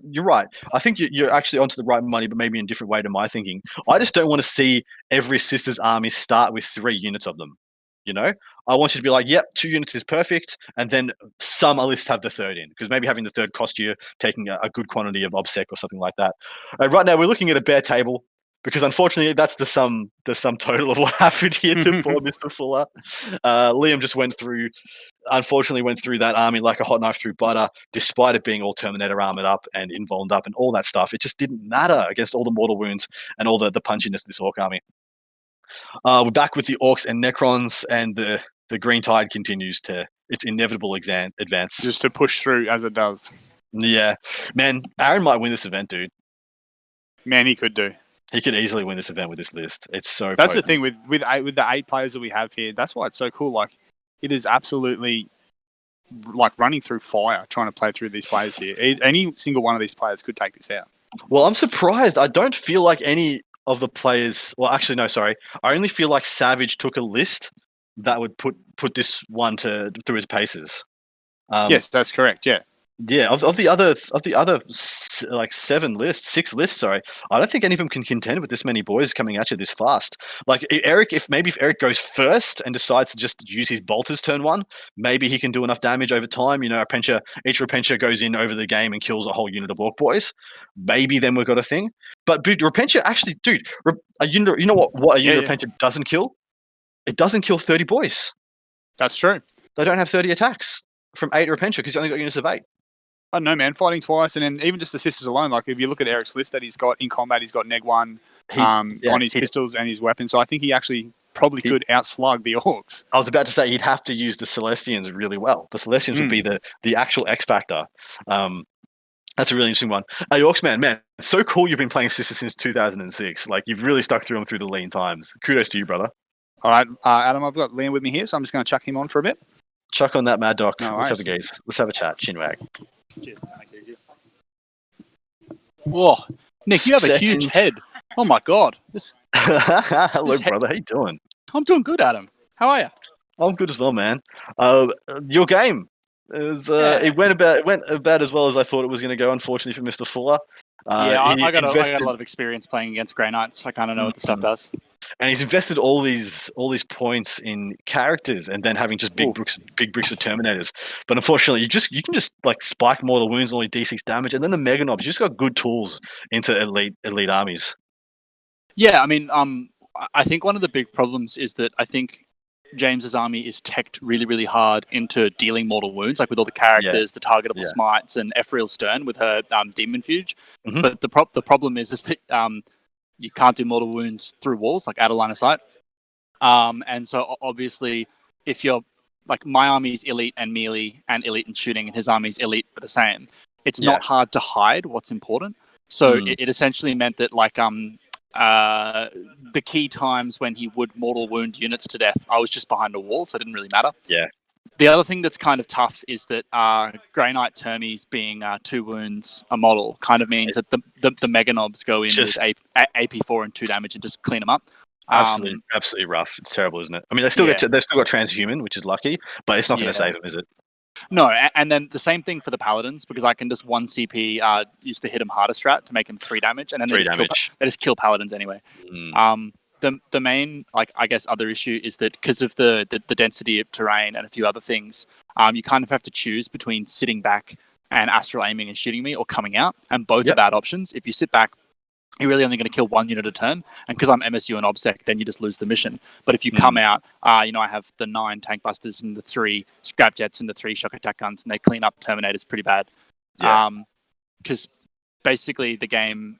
you're right. I think you're actually onto the right money, but maybe in a different way to my thinking. I just don't want to see every Sisters army start with 3 units of them. You know, I want you to be like, yep, 2 units is perfect, and then some at least have the 3rd in, because maybe having the 3rd cost you taking a good quantity of OBSEC or something like that. Right now, we're looking at a bare table, because unfortunately, that's the sum total of what happened here to poor Mr. Fuller. Liam just went through that army like a hot knife through butter, despite it being all Terminator armored up and invulned up and all that stuff. It just didn't matter against all the mortal wounds and all the punchiness of this Orc army. We're back with the Orcs and Necrons, and the Green Tide continues its inevitable advance. Just to push through as it does. Yeah. Man, Aaron might win this event, dude. Man, he could do. He could easily win this event with this list. It's so That's potent. the thing with the 8 players that we have here. That's why it's so cool. Like, it is absolutely like running through fire trying to play through these players here. Any single one of these players could take this out. Well, I'm surprised. I don't feel like any of the players... Well, actually, no, sorry. I only feel like Savage took a list that would put this one through his paces. Yes, that's correct, yeah. Yeah, of the other like 6 lists, sorry, I don't think any of them can contend with this many boys coming at you this fast. Like if Eric goes first and decides to just use his bolters turn one, maybe he can do enough damage over time. You know, each Repentia goes in over the game and kills a whole unit of Orc boys. Maybe then we've got a thing. But dude, Repentia actually, you know what a unit of Repentia doesn't kill? It doesn't kill 30 boys. That's true. They don't have 30 attacks from 8 Repentia because he's only got units of 8. I don't know, man. Fighting twice, and then even just the sisters alone. Like if you look at Eric's list that he's got in combat, he's got neg 1 on his pistols and his weapons. So I think he actually probably could outslug the Orcs. I was about to say he'd have to use the Celestians really well. The Celestians would be the actual X factor. That's a really interesting one. Hey, Orcs, man, it's so cool you've been playing sisters since 2006. Like you've really stuck through them through the lean times. Kudos to you, brother. All right, Adam, I've got Liam with me here, so I'm just going to chuck him on for a bit. Chuck on that Mad Doc. No Let's worries. have a gaze. Let's have a chat. Chinwag. Cheers. That makes it easier. Whoa, Nick, you have a huge head. Oh my god. Hello, brother. How you doing? I'm doing good, Adam. How are you? I'm good as well, man. Your game it went about as well as I thought it was going to go. Unfortunately for Mr. Fuller. I got a lot of experience playing against Grey Knights. I kind of know what the stuff does. And he's invested all these points in characters, and then having just big bricks of Terminators. But unfortunately, you can just like spike mortal wounds, only D6 damage, and then the Mega Knobs. You just got good tools into elite armies. Yeah, I mean, I think one of the big problems is that I think James's army is teched really, really hard into dealing mortal wounds, like with all the characters, the targetable smites, and Ephriel Stern with her Demon Fuge. Mm-hmm. But the problem is that you can't do mortal wounds through walls, like out of line of sight. And so obviously, if you're like my army is elite and melee and elite in shooting, and his army is elite but the same, it's not hard to hide what's important. So it essentially meant that like the key times when he would mortal wound units to death, I was just behind a wall, so it didn't really matter. Yeah. The other thing that's kind of tough is that Grey Knight Termies being 2 wounds a model kind of means that the Mega Knobs go in with AP4 and 2 damage and just clean them up. Absolutely rough. It's terrible, isn't it? I mean, they've still got transhuman, which is lucky, but it's not going to save them, is it? No, and then the same thing for the Paladins, because I can just 1 CP use the hit them harder strat to make them 3 damage, and then they just kill Paladins anyway. The main, like, I guess, other issue is that because of the density of terrain and a few other things, you kind of have to choose between sitting back and astral aiming and shooting me or coming out, and both are bad options. If you sit back, you're really only going to kill 1 unit a turn, and because I'm MSU and OBSEC, then you just lose the mission. But if you come out, I have the 9 tank busters and the 3 scrap jets and the 3 shock attack guns, and they clean up Terminators pretty bad. Because basically the game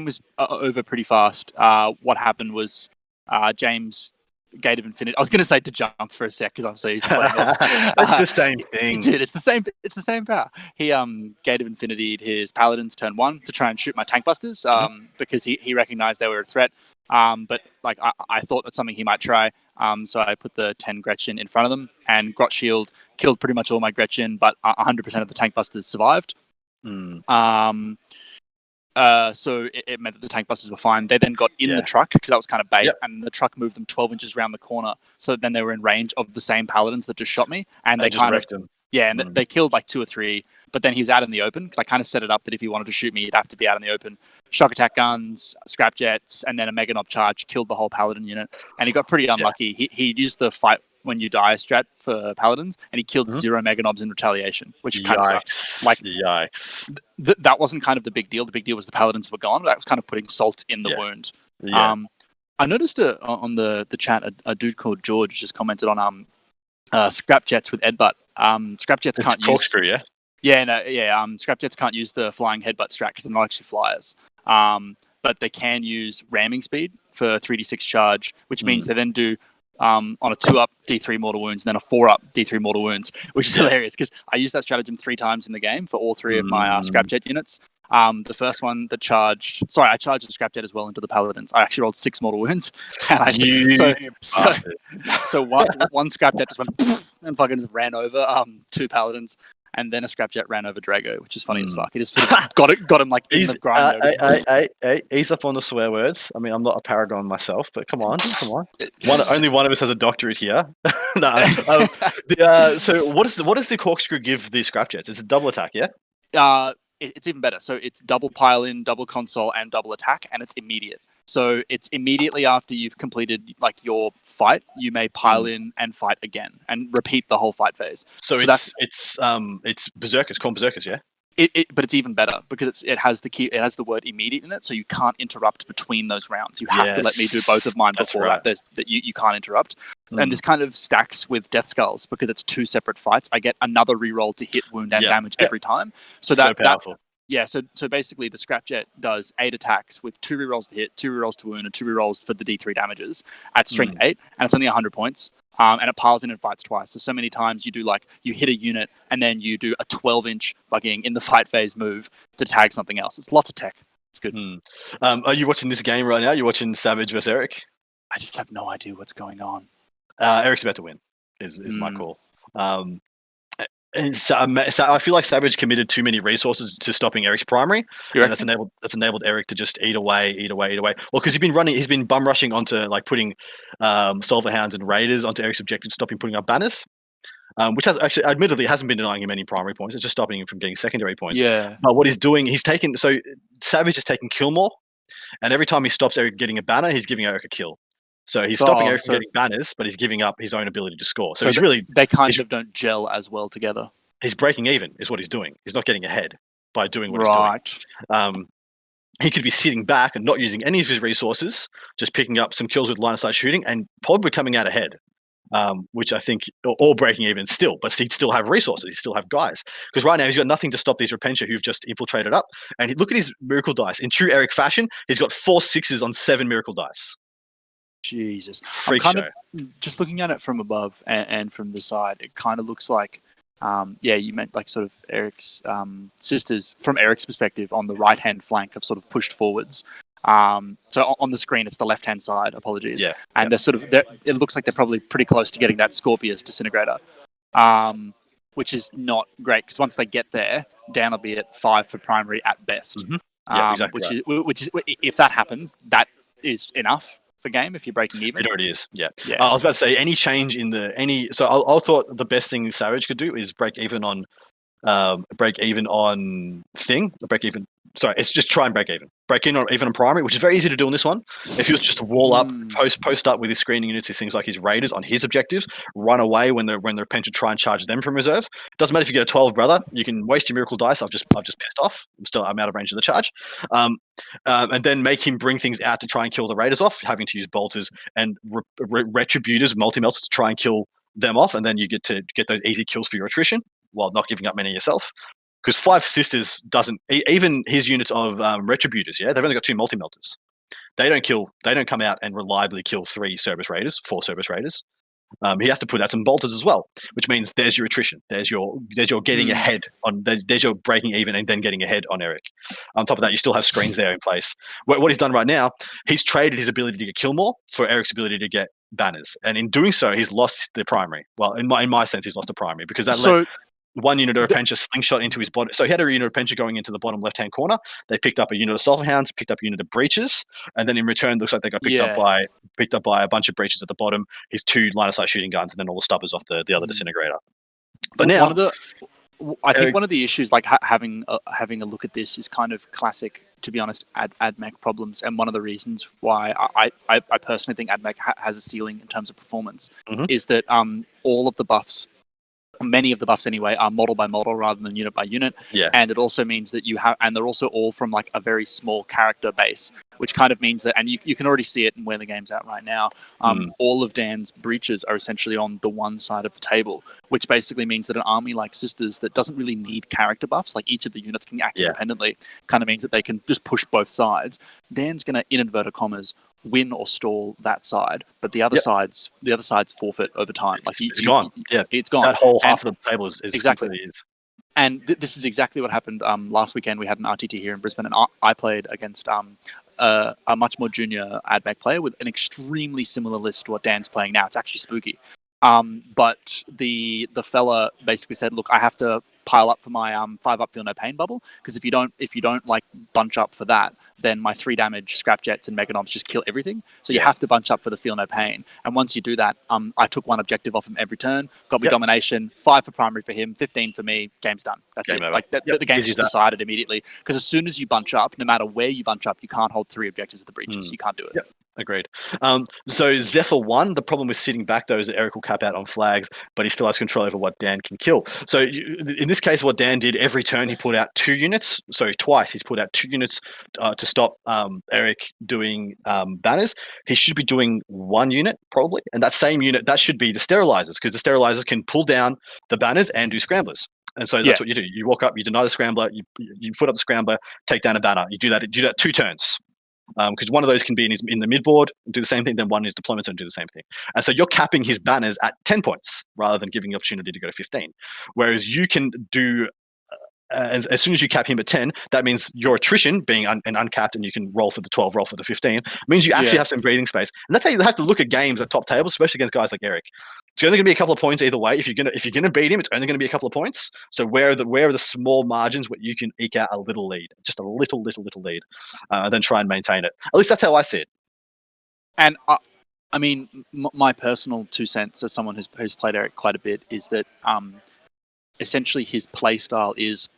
was over pretty fast. What happened was James Gate of Infinity. I was going to say to jump for a sec because obviously he's playing It's the same thing. Dude, it's the same power. He Gate of Infinity his Paladins turn 1 to try and shoot my tank busters because he recognized they were a threat. But like I thought that's something he might try. So I put the 10 Gretchen in front of them, and Grot Shield killed pretty much all my Gretchen, but 100% of the tank busters survived. So it meant that the tank busters were fine. They then got in the truck because that was kind of bait, and the truck moved them 12 inches around the corner. So then they were in range of the same Paladins that just shot me, and they kind wrecked them. Yeah, and they killed like 2 or 3. But then he was out in the open because I kind of set it up that if he wanted to shoot me, he'd have to be out in the open. Shock attack guns, scrap jets, and then a Mega Knob charge killed the whole Paladin unit. And he got pretty unlucky. He used the fight when you die strat for Paladins, and he killed 0 Mega Knobs in retaliation, which kind of sucks. Like, yikes. That wasn't kind of the big deal. The big deal was the Paladins were gone. That was kind of putting salt in the wound. Yeah. I noticed on the chat a dude called George just commented on scrap jets with Edbutt. Scrap jets can't use corkscrew, yeah. Scrap jets can't use the flying headbutt strat because they're not actually flyers. But they can use ramming speed for 3d6 charge, which means they then do on a 2-up D3 mortal wounds and then a 4-up D3 mortal wounds, which is hilarious because I used that stratagem 3 times in the game for all 3 of my scrapjet units. The first one that charged, I charged the scrapjet as well into the Paladins. I actually rolled 6 mortal wounds, and so one scrapjet just went and fucking ran over 2 Paladins, and then a Scrapjet ran over Drago, which is funny as fuck. He just sort of got him like in the grind. Ease up on the swear words. I mean, I'm not a paragon myself, but come on. Only one of us has a doctorate here. So what does the corkscrew give the Scrapjets? It's a double attack, yeah? It's even better. So it's double pile in, double console, and double attack, and it's immediate. So it's immediately after you've completed like your fight, you may pile in and fight again and repeat the whole fight phase. So it's berserkers, called berserkers, yeah. But it's even better because it has the word immediate in it, so you can't interrupt between those rounds. You have to let me do both of mine before that. You can't interrupt. And this kind of stacks with Death Skulls because it's 2 separate fights. I get another reroll to hit, wound, and damage every time. So powerful. So basically the Scrapjet does 8 attacks with 2 rerolls to hit, 2 rerolls to wound, and 2 rerolls for the D3 damages at strength 8, and it's only 100 points. And it piles in and fights twice. So many times you hit a unit and then you do a 12-inch fucking in the fight phase move to tag something else. It's lots of tech. It's good. Are you watching this game right now? You're watching Savage vs Eric? I just have no idea what's going on. Eric's about to win. Is my call. And so I feel like Savage committed too many resources to stopping Eric's primary, and that's enabled Eric to just eat away. Well, because he's been bum rushing onto like putting Solver Hounds and Raiders onto Eric's objective, stopping putting up banners, which has actually, admittedly, hasn't been denying him any primary points. It's just stopping him from getting secondary points. Yeah. But what he's doing, Savage is taking kill more, and every time he stops Eric getting a banner, he's giving Eric a kill. So he's stopping Eric from getting banners, but he's giving up his own ability to score. So they kind of don't gel as well together. He's breaking even, is what he's doing. He's not getting ahead by doing what he's doing. He could be sitting back and not using any of his resources, just picking up some kills with line of sight shooting, and probably coming out ahead. Which I think, or breaking even still, but he'd still have resources. He'd still have guys. Because right now he's got nothing to stop these Repentia who've just infiltrated up. And look at his miracle dice. In true Eric fashion, he's got 4 6s on 7 miracle dice. Jesus. Freak I'm show. Just looking at it from above and from the side, it kind of looks like, you meant like sort of Eric's sisters, from Eric's perspective, on the right-hand flank have sort of pushed forwards. So on the screen, it's the left-hand side, apologies. Yeah. And it looks like they're probably pretty close to getting that Scorpius disintegrator, which is not great, because once they get there, Dan will be at 5 for primary at best. Mm-hmm. Yeah, exactly. Which is if that happens, that is enough for game if you're breaking even. It already is. Yeah. I was about to say any change in so I thought the best thing Savage could do is break even on it's just try and break even. Break in even on primary, which is very easy to do on this one. If he was just to wall up, post up with his screening units, his things like his Raiders on his objectives, run away when they're Repentia try and charge them from reserve. Doesn't matter if you get a 12, brother. You can waste your miracle dice. I've just pissed off. I'm out of range of the charge. And then make him bring things out to try and kill the Raiders off, having to use bolters and retributors, multi-melts to try and kill them off, and then you get to get those easy kills for your attrition while not giving up many yourself. Because 5 sisters doesn't, even his units of retributors, they've only got 2 multi-melters. They don't come out and reliably kill 4 Cerberus Raiders. He has to put out some bolters as well, which means there's your attrition. There's your getting ahead there's your breaking even and then getting ahead on Eric. On top of that, you still have screens there in place. What he's done right now, he's traded his ability to get kill more for Eric's ability to get banners. And in doing so, he's lost the primary. Well, in my sense, he's lost the primary because that let one unit of Repentia slingshot into his body. So he had a unit of Repentia going into the bottom left-hand corner. They picked up a unit of Sulphur Hounds, picked up a unit of Breaches, and then in return, looks like they got picked up by a bunch of Breaches at the bottom, his 2 line-of-sight shooting guns, and then all the stubbers off the other disintegrator. But now, I think one of the issues, like having a look at this, is kind of classic, to be honest, AdMech problems, and one of the reasons why I personally think AdMech has a ceiling in terms of performance is that all of the buffs, many of the buffs anyway, are model by model rather than unit by unit. Yeah. And it also means that and they're also all from like a very small character base, which kind of means that, and you can already see it in where the game's at right now, all of Dan's breaches are essentially on the one side of the table, which basically means that an army like Sisters that doesn't really need character buffs, like each of the units can act independently, kind of means that they can just push both sides. Dan's going to, in inverted commas, win or stall that side, but the other sides forfeit over time. It's gone. It's gone. That whole half of the table is exactly. Is. And this is exactly what happened last weekend. We had an RTT here in Brisbane, and I played against a much more junior AdMech player with an extremely similar list to what Dan's playing now. It's actually spooky. But the fella basically said, look, I have to pile up for my 5-up feel no pain bubble, because if you don't like bunch up for that, then my 3 damage scrap jets and meganobs just kill everything. So you have to bunch up for the feel no pain. And once you do that, I took 1 objective off him every turn, got me domination, 5 for primary for him, 15 for me, game's done. That's Game it. over. Like the game's just decided immediately, because as soon as you bunch up, no matter where you bunch up, you can't hold 3 objectives with the breaches. You can't do it. Yep. Agreed. So Zephyr 1, the problem with sitting back though is that Eric will cap out on flags, but he still has control over what Dan can kill. So in this case, what Dan did, every turn he put out 2 units. So twice he's put out 2 units to stop Eric doing banners. He should be doing 1 unit probably, and that same unit, that should be the sterilizers, because the sterilizers can pull down the banners and do scramblers. And so that's what you do. You walk up, you deny the scrambler, you put up the scrambler, take down a banner. You do that 2 turns. Because one of those can be in the midboard and do the same thing, then one is deployment and do the same thing. And so you're capping his banners at 10 points rather than giving the opportunity to go to 15. Whereas you can do, as soon as you cap him at 10, that means your attrition being uncapped, and you can roll for the 12, roll for the 15, means you actually have some breathing space. And that's how you have to look at games at top tables, especially against guys like Eric. It's only going to be a couple of points either way. If you're gonna beat him, it's only going to be a couple of points. So where are the small margins where you can eke out a little lead, just a little lead, then try and maintain it. At least that's how I see it. And I mean, my personal 2 cents as someone who's played Eric quite a bit is that essentially his play style is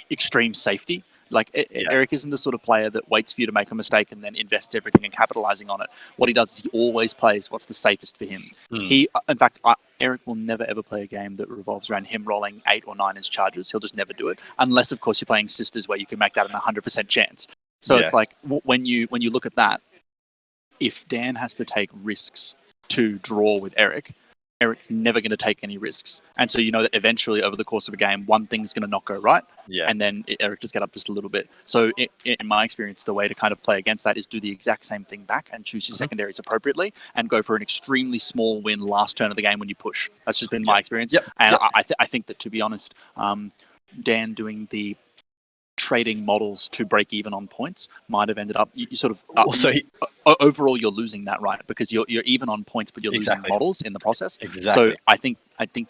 extreme safety. Like Eric isn't the sort of player that waits for you to make a mistake and then invests everything in capitalizing on it. What he does is he always plays what's the safest for him. In fact, Eric will never ever play a game that revolves around him rolling 8 or 9 as charges. He'll just never do it, unless of course you're playing Sisters, where you can make that an 100% chance. So it's like when you look at that, if Dan has to take risks to draw with Eric's never going to take any risks. And so you know that eventually over the course of a game, one thing's going to not go right. And then Eric just get up just a little bit. So in my experience, the way to kind of play against that is do the exact same thing back and choose your secondaries appropriately and go for an extremely small win last turn of the game when you push. That's just been my experience. And I think that, to be honest, Dan doing the trading models to break even on points might have ended up you sort of overall you're losing that, right? Because you're even on points, but you're losing models in the process. So I think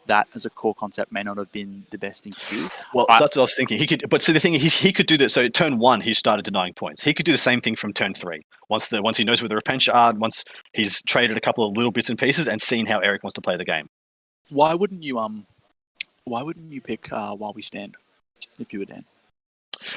that as a core concept may not have been the best thing to do. Well, so that's what I was thinking. He could, but so the thing is, he could do that. So turn 1, he started denying points. He could do the same thing from turn 3. Once he knows where the repentia are, once he's traded a couple of little bits and pieces and seen how Eric wants to play the game. Why wouldn't you pick While We Stand if you were Dan?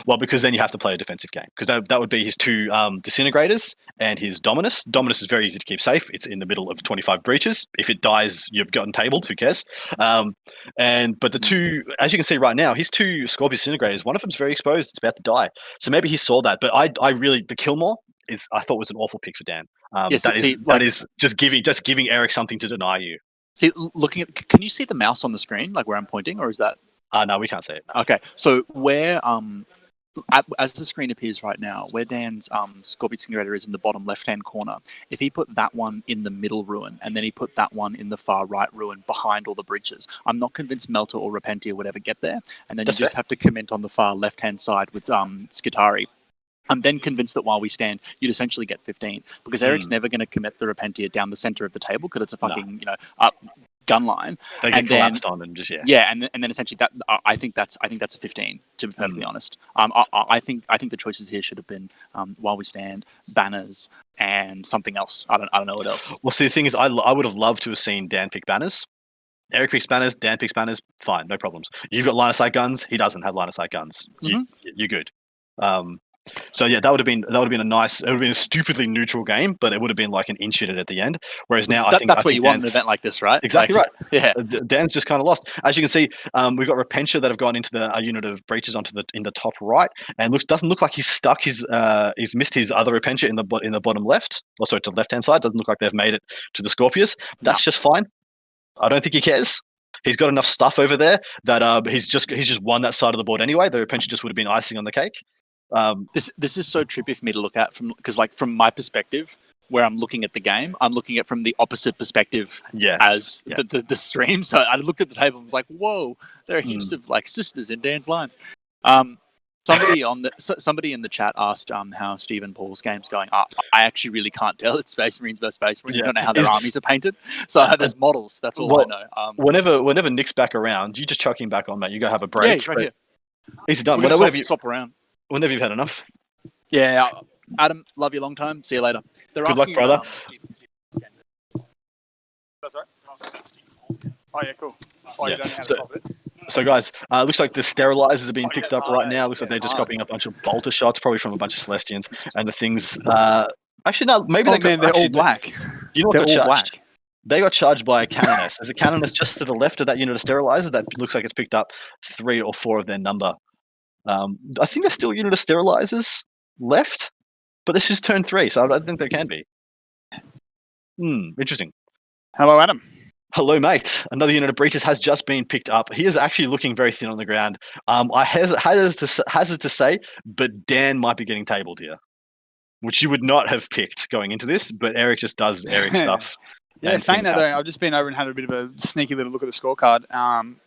Well, because then you have to play a defensive game, because that would be his 2 disintegrators and his Dominus. Dominus is very easy to keep safe. It's in the middle of 25 breaches. If it dies, you've gotten tabled. Who cares? But the 2, as you can see right now, his 2 Scorpius disintegrators, one of them's very exposed. It's about to die. So maybe he saw that. But I really, the Killmore I thought was an awful pick for Dan. That is just giving Eric something to deny you. See, looking at, can you see the mouse on the screen, like where I'm pointing, or is that? No, we can't see it. No. Okay, so where as the screen appears right now, where Dan's Scorpius Incinerator is in the bottom left-hand corner, if he put that one in the middle ruin and then he put that one in the far right ruin behind all the bridges, I'm not convinced Melter or Repentia would ever get there. And then you just have to comment on the far left-hand side with Skitari. I'm then convinced that While We Stand, you'd essentially get 15, because Eric's never going to commit the Repentia down the center of the table, because it's a fucking gun line. They get collapsed on and just and then essentially that I think that's a 15, to be perfectly honest. I think the choices here should have been While We Stand, banners, and something else. I don't know what else. Well, see, the thing is, I would have loved to have seen Dan pick banners. Eric picks banners, Dan picks banners. Fine, no problems. You've got line of sight guns. He doesn't have line of sight guns. You're good. So yeah, that would have been a stupidly neutral game, but it would have been like an inch hit it at the end. Whereas now I think that's what you want in an event like this, right? Exactly right. Yeah, Dan's just kind of lost. As you can see, we've got Repentia that have gone into a unit of breaches in the top right, and doesn't look like he's stuck. He's missed his other Repentia in the bottom left, also to the left hand side. Doesn't look like they've made it to the Scorpius. That's just fine. I don't think he cares. He's got enough stuff over there that he's just won that side of the board anyway. The Repentia just would have been icing on the cake. This is so trippy for me to look at from my perspective, where I'm looking at the game, I'm looking at from the opposite perspective as the stream. So I looked at the table and was like, whoa, there are heaps of like sisters in Dan's lines. Somebody in the chat asked how Stephen Paul's game's going. I actually really can't tell. It's Space Marines versus Space Marines. I don't know how their armies are painted. So there's models. That's all I know. Whenever Nick's back around, you just chuck him back on, mate. You go have a break. Yeah, he's right here. He's done. Whenever swap around. Whenever you've had enough. Yeah, Adam, love you long time. See you later. Good luck, brother. That's right. Oh yeah, cool. Oh, you don't know how to solve it. So guys, looks like the sterilizers are being picked up right now. Looks like they're just copying a bunch of bolter shots, probably from a bunch of Celestians, and the things. Actually, no, maybe they're all black. You know what they're got all charged? black. They got charged by a Canoness. There's a Canoness just to the left of that unit of sterilizers that looks like it's picked up 3 or 4 of their number. I think there's still a unit of sterilizers left, but this is turn 3, so I don't think there can be. Interesting. Hello, Adam. Hello, mate. Another unit of breaches has just been picked up. He is actually looking very thin on the ground. I hazard to say, but Dan might be getting tabled here, which you would not have picked going into this, but Eric just does Eric stuff. Yeah, saying that though, I've just been over and had a bit of a sneaky little look at the scorecard.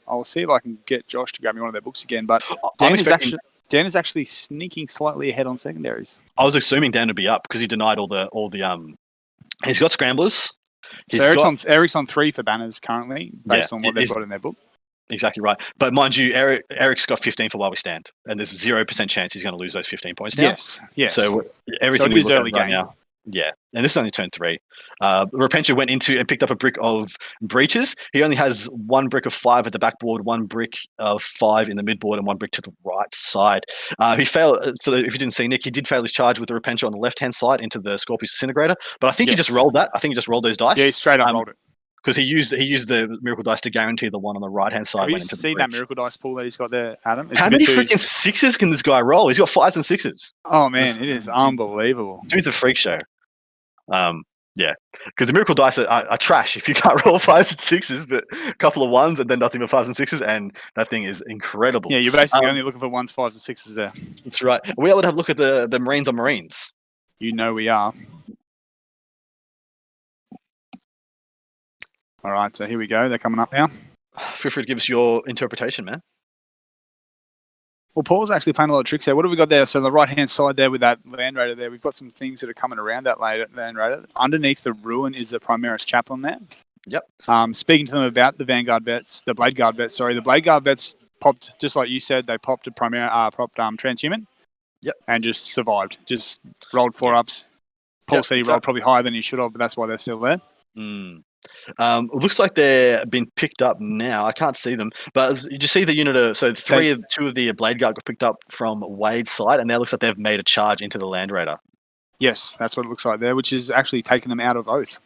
I'll see if I can get Josh to grab me one of their books again, but Dan is actually sneaking slightly ahead on secondaries. I was assuming Dan would be up because he denied all the he's got scramblers. Eric's on 3 for banners currently, based on what they've got in their book. Exactly right. But mind you, Eric's got 15 for while we stand, and there's 0% chance he's going to lose those 15 points now. Yes. So everything is early game now. Yeah, and this is only turn 3. Repentia went into and picked up a brick of breaches. He only has 1 brick of 5 at the backboard, 1 brick of 5 in the midboard, and 1 brick to the right side. He failed. So if you didn't see Nick, he did fail his charge with the Repentia on the left-hand side into the Scorpius Disintegrator. But I think he just rolled that. I think he just rolled those dice. Yeah, he straight up rolled it. Because he used the Miracle Dice to guarantee the one on the right-hand side. Have you seen that Miracle Dice pool that he's got there, Adam? How many freaking 6s can this guy roll? He's got 5s and 6s. Oh, man, it is unbelievable. Dude's a freak show. Yeah, because the Miracle Dice are trash if you can't roll 5s and 6s, but a couple of 1s and then nothing but 5s and 6s, and that thing is incredible. Yeah, you're basically only looking for 1s, 5s, and 6s there. That's right. Are we able to have a look at the Marines on Marines? You know we are. All right, so here we go. They're coming up now. Feel free to give us your interpretation, man. Well, Paul's actually playing a lot of tricks there. What have we got there? So the right-hand side there with that Land Raider there, we've got some things that are coming around that Land Raider. Underneath the ruin is the Primaris Chaplain there. Yep. Speaking to them about the Vanguard vets, the Blade Guard vets, sorry. The Blade Guard vets popped, just like you said, they popped a Transhuman. Yep. And just survived. Just rolled 4-ups. Paul said he rolled probably higher than he should have, but that's why they're still there. It looks like they're been picked up now. I can't see them, but did you see the unit? So 2 of the Blade Guard got picked up from Wade's side, and now it looks like they've made a charge into the Land Raider. Yes, that's what it looks like there, which is actually taking them out of Oath.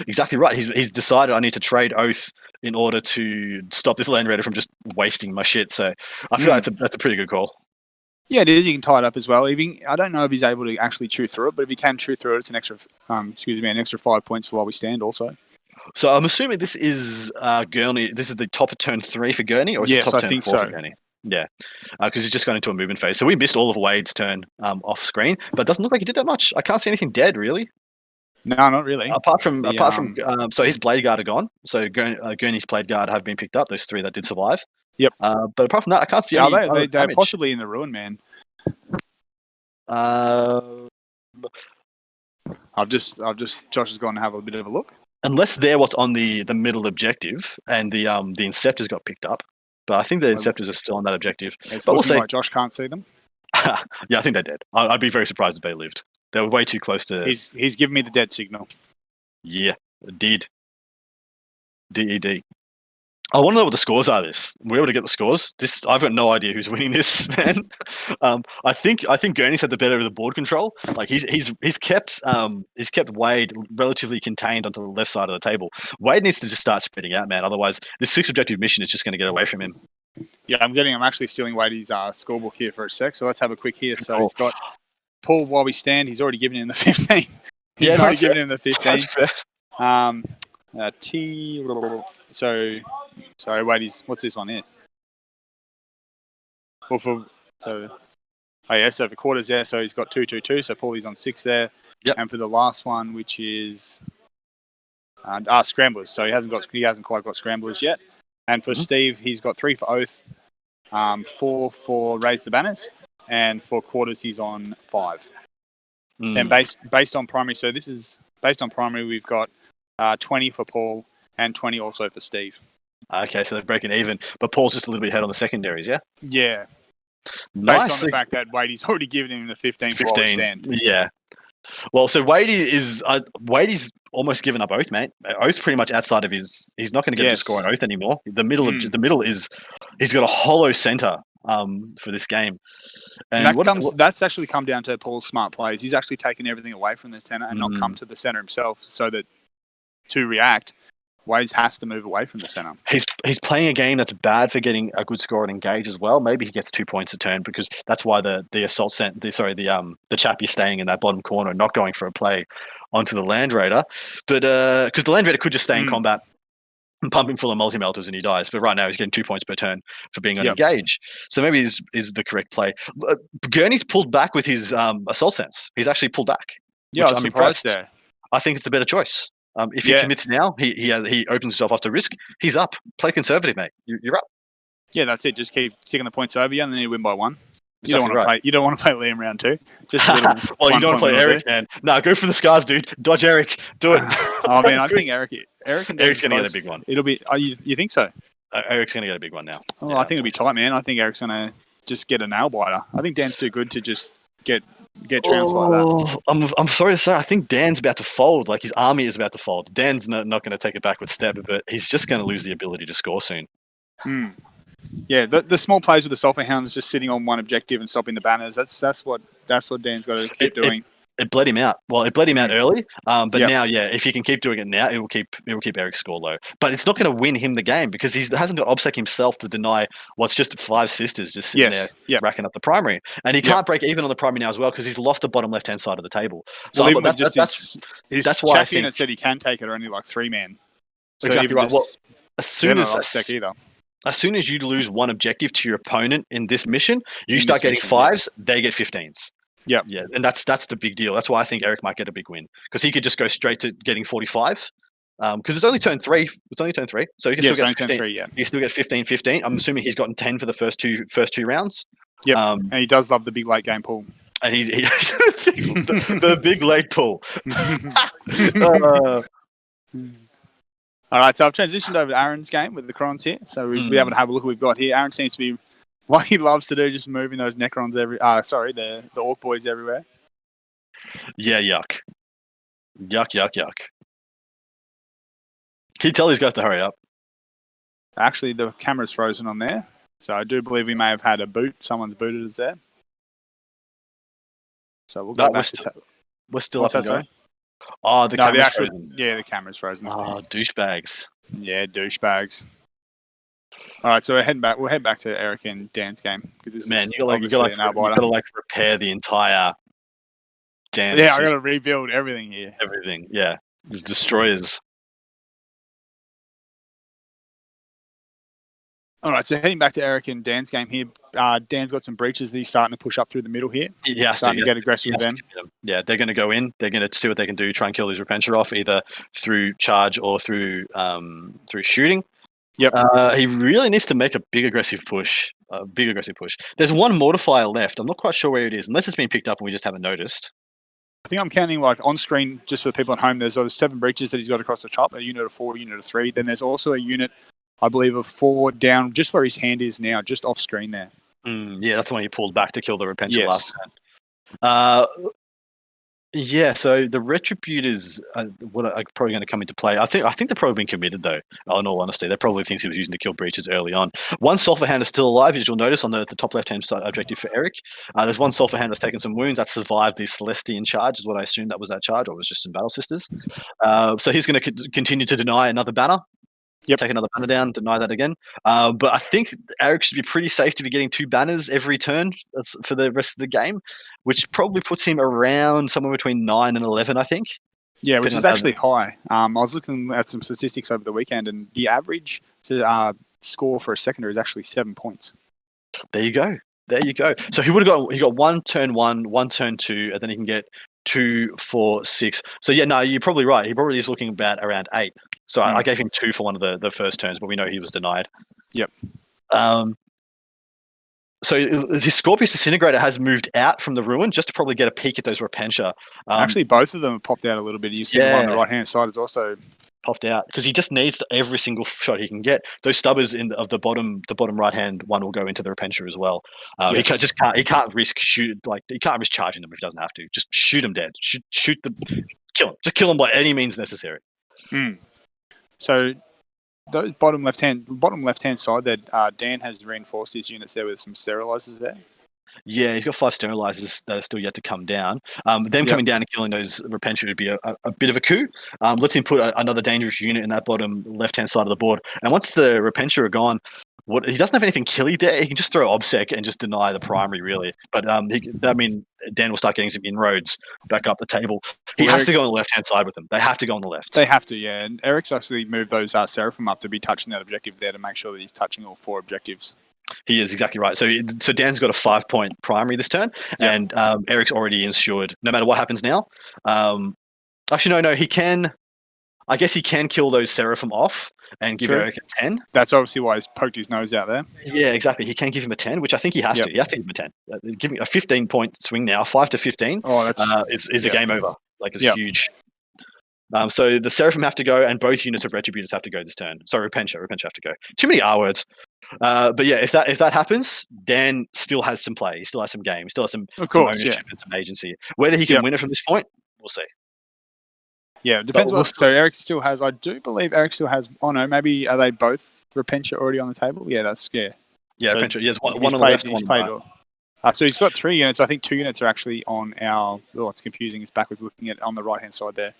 Exactly right. He's decided I need to trade Oath in order to stop this Land Raider from just wasting my shit. So I feel like that's a pretty good call. Yeah, it is. You can tie it up as well. I don't know if he's able to actually chew through it, but if he can chew through it, it's an extra, an extra 5 points for while we stand also. So I'm assuming this is Gurney. This is the top of turn 3 for Gurney, or is it top of turn 4 for Gurney? Yeah, because he's just gone into a movement phase. So we missed all of Wade's turn off screen, but it doesn't look like he did that much. I can't see anything dead, really. No, not really. Apart from so his Blade Guard are gone. So Gurney's Blade Guard have been picked up. Those 3 that did survive. Yep. But apart from that, I can't see any they're possibly in the ruin, man. I've just Josh has gone to have a bit of a look. Unless they're what's on the middle objective and the Inceptors got picked up. But I think the Inceptors are still on that objective. It's but looking like Josh can't see them. Yeah, I think they're dead. I'd be very surprised if they lived. They were way too close to... He's given me the dead signal. Yeah, did. DED. I want to know what the scores are. We're able to get the scores. I've got no idea who's winning this, man. I think Gurney's had the better of the board control. Like he's kept Wade relatively contained onto the left side of the table. Wade needs to just start spreading out, man. Otherwise, this 6 objective mission is just going to get away from him. Yeah, I'm actually stealing Wadey's scorebook here for a sec. So let's have a quick here. So he's got Paul while we stand. He's already given him the 15. He's already given him the 15. So wait, what's this one here? Well, so for quarters there, so he's got 2-2-2. So Paulie's on 6 there. Yep. And for the last one, which is scramblers. So he hasn't quite got scramblers yet. And for Steve, he's got 3 for Oath, 4 for Raise the Banners, and for quarters he's on 5. Mm. And based on primary, so this is based on primary. We've got 20 for Paul and 20 also for Steve. Okay, so they're breaking even, but Paul's just a little bit ahead on the secondaries, yeah? Yeah. Nice. Based on the fact that Wadey's already given him the 15 for all 15. stand. Yeah. Well, so Wadey's almost given up Oath, mate. Oath's pretty much outside of his. He's not going to get to score on Oath anymore. The middle is he's got a hollow center for this game, and that's actually come down to Paul's smart plays. He's actually taken everything away from the center and not come to the center himself, so that to react, Wades has to move away from the center. He's playing a game that's bad for getting a good score and engage as well. Maybe he gets 2 points a turn because that's why the chap is staying in that bottom corner and not going for a play onto the Land Raider. But because the Land Raider could just stay in combat and pump him full of multi-melters and he dies. But right now he's getting 2 points per turn for being on engage. So maybe is the correct play. Gurney's pulled back with his assault sense. He's actually pulled back. Yeah, I'm impressed there. I think it's the better choice. If he commits now, he opens himself up to risk. He's up. Play conservative, mate. You're up. Yeah, that's it. Just keep ticking the points over you, and then you win by 1. You Exactly don't want to play Liam round 2. Just a little. Well, you don't want to play Eric, man. No, go for the scars, dude. Dodge Eric. Do it. I mean, I think Eric's going to get a big one. It'll be. You think so? Eric's going to get a big one now. Oh, yeah, I think it'll be tight, man. I think Eric's going to just get a nail biter. I think Dan's too good to just get trounced like that. I'm sorry to say, I think Dan's about to fold. Like his army is about to fold. Dan's not going to take it back with step, but he's just going to lose the ability to score soon. Yeah, the small plays with the Sulphur Hounds just sitting on one objective and stopping the banners. That's what Dan's got to keep doing. It bled him out. Well, it bled him out early, but now, if he can keep doing it now, it will keep Eric's score low. But it's not going to win him the game because he hasn't got OBSEC himself to deny what's just 5 sisters just sitting there racking up the primary, and he can't break even on the primary now as well because he's lost the bottom left hand side of the table. So that's why I think said he can take it only like 3-man. So exactly right. Well, as soon as you lose one objective to your opponent in this mission, you start getting 5s. They get 15s. Yeah, and that's the big deal. That's why I think Eric might get a big win because he could just go straight to getting 45. Because it's only turn 3. It's only turn 3, so he can still get 15. Turn 3, He can still get 15. I'm assuming he's gotten 10 for the first two rounds. Yeah, and he does love the big late game pull. And he the big late pull. All right, so I've transitioned over to Aaron's game with the Crons here. So we'll be able to have a look at what we've got here. Aaron seems to be what he loves to do, just moving those Necrons the Orc boys everywhere. Yeah, yuck. Yuck. Can you tell these guys to hurry up? Actually, the camera's frozen on there. So I do believe we may have had a boot. Someone's booted us there. So we'll go back to... We're still up and going. Oh, camera's frozen. Yeah, the camera's frozen. Oh, douchebags. Yeah, douchebags. All right, so we'll head back to Eric and Dan's game. Man, you gotta repair the entire Dan. Yeah, I gotta rebuild everything here. Everything, yeah. There's destroyers. All right, so heading back to Eric and Dan's game here. Dan's got some breaches that he's starting to push up through the middle here. Starting to get aggressive with them. Yeah, they're going to go in. They're going to see what they can do, try and kill these Repentia off, either through charge or through shooting. Yep. He really needs to make a big aggressive push. There's one mortifier left. I'm not quite sure where it is, unless it's been picked up and we just haven't noticed. I think I'm counting like on screen just for the people at home. There's those 7 breaches that he's got across the top. A unit of 4, a unit of 3. Then there's also a unit, I believe, of 4 down just where his hand is now, just off screen there. Yeah, that's the one he pulled back to kill the Repentia last time. Yeah, so the Retributors are probably going to come into play. I think they're probably been committed, though, in all honesty. They're probably things he was using to kill breaches early on. One Sulphur Hound is still alive, as you'll notice on the top left-hand side objective for Eric. There's one Sulphur Hound that's taken some wounds. That survived the Celestian charge, is what I assumed that was that charge, or it was just some Battle Sisters. So he's going to continue to deny another banner. Yep. Take another banner down, deny that again. But I think Eric should be pretty safe to be getting 2 banners every turn for the rest of the game, which probably puts him around somewhere between 9 and 11, I think. Yeah, which is actually high. I was looking at some statistics over the weekend, and the average to score for a secondary is actually 7 points. There you go. So he got 1 turn 1, 1 turn 2, and then he can get 2, 4, 6. So yeah, no, you're probably right. He probably is looking about around 8. So I gave him 2 for one of the first turns, but we know he was denied. Yep. So his Scorpius Disintegrator has moved out from the ruin just to probably get a peek at those Repentia. Actually, both of them have popped out a little bit. You see the one on the right-hand side is also popped out because he just needs every single shot he can get. Those stubbers of the bottom right-hand one will go into the Repentia as well. He can't risk he can't risk charging them if he doesn't have to. Just shoot him dead. Shoot them. Kill him. Just kill him by any means necessary. So those bottom left-hand side there, Dan has reinforced his units there with some sterilizers there. Yeah, he's got 5 sterilizers that are still yet to come down. Them coming down and killing those Repentia would be a bit of a coup. Let's him put another dangerous unit in that bottom left-hand side of the board. And once the Repentia are gone, he doesn't have anything killy there. He can just throw OBSEC and just deny the primary, really. But Dan will start getting some inroads back up the table. He has to go on the left-hand side with them. They have to go on the left. They have to, yeah. And Eric's actually moved those Seraphim up to be touching that objective there to make sure that he's touching all 4 objectives. He is exactly right. So Dan's got a 5-point primary this turn, and Eric's already insured. No matter what happens now, actually no, he can. I guess he can kill those Seraphim off and give Eric a 10. That's obviously why he's poked his nose out there. Yeah, exactly. He can give him a 10, which I think he has to. He has to give him a 10. Give me a 15-point swing now, 5 to 15. Oh, that's is a game over. Like it's huge. So the Seraphim have to go, and both units of Retributors have to go this turn. Sorry, Repentia have to go. Too many R words. But yeah, if that happens, Dan still has some play. He still has some game. He still has some ownership and some agency. Whether he can win it from this point, we'll see. Yeah, it depends. So Eric still has. I do believe Eric still has. Oh no, maybe are they both Repentia already on the table? Yeah, that's Yeah, so Repentia. Yes, one on the left, one on the right. So he's got 3 units. I think 2 units are actually on our. Oh, it's confusing. It's backwards looking at on the right-hand side there.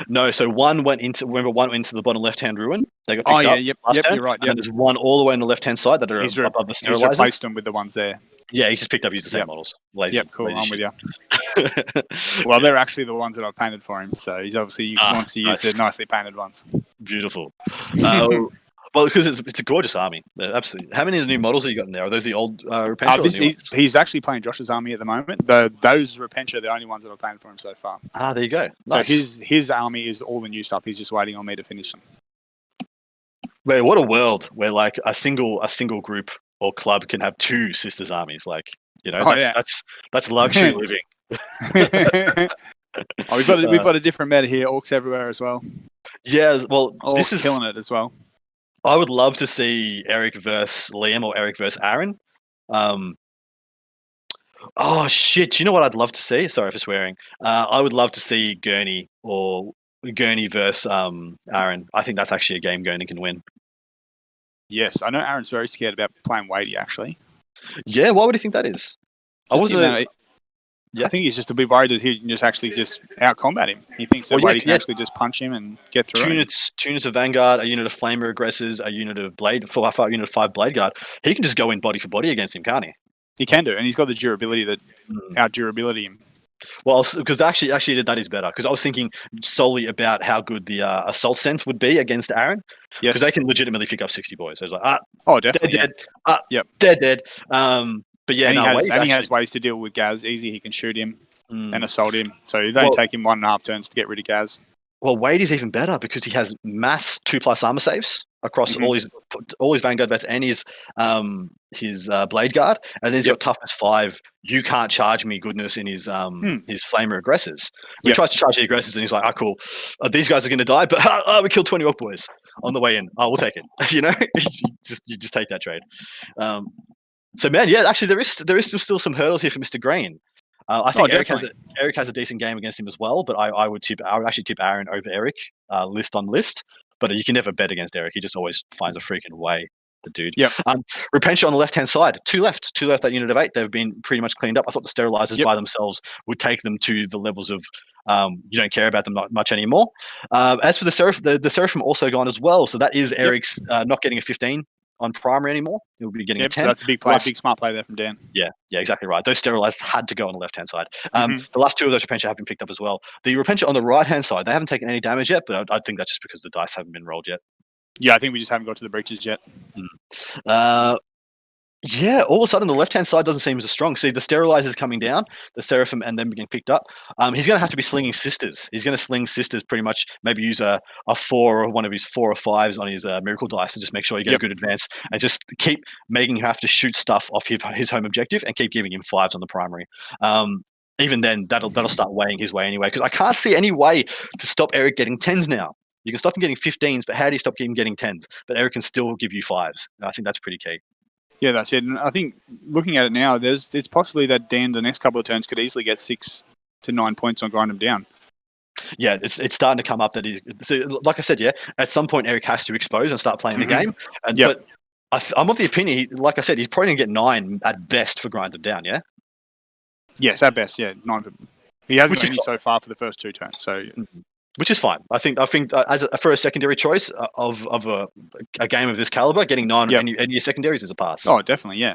No, so one went into the bottom left-hand ruin. They got picked up. Yep, turn, you're right. And there's one all the way on the left-hand side that are above the sterilizers. He's replaced them with the ones there. Yeah, he's just picked up the same models. Lazy, cool. I'm with you. Well, they're actually the ones that I've painted for him, so he's obviously wants to use the nicely painted ones. Beautiful. Well, because it's a gorgeous army. Absolutely. How many of the new models have you got in there? Are those the old Repentia? He's actually playing Josh's army at the moment. Those Repentia are the only ones that I've painted for him so far. There you go. Nice. So his army is all the new stuff. He's just waiting on me to finish them. Wait, what a world where like a single group or club can have 2 sisters armies. Like, that's luxury living. We've got a different meta here. Orcs everywhere as well. Yeah, well, this is killing it as well. I would love to see Eric versus Liam or Eric versus Aaron. Oh shit! You know what I'd love to see? Sorry for swearing. I would love to see Gurney versus Aaron. I think that's actually a game Gurney can win. Yes, I know Aaron's very scared about playing Wadey actually. Yeah, why would you think that is? I think he's just a bit worried that he can just out combat him. He thinks that Wadey can actually just punch him and get through. Two units of Vanguard, a unit of Flamer Aggressors, a unit of unit of 5 Blade Guard. He can just go in body for body against him, can't he? He can do, and he's got the durability that out durability him. Well, because actually that is better. Because I was thinking solely about how good the assault sense would be against Aaron. Yes, because they can legitimately pick up 60 boys. So it's like, definitely, dead. But yeah, he has ways to deal with Gaz easy. He can shoot him and assault him. So it only take him 1.5 turns to get rid of Gaz. Well, Wade is even better because he has mass 2+ armor saves across all his Vanguard vets and his Blade Guard, and then he's got toughness 5. You can't charge me goodness in his Flamer Aggressors. He tries to charge the aggressors, and he's like, cool. These guys are going to die, but we killed 20 Orc boys on the way in. We'll take it. You just take that trade. So man, yeah, actually there is still some hurdles here for Mr. Green. I think Eric has a decent game against him as well, but I would actually tip Aaron over Eric list on list. But you can never bet against Eric. He just always finds a freaking way, the dude. Yeah. Repentia on the left hand side, two left. That unit of 8. They've been pretty much cleaned up. I thought the sterilizers by themselves would take them to the levels of you don't care about them not much anymore. As for the Seraphim also gone as well. So that is Eric's not getting a 15 on primary anymore. He'll be getting a 10. So that's a big play, big smart play there from Dan. Yeah, exactly right. Those sterilizers had to go on the left-hand side. The last 2 of those Repentia have been picked up as well. The Repentia on the right-hand side, they haven't taken any damage yet, but I think that's just because the dice haven't been rolled yet. Yeah, I think we just haven't got to the breaches yet. Yeah, all of a sudden the left-hand side doesn't seem as strong. See, the Sterilizer's coming down, the Seraphim, and then getting picked up. He's going to have to be slinging Sisters. He's going to sling Sisters pretty much, maybe use a 4 or one of his 4 or 5s on his Miracle Dice and just make sure you get a good advance and just keep making him have to shoot stuff off his home objective and keep giving him 5s on the primary. Even then, that'll start weighing his way anyway, because I can't see any way to stop Eric getting 10s now. You can stop him getting 15s, but how do you stop him getting 10s? But Eric can still give you 5s. And I think that's pretty key. Yeah, that's it. And I think looking at it now, it's possibly that Dan the next couple of turns could easily get 6 to 9 points on grind him down. Yeah, it's starting to come up that like I said, at some point Eric has to expose and start playing the game. But I'm of the opinion, like I said, he's probably going to get 9 at best for grind him down, yeah? Yes, at best, 9. He hasn't got any so far for the first 2 turns, so... Which is fine. I think for a secondary choice of a game of this caliber, getting 9 on any secondaries is a pass. Oh, definitely, yeah.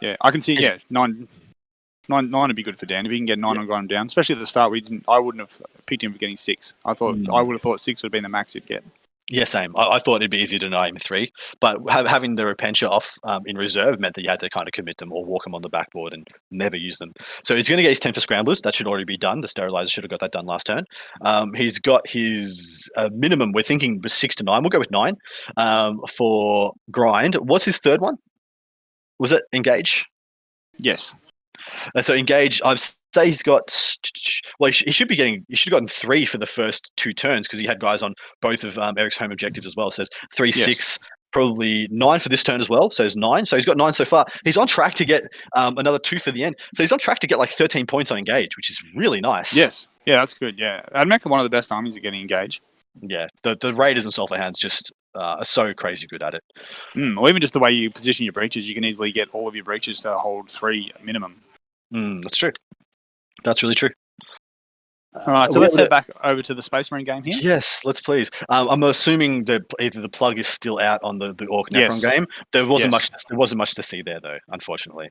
Yeah, I can see. 9 would be good for Dan if he can get 9 on grind down. Especially at the start, I wouldn't have picked him for getting 6. I would have thought 6 would have been the max he'd get. Yeah, same. I thought it'd be easier to deny him 3, but having the Repentia off in reserve meant that you had to kind of commit them or walk them on the backboard and never use them. So he's going to get his 10 for Scramblers. That should already be done. The Sterilizer should have got that done last turn. He's got his minimum, we're thinking, was 6 to 9. We'll go with 9 for grind. What's his third one? Was it Engage? Yes. So Engage, I'd say he's got. Well, he should have gotten 3 for the first 2 turns because he had guys on both of Eric's home objectives as well. So 3, 6, probably 9 for this turn as well. So it's 9. So he's got 9 so far. He's on track to get another 2 for the end. So he's on track to get like 13 points on Engage, which is really nice. Yes. Yeah, that's good. Yeah, I'd make him one of the best armies at getting Engage. Yeah, the Raiders and Sulphur Hounds just are so crazy good at it. Or even just the way you position your breaches, you can easily get all of your breaches to hold 3 minimum. That's true. That's really true. All right, so let's head back over to the Space Marine game here. Yes, let's please. I'm assuming that either the plug is still out on the Orc Necron game. There wasn't much. There wasn't much to see there, though. Unfortunately,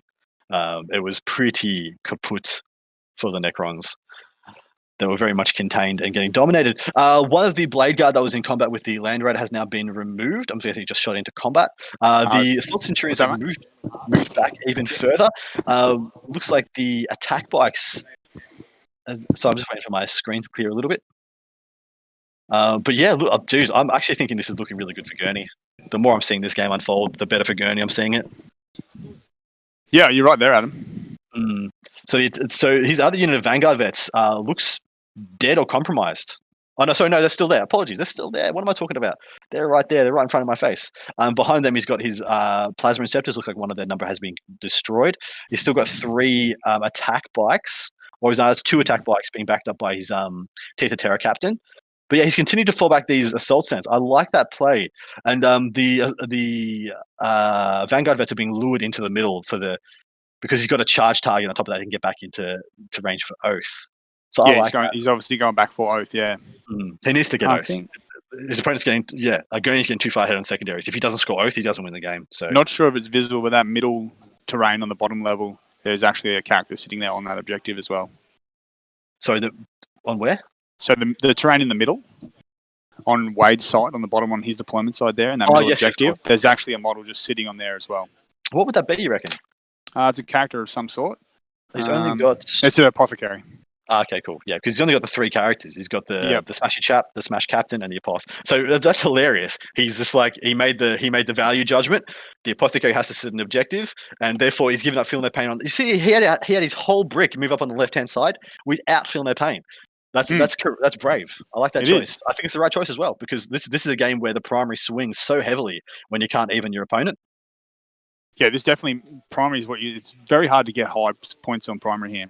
it was pretty kaput for the Necrons. They were very much contained and getting dominated. One of the Blade Guard that was in combat with the Land Raider has now been removed. I'm guessing he just shot into combat. The Assault Centurions have moved back even further. Looks like the attack bikes. So I'm just waiting for my screen to clear a little bit. But yeah, look, geez, I'm actually thinking this is looking really good for Gurney. The more I'm seeing this game unfold, the better for Gurney I'm seeing it. Yeah, you're right there, Adam. So his other unit of Vanguard vets looks dead or compromised. Oh no, sorry, no, they're still there. Apologies, they're still there. What am I talking about? They're right there. They're right in front of my face. Behind them, he's got his Plasma Inceptors. Looks like one of their number has been destroyed. He's still got 3 attack bikes. Or there's 2 attack bikes being backed up by his Teeth of Terror captain. But yeah, he's continued to fall back these assault stands. I like that play. And the Vanguard vets are being lured into the middle because he's got a charge target on top of that. He can get back into range for Oath. So yeah, he's obviously going back for Oath. Yeah, he needs to get Oath. His opponent's Gurney's getting too far ahead on secondaries. If he doesn't score Oath, he doesn't win the game. So not sure if it's visible, but that middle terrain on the bottom level, there's actually a character sitting there on that objective as well. Sorry, on where? So the terrain in the middle, on Wade's side, on the bottom on his deployment side there, and that middle objective, there's actually a model just sitting on there as well. What would that be, you reckon? It's a character of some sort. He's only got... It's an apothecary. Okay, cool. Yeah, because he's only got the 3 characters. He's got the Smashy Chap, the Smash Captain, and the Apoth. So that's hilarious. He's just like he made the value judgment. The Apothecary has to set an objective, and therefore he's given up Feel No Pain on. You see, he had his whole brick move up on the left hand side without Feel No Pain. That's brave. I like that choice. I think it's the right choice as well because this is a game where the primary swings so heavily when you can't even your opponent. Yeah, this definitely primary is it's very hard to get high points on primary here.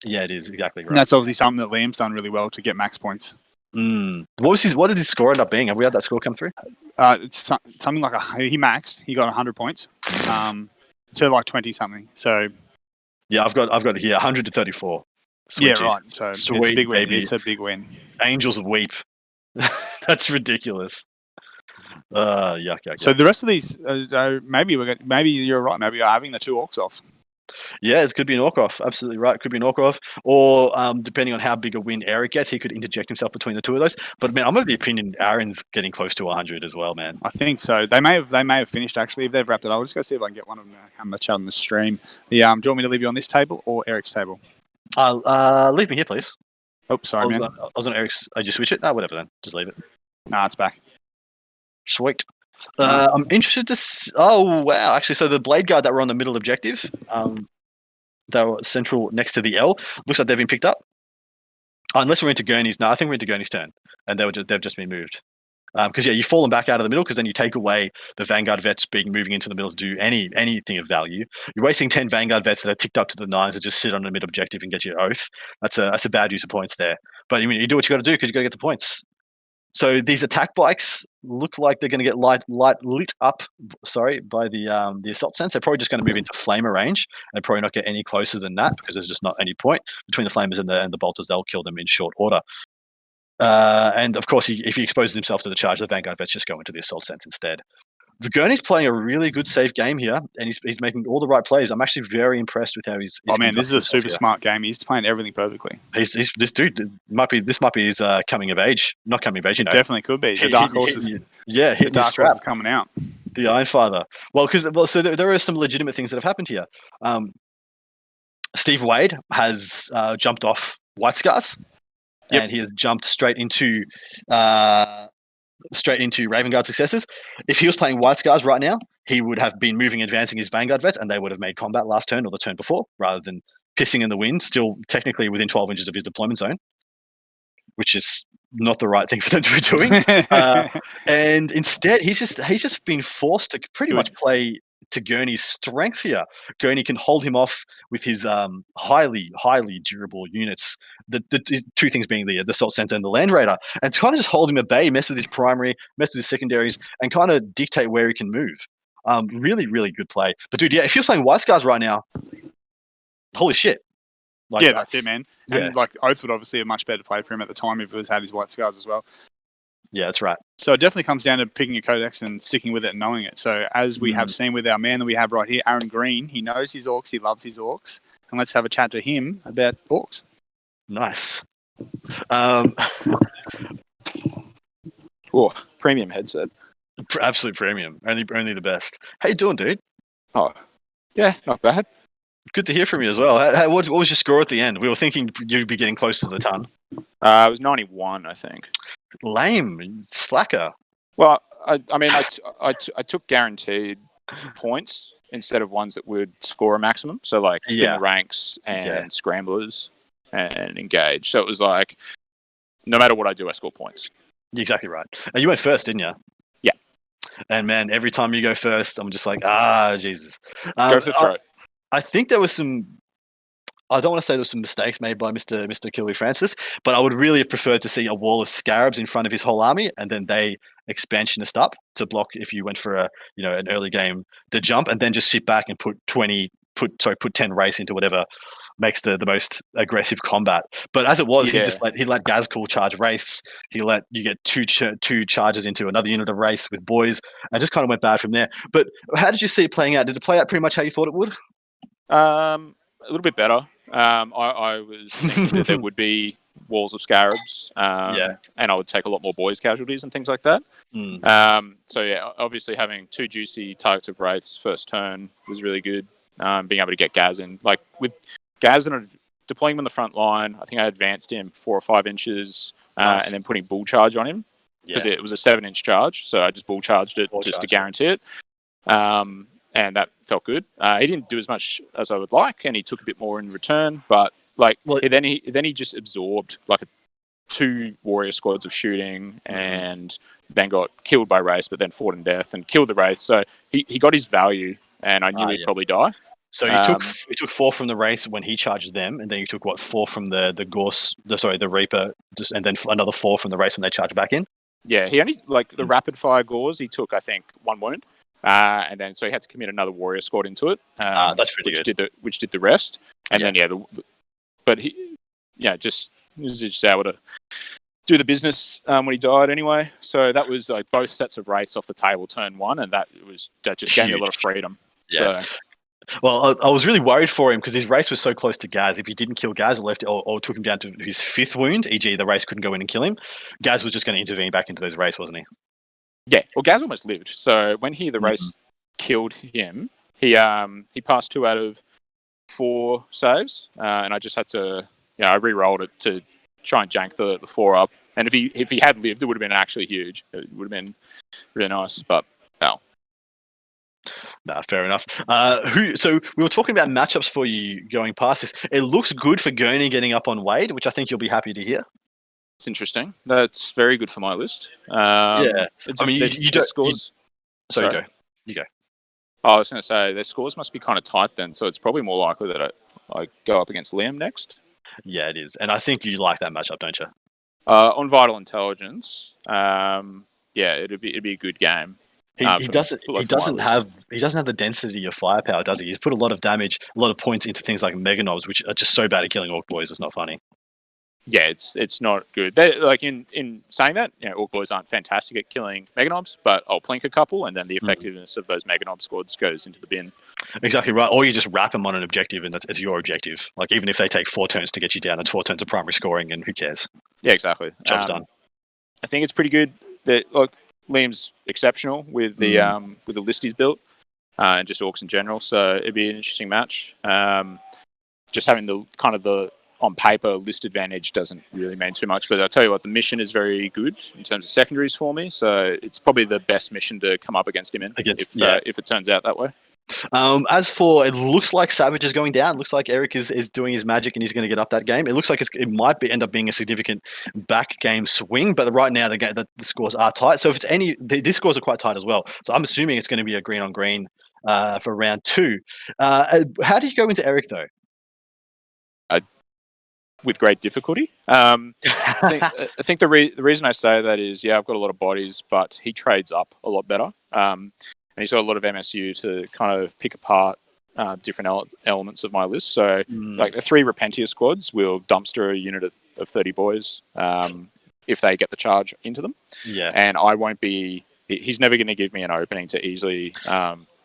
Yeah, it is exactly right. And that's obviously something that Liam's done really well to get max points. What did his score end up being? Have we had that score come through? It's something like he maxed. He got 100 points to like 20 something. So yeah, I've got here 100 to 34. Sweet yeah, right. So it's a big win. It's a big win. Angels weep. That's ridiculous. Yuck. So the rest of these, maybe you're right. Maybe you're having the 2 orcs off. Yeah, it could be an Orkoff. Absolutely right. Could be an Orkoff. Or depending on how big a win Eric gets, he could interject himself between the two of those. But man, I'm of the opinion Aaron's getting close to 100 as well, man. I think so. They may have finished actually. If they've wrapped it, I'll just go see if I can get one of them to have a chat on the stream. Do you want me to leave you on this table or Eric's table? Leave me here, please. Oh, sorry, man. I was on Eric's. I just switch it. Whatever then. Just leave it. Nah, it's back. Sweet. I'm interested to. Oh wow! Actually, so the blade guard that were on the middle objective, they were central next to the L. Looks like they've been picked up. Unless we're into Gurney's. No, I think we're into Gurney's turn, and they've just been moved. Because you fall them back out of the middle, because then you take away the Vanguard vets moving into the middle to do anything of value. You're wasting 10 Vanguard vets that are ticked up to the 9s to just sit on the mid objective and get your oath. That's a bad use of points there. But I mean, you do what you got to do because you got to get the points. So these attack bikes look like they're going to get lit up. Sorry, by the assault sense. They're probably just going to move into flamer range and probably not get any closer than that because there's just not any point between the flamers and the bolters. They'll kill them in short order. And of course, if he exposes himself to the charge, the Vanguard vets just go into the assault sense instead. Gurney's playing a really good safe game here, and he's making all the right plays. I'm actually very impressed with how he's. Oh man, this is a super smart game. He's playing everything perfectly. He's this dude might be his coming of age. Not coming of age, you know. It definitely could be. The dark horse is the dark horse is coming out. The Iron Father. So there are some legitimate things that have happened here. Steve Wade has jumped off White Scars. Yep. And he has jumped straight into Raven Guard successes. If he was playing White Scars right now, he would have been advancing his Vanguard vets, and they would have made combat last turn or the turn before, rather than pissing in the wind, still technically within 12 inches of his deployment zone, which is not the right thing for them to be doing. And instead, he's just been forced to pretty much play to Gurney's strengths here. Gurney can hold him off with his highly durable units. The two things being the assault center and the land raider, and to kind of just hold him at bay, mess with his primary, mess with his secondaries, and kind of dictate where he can move. Really good play. But dude, yeah, if you're playing White Scars right now, holy shit. Like, yeah, that's it, man. And like Oath would obviously a much better play for him at the time if he had his White Scars as well. Yeah, that's right. So it definitely comes down to picking your codex and sticking with it and knowing it. So as we have seen with our man that we have right here, Aaron Green, he knows his orcs, he loves his orcs. And let's have a chat to him about orcs. Nice. Premium headset. Absolute premium. Only the best. How you doing, dude? Oh, yeah, not bad. Good to hear from you as well. What was your score at the end? We were thinking you'd be getting close to the ton. It was 91, I think. Lame, slacker. Well, I took guaranteed points instead of ones that would score a maximum. So like thin the ranks and scramblers and engage. So it was like, no matter what I do, I score points. You're exactly right. And you went first, didn't you? Yeah. And man, every time you go first, I'm just like, Jesus. Go for the throat. I think there was some. I don't want to say there were some mistakes made by Mr. Kilby Francis, but I would really have preferred to see a wall of scarabs in front of his whole army, and then they expansionist up to block if you went for an early game to jump, and then just sit back and put 10 race into whatever makes the most aggressive combat. But as it was, he let Gazcool charge race. He let you get two charges into another unit of race with boys, and just kind of went bad from there. But how did you see it playing out? Did it play out pretty much how you thought it would? A little bit better. I was thinking that there would be walls of scarabs, and I would take a lot more boys' casualties and things like that. So yeah, obviously having two juicy targets of wraiths first turn was really good. Being able to get Gaz in, like with Gaz and deploying him on the front line, I think I advanced him 4 or 5 inches, and then putting bull charge on him because it was a 7-inch charge, so I just bull charged it to guarantee it. And that felt good. He didn't do as much as I would like, and he took a bit more in return. But then he just absorbed like 2 warrior squads of shooting, and then got killed by Wraith, but then fought in death and killed the Wraith. So he got his value, and I knew he'd probably die. So he took 4 from the Wraith when he charged them, and then you took 4 from the Reaper, and then another 4 from the Wraith when they charged back in. Yeah, he only the rapid fire Gauls. He took I think 1 wound. And then so he had to commit another warrior squad into it. That's pretty good. Which did the rest. And then but he was just able to do the business when he died anyway. So that was like both sets of race off the table turn 1, and that just gave me a lot of freedom. Yeah. So Well, I was really worried for him because his race was so close to Gaz. If he didn't kill Gaz or left or took him down to his 5th wound, e.g. the race couldn't go in and kill him, Gaz was just going to intervene back into this race, wasn't he? Yeah, well, Gaz almost lived. So when the race killed him, he passed 2 out of 4 saves, and I just had to, I re-rolled it to try and jank the 4 up. And if he had lived, it would have been actually huge. It would have been really nice, but no. Nah, fair enough. So we were talking about matchups for you going past this. It looks good for Gurney getting up on Wade, which I think you'll be happy to hear. It's interesting. That's very good for my list. I mean, you don't. Scores. Sorry, you go. I was going to say their scores must be kind of tight then, so it's probably more likely that I go up against Liam next. Yeah, it is, and I think you like that matchup, don't you? On Vital Intelligence, it'd be a good game. He doesn't have the density of firepower, does he? He's put a lot of damage, a lot of points into things like Mega Knobs, which are just so bad at killing Orc Boys. It's not funny. Yeah, it's not good. They, like in saying that, Orc Boys aren't fantastic at killing Mega Knobs, but I'll plink a couple, and then the effectiveness of those Mega Knob squads goes into the bin. Exactly right. Or you just wrap them on an objective, and it's your objective. Like even if they take 4 turns to get you down, it's 4 turns of primary scoring, and who cares? Yeah, exactly. Job's done. I think it's pretty good. That Liam's exceptional with the list he's built, and just Orcs in general. So it'd be an interesting match. Just having the kind of the on paper list advantage doesn't really mean too much, but I'll tell you what, the mission is very good in terms of secondaries for me. So it's probably the best mission to come up against him in if it turns out that way. As for, it looks like Savage is going down. It looks like Eric is doing his magic and he's going to get up that game. It looks like it might end up being a significant back game swing, but right now the scores are tight. So if it's these scores are quite tight as well. So I'm assuming it's going to be a green on green for round 2. How do you go into Eric though? With great difficulty. I think the reason I say that is, I've got a lot of bodies, but he trades up a lot better. And he's got a lot of MSU to kind of pick apart different elements of my list. So, like the 3 Repentia squads will dumpster a unit of 30 boys if they get the charge into them. Yeah. And I won't be... He's never going to give me an opening to easily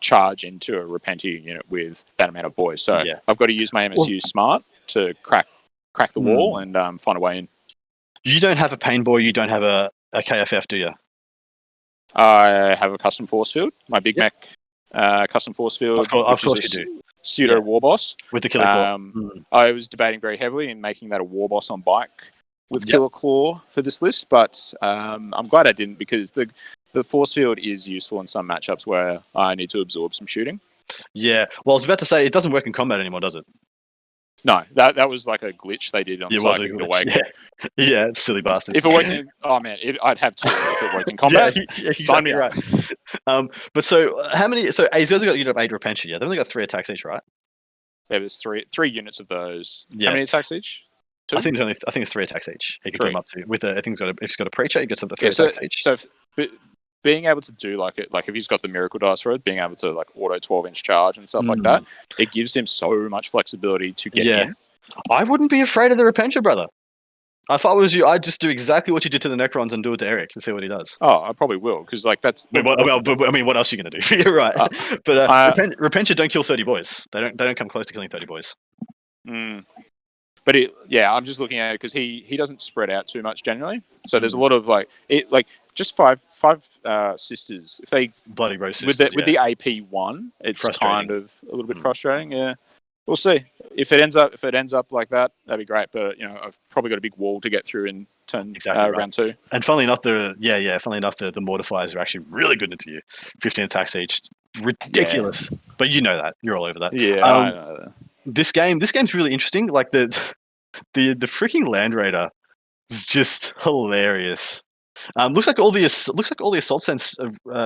charge into a Repentia unit with that amount of boys. So I've got to use my MSU smart to crack the wall and find a way in. You don't have a pain boy, you don't have a KFF, do you? I have a custom force field, my Big Mac custom force field. Of course you do. Pseudo war boss. With the Killer Claw. I was debating very heavily in making that a war boss on bike with Killer Claw for this list, but I'm glad I didn't, because the force field is useful in some matchups where I need to absorb some shooting. Yeah, well, I was about to say, it doesn't work in combat anymore, does it? No, that was like a glitch they did on Psychic Awakening. Yeah, silly bastards. If it worked in... Oh, man, I'd have 2 if it worked in combat. Sign me right. But so, how many... So, he's only got a unit of 8 Repentia, yeah? They've only got 3 attacks each, right? Yeah, there's 3 units of those. Yeah. How many attacks each? 2? I think it's 3 attacks each. He can get them up to... I think if he's got a Preacher, he gets up to 3 attacks each. So, being able to do if he's got the Miracle Dice for it, being able to auto 12-inch charge and stuff like that, it gives him so much flexibility to get in. I wouldn't be afraid of the Repentia, brother. If I was you, I'd just do exactly what you did to the Necrons and do it to Eric and see what he does. Oh, I probably will, because that's... what else are you going to do? You're right. But Repentia don't kill 30 boys. They don't come close to killing 30 boys. But I'm just looking at it because he doesn't spread out too much generally. So there's a lot of just five sisters. If they bloody rose sisters with the AP 1, it's kind of a little bit frustrating. Yeah, we'll see. If it ends up like that, that'd be great. But I've probably got a big wall to get through in round 2. And funnily enough, the mortifiers are actually really good into you. 15 attacks each, ridiculous. Yeah. But you know that, you're all over that. Yeah, I know that. This game's really interesting. Like the freaking Land Raider is just hilarious. Looks like all the assault cents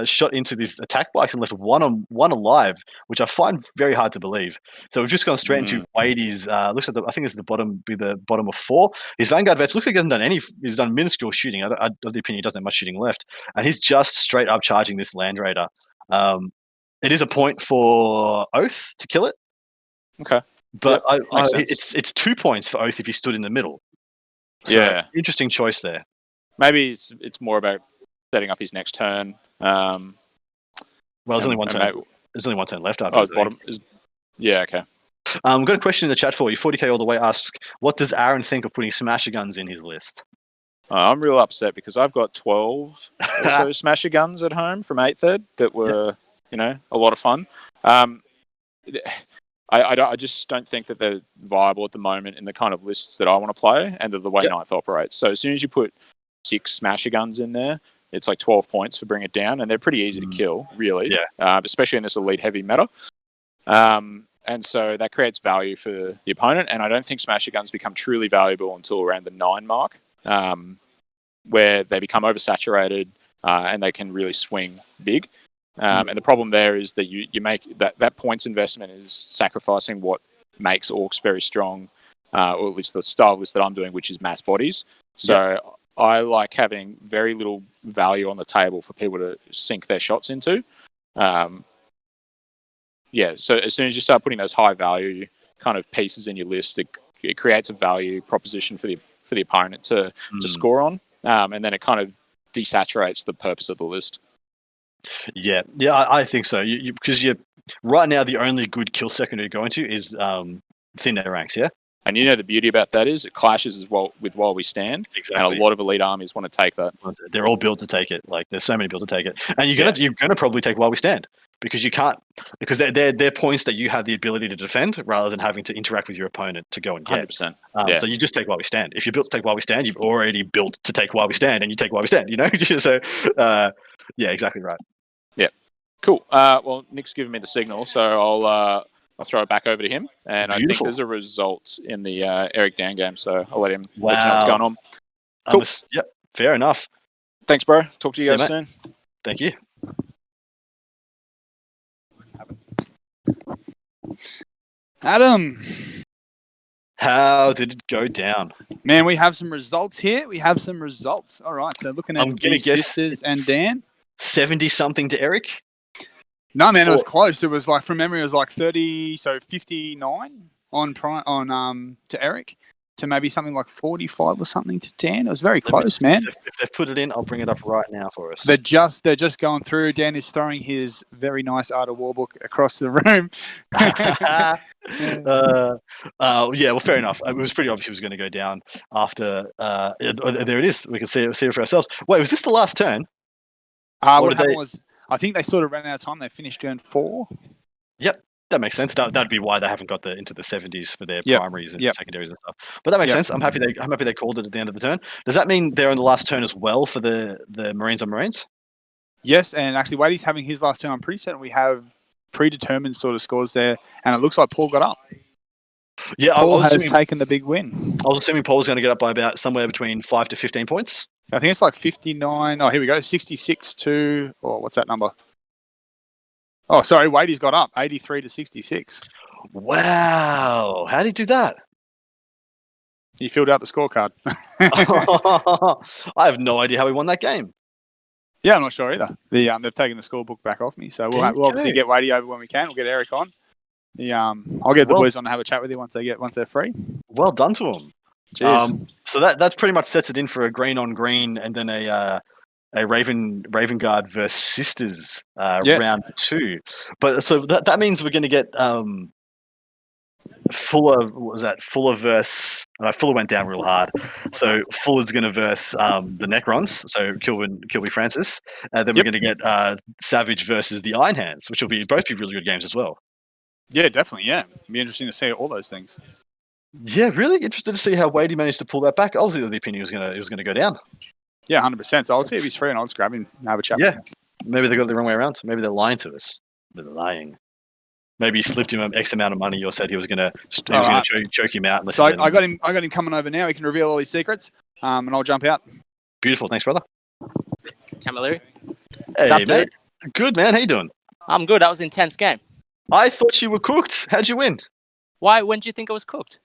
shot into these attack bikes and left one alive, which I find very hard to believe. So we've just gone straight into Wadey's. Looks like I think it's the bottom of 4. His Vanguard vets looks like he hasn't done he's done minuscule shooting. I of the opinion he doesn't have much shooting left, and he's just straight up charging this Land Raider. It is a point for Oath to kill it. Okay, but it's 2 points for Oath if you stood in the middle. So, interesting choice there. Maybe it's more about setting up his next turn. Well, there's only one turn. There's only one turn left after. His bottom. Yeah, okay. We've got a question in the chat for you. 40k all the way asks, what does Aaron think of putting Smasher Guns in his list? I'm real upset because I've got 12 or so Smasher Guns at home from 8th Ed that were, a lot of fun. I just don't think that they're viable at the moment in the kind of lists that I want to play and the way Ninth operates. So as soon as you put 6 Smasher Guns in there, it's like 12 points for bring it down, and they're pretty easy to kill, really, especially in this elite heavy meta. And so that creates value for the opponent, and I don't think Smasher Guns become truly valuable until around the 9 mark, where they become oversaturated and they can really swing big. And the problem there is that you make that points investment is sacrificing what makes orcs very strong, or at least the style list that I'm doing, which is mass bodies. So I like having very little value on the table for people to sink their shots into. So as soon as you start putting those high value kind of pieces in your list, it creates a value proposition for the opponent to score on, and then it kind of desaturates the purpose of the list. Yeah, I think so. Because right now the only good kill secondary to go into is thin air ranks, yeah. And the beauty about that is it clashes as well with While We Stand, and a lot of elite armies want to take that. They're all built to take it. Like there's so many built to take it, and you're gonna probably take While We Stand because you can't, because they're points that you have the ability to defend rather than having to interact with your opponent to go and get. 100%. So you just take While We Stand. If you're built to take While We Stand, you've already built to take While We Stand, and you take While We Stand. So yeah, exactly right. Yeah, cool. Well, Nick's given me the signal, so I'll throw it back over to him. And I think there's a result in the Eric Dan game, so I'll let him let you know what's going on. Cool. Yep, fair enough. Thanks, bro. Talk to you guys soon. Thank you. Adam, how did it go down? Man, we have some results here. All right, so looking at the sisters and Dan. 70-something to Eric? No, man, it was close. It was like, from memory, it was like 30, so 59 on to Eric, to maybe something like 45 or something to Dan. It was very close, man. If they've put it in, I'll bring it up right now for us. They're just going through. Dan is throwing his very nice Art of War book across the room. Well, fair enough. It was pretty obvious it was going to go down after. There it is. We can see it for ourselves. Wait, was this the last turn? What happened was, I think they sort of ran out of time. They finished turn 4. Yep, that makes sense. That'd be why they haven't got into the 70s for their primaries and secondaries and stuff. But that makes sense. I'm happy they called it at the end of the turn. Does that mean they're on the last turn as well for the Marines on Marines? Yes, and actually, Wadey's having his last turn. I'm pretty certain we have predetermined sort of scores there, and it looks like Paul got up. Yeah, Paul has taken the big win. I was assuming Paul was going to get up by about somewhere between 5 to 15 points. I think it's like 59. Oh, here we go. 66 to... Oh, what's that number? Oh, sorry. Wadey's got up. 83 to 66. Wow. How did he do that? He filled out the scorecard. I have no idea how he won that game. Yeah, I'm not sure either. They've taken the scorebook back off me, so we'll obviously get Wadey over when we can. We'll get Eric on. I'll get the boys on to have a chat with you once they're free. Well done to them. Cheers. So that's pretty much sets it in for a green on green, and then a Raven Guard versus Sisters round 2. But so that means we're going to get Fuller. What was that? Fuller versus Fuller went down real hard. So Fuller's going to verse the Necrons. So Kilby Francis. Then we're going to get Savage versus the Iron Hands, which will both be really good games as well. Yeah, definitely. Yeah, it'll be interesting to see all those things. Yeah, really interested to see how Wadey managed to pull that back. Obviously, the opinion it was going to go down. Yeah, 100%. So I'll see if he's free and I'll just grab him and have a chat. Yeah, maybe they got it the wrong way around. Maybe they're lying to us. They're lying. Maybe he slipped him an X amount of money or said he was going to choke him out. So I got him coming over now. He can reveal all his secrets, and I'll jump out. Beautiful. Thanks, brother. Camilleri. Hey, mate. Good, man. How you doing? I'm good. That was an intense game. I thought you were cooked. How'd you win? Why? When do you think I was cooked?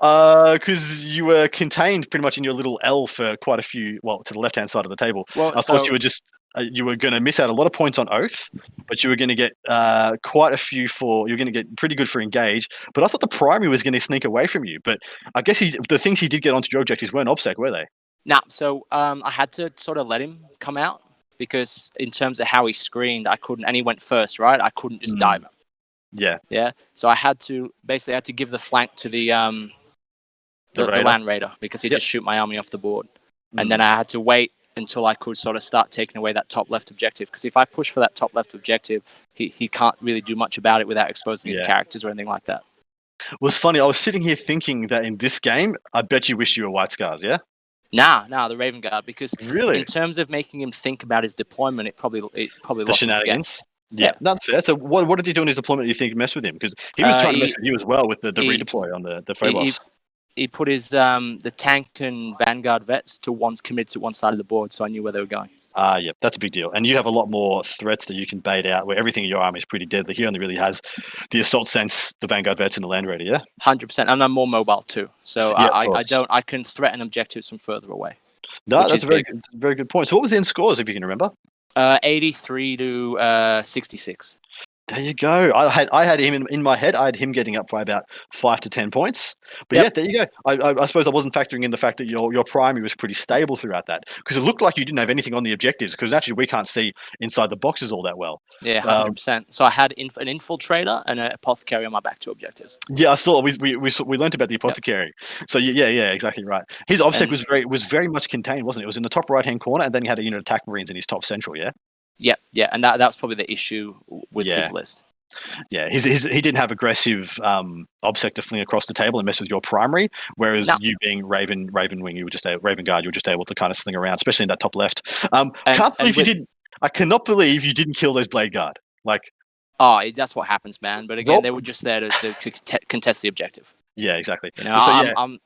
Because you were contained pretty much in your little L for quite a few, to the left-hand side of the table. Well, I thought you were you were going to miss out a lot of points on Oath, but you were going to get quite a few you're going to get pretty good for Engage. But I thought the primary was going to sneak away from you. But I guess the things he did get onto your objectives weren't OBSEC, were they? Nah, so I had to sort of let him come out because in terms of how he screened, I couldn't, and he went first, right? I couldn't just dive him. Yeah. Yeah. So I had to give the flank to the Land Raider because he'd just shoot my army off the board. And then I had to wait until I could sort of start taking away that top left objective. Because if I push for that top left objective, he can't really do much about it without exposing his characters or anything like that. It was funny. I was sitting here thinking that in this game, I bet you wish you were White Scars, yeah? Nah, the Raven Guard, because really, in terms of making him think about his deployment, it probably the lost shenanigans. Yeah, that's fair. So what did he do in his deployment? Do you think messed with him? Because he was trying to mess with you as well with the redeploy on the Phobos. He put his the tank and Vanguard vets to commit to one side of the board, so I knew where they were going. Yeah, that's a big deal. And you have a lot more threats that you can bait out, where everything in your army is pretty deadly. He only really has the assault sense, the Vanguard vets, and the Land Raider. Yeah, 100%, and I'm more mobile too, so I can threaten objectives from further away. No, that's a very good point. So what was the end scores, if you can remember? 83 to 66. There you go. I had him in my head. I had him getting up by about 5 to 10 points. But yeah, there you go. I suppose I wasn't factoring in the fact that your primary was pretty stable throughout that, because it looked like you didn't have anything on the objectives, because actually we can't see inside the boxes all that well. Yeah, 100%. So I had an infiltrator and an apothecary on my back 2 objectives. Yeah, I saw. We learned about the apothecary. Yep. So yeah, exactly right. His obsec was very much contained, wasn't it? It was in the top right hand corner, and then he had a unit attack marines in his top central. Yeah. Yeah, and that was probably the issue with his list. Yeah, he didn't have aggressive obsec to fling across the table and mess with your primary, whereas you being Raven Wing, you were just Raven Guard, you were just able to kind of sling around, especially in that top left. I cannot believe you didn't kill those Blade Guard. That's what happens, man. But again, they were just there to contest the objective. Yeah, exactly. You know,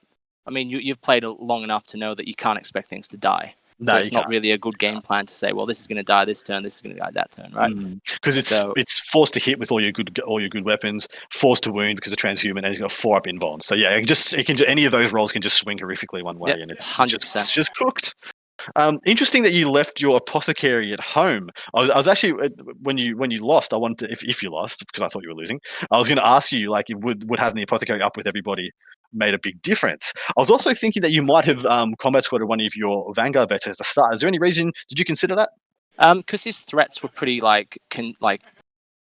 you've played long enough to know that you can't expect things to die. So it's not really a good game plan to say, well, this is going to die this turn, this is going to die that turn, right? Because it's forced to hit with all your good weapons, forced to wound because of transhuman, and he's got 4 up invulns. So yeah, any of those rolls can just swing horrifically one way, and it's 100%. It's just cooked. Interesting that you left your apothecary at home. I was actually when you lost, I wanted to, if you lost, because I thought you were losing, I was going to ask you would having the apothecary up with everybody made a big difference. I was also thinking that you might have combat squatted one of your Vanguard vets at the start. Is there any reason? Did you consider that? Because his threats were pretty he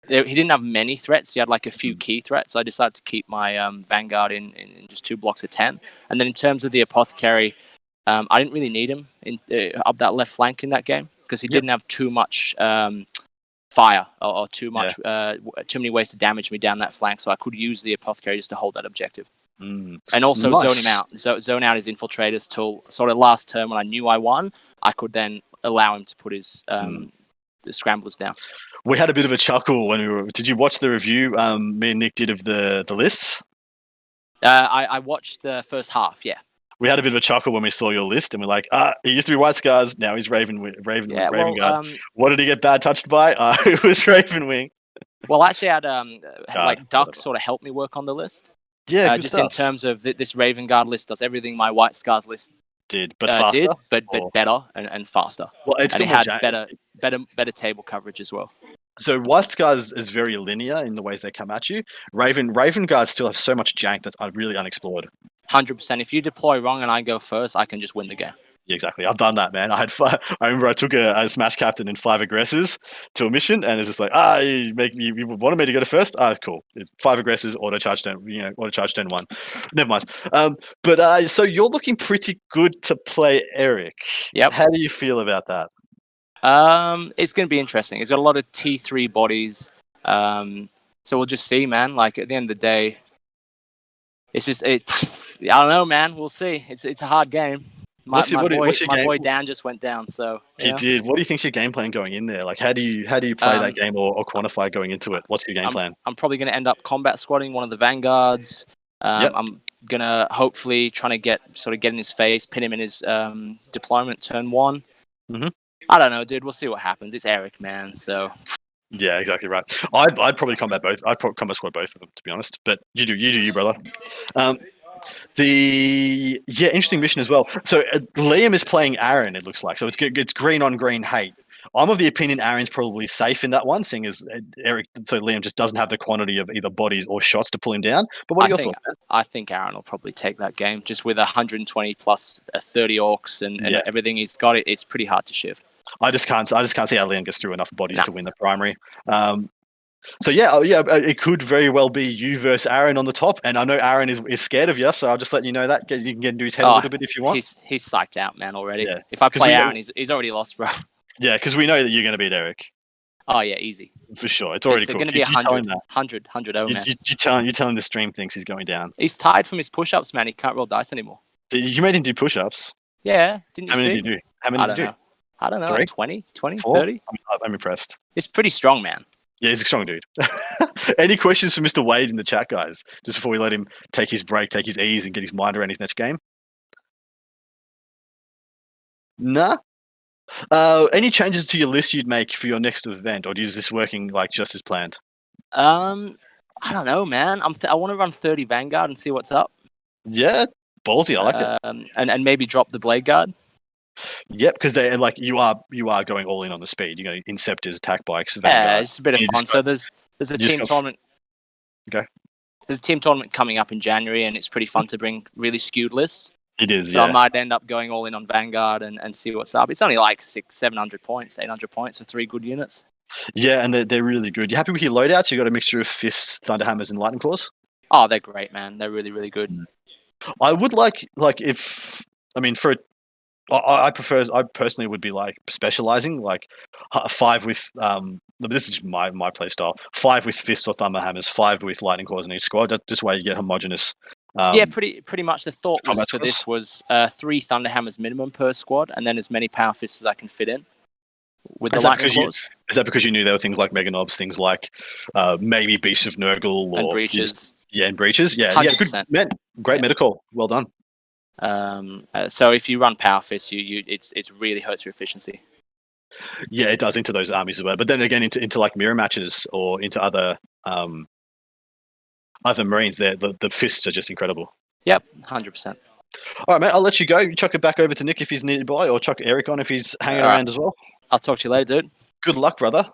didn't have many threats. He had a few key threats. So I decided to keep my Vanguard in just 2 blocks of 10. And then in terms of the apothecary, I didn't really need him up that left flank in that game because he didn't have too much fire or too many ways to damage me down that flank. So I could use the apothecary just to hold that objective. And also zone him out. Zone out his infiltrators till sort of last turn when I knew I won. I could then allow him to put his the scramblers down. We had a bit of a chuckle when we were. Did you watch the review me and Nick did of the lists? I watched the first half. Yeah. We had a bit of a chuckle when we saw your list, and we're like, he used to be White Scars, now he's Raven Guard. What did he get bad touched by? It was Raven Wing. Well, actually, I had Duck sort of help me work on the list. Yeah, just stuff. In terms of this Raven Guard list does everything my White Scars list did, but faster, but better and faster. Well, it had better table coverage as well. So White Scars is very linear in the ways they come at you. Raven Guards still have so much jank that's really unexplored. 100%. If you deploy wrong and I go first, I can just win the game. Yeah, exactly. I've done that, man. I remember I took a Smash Captain and 5 aggressors to a mission, and it's just like, you wanted me to go to first? Cool. It's 5 aggressors, auto charge turn 1. Never mind. So you're looking pretty good to play Eric. Yep. How do you feel about that? It's going to be interesting. He's got a lot of T3 bodies. So we'll just see, man. At the end of the day, I don't know, man. We'll see. It's a hard game. My boy Dan just went down, so he did. What do you think's your game plan going in there? How do you play that game or quantify going into it? What's your game plan? I'm probably going to end up combat squatting one of the Vanguards. I'm gonna hopefully trying to get in his face, pin him in his deployment turn 1. Mm-hmm. I don't know, dude. We'll see what happens. It's Eric, man. So. Yeah, exactly right. I'd probably combat both. I'd probably combat squad both of them, to be honest. But you do you, brother. Interesting mission as well. So Liam is playing Aaron. It looks like so. It's green on green hate. I'm of the opinion Aaron's probably safe in that one, seeing as Eric. So Liam just doesn't have the quantity of either bodies or shots to pull him down. But what are your thoughts? I think Aaron will probably take that game just with 120 plus 30 orcs and everything he's got. It's pretty hard to shift. I just can't see how Liam gets through enough bodies to win the primary. So it could very well be you versus Aaron on the top, and I know Aaron is scared of you, so I'll just let you know that you can get into his head a little bit if you want. He's psyched out, man, already. Yeah. If I play Aaron, he's already lost, bro. Yeah, because we know that you're going to beat Eric. Oh yeah, easy For sure. It's already going to be 100, 100, man. You tell him the stream thinks he's going down. He's tired from his push-ups, man. He can't roll dice anymore. Did you made him do push-ups? Yeah, didn't you How many see? did you do? How many did you do? I don't know, 3? like 20, 4? 30? I'm impressed. It's pretty strong, man. Yeah, he's a strong dude. Any questions for Mr. Wade in the chat, guys? Just before we let him take his break, take his ease, and get his mind around his next game? Nah? Any changes to your list you'd make for your next event, or is this working like just as planned? I don't know, man. I want to run 30 Vanguard and see what's up. Yeah, ballsy. I like it. And maybe drop the Blade Guard. Yep, because they like you are going all in on the speed. You're going Inceptors, attack bikes. Yeah, it's a bit of fun. So there's a team tournament. Okay. There's a team tournament coming up in January, and it's pretty fun to bring really skewed lists. It is. So I might end up going all in on Vanguard and see what's up. It's only like 600-700 points, 800 points for 3 good units. Yeah, and they're really good. You happy with your loadouts? You got a mixture of fists, thunderhammers, and lightning claws. Oh, they're great, man. They're really, really good. I would like if I personally would be like specializing like 5 with this is my play style. 5 with fists or thunderhammers, 5 with lightning claws in each squad. This way you get homogenous. Yeah, pretty much. The thought was for this was 3 thunderhammers minimum per squad, and then as many power fists as I can fit in with the lightning claws. Is that because you knew there were things like Mega Knobs, things like maybe Beasts of Nurgle and or breaches? And breaches. Yeah, 100%. Good, man. Great medical. Well done. So if you run power fists, it really hurts your efficiency. Yeah, it does into those armies as well. But then again, into like mirror matches or into other Marines, the fists are just incredible. Yep, 100%. All right, mate. I'll let you go. You chuck it back over to Nick if he's nearby, or chuck Eric on if he's hanging around as well. I'll talk to you later, dude. Good luck, brother.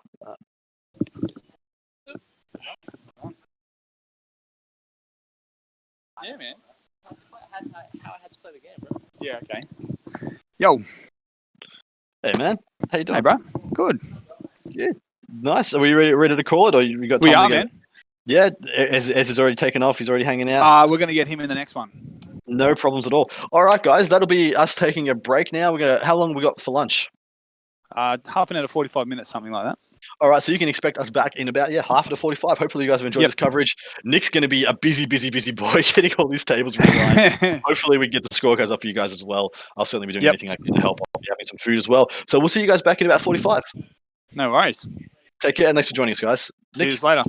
Yeah, man. How I had to play the game, bro. Yeah, okay. Yo. Hey, man. How you doing? Hey, bro. Good. Yeah. Nice. Are we ready to call it, or you got time We are, to man. Yeah, Ez has already taken off. He's already hanging out. We're going to get him in the next one. No problems at all. All right, guys. That'll be us taking a break now. How long we got for lunch? Half an hour to 45 minutes, something like that. All right, so you can expect us back in about half an hour 45. Hopefully you guys have enjoyed this coverage. Nick's going to be a busy boy getting all these tables realigned. Hopefully we get the scorecards up for you guys as well. I'll certainly be doing anything I can to help. I'll be having some food as well. So we'll see you guys back in about 45. No worries. Take care and thanks for joining us, guys. See you later.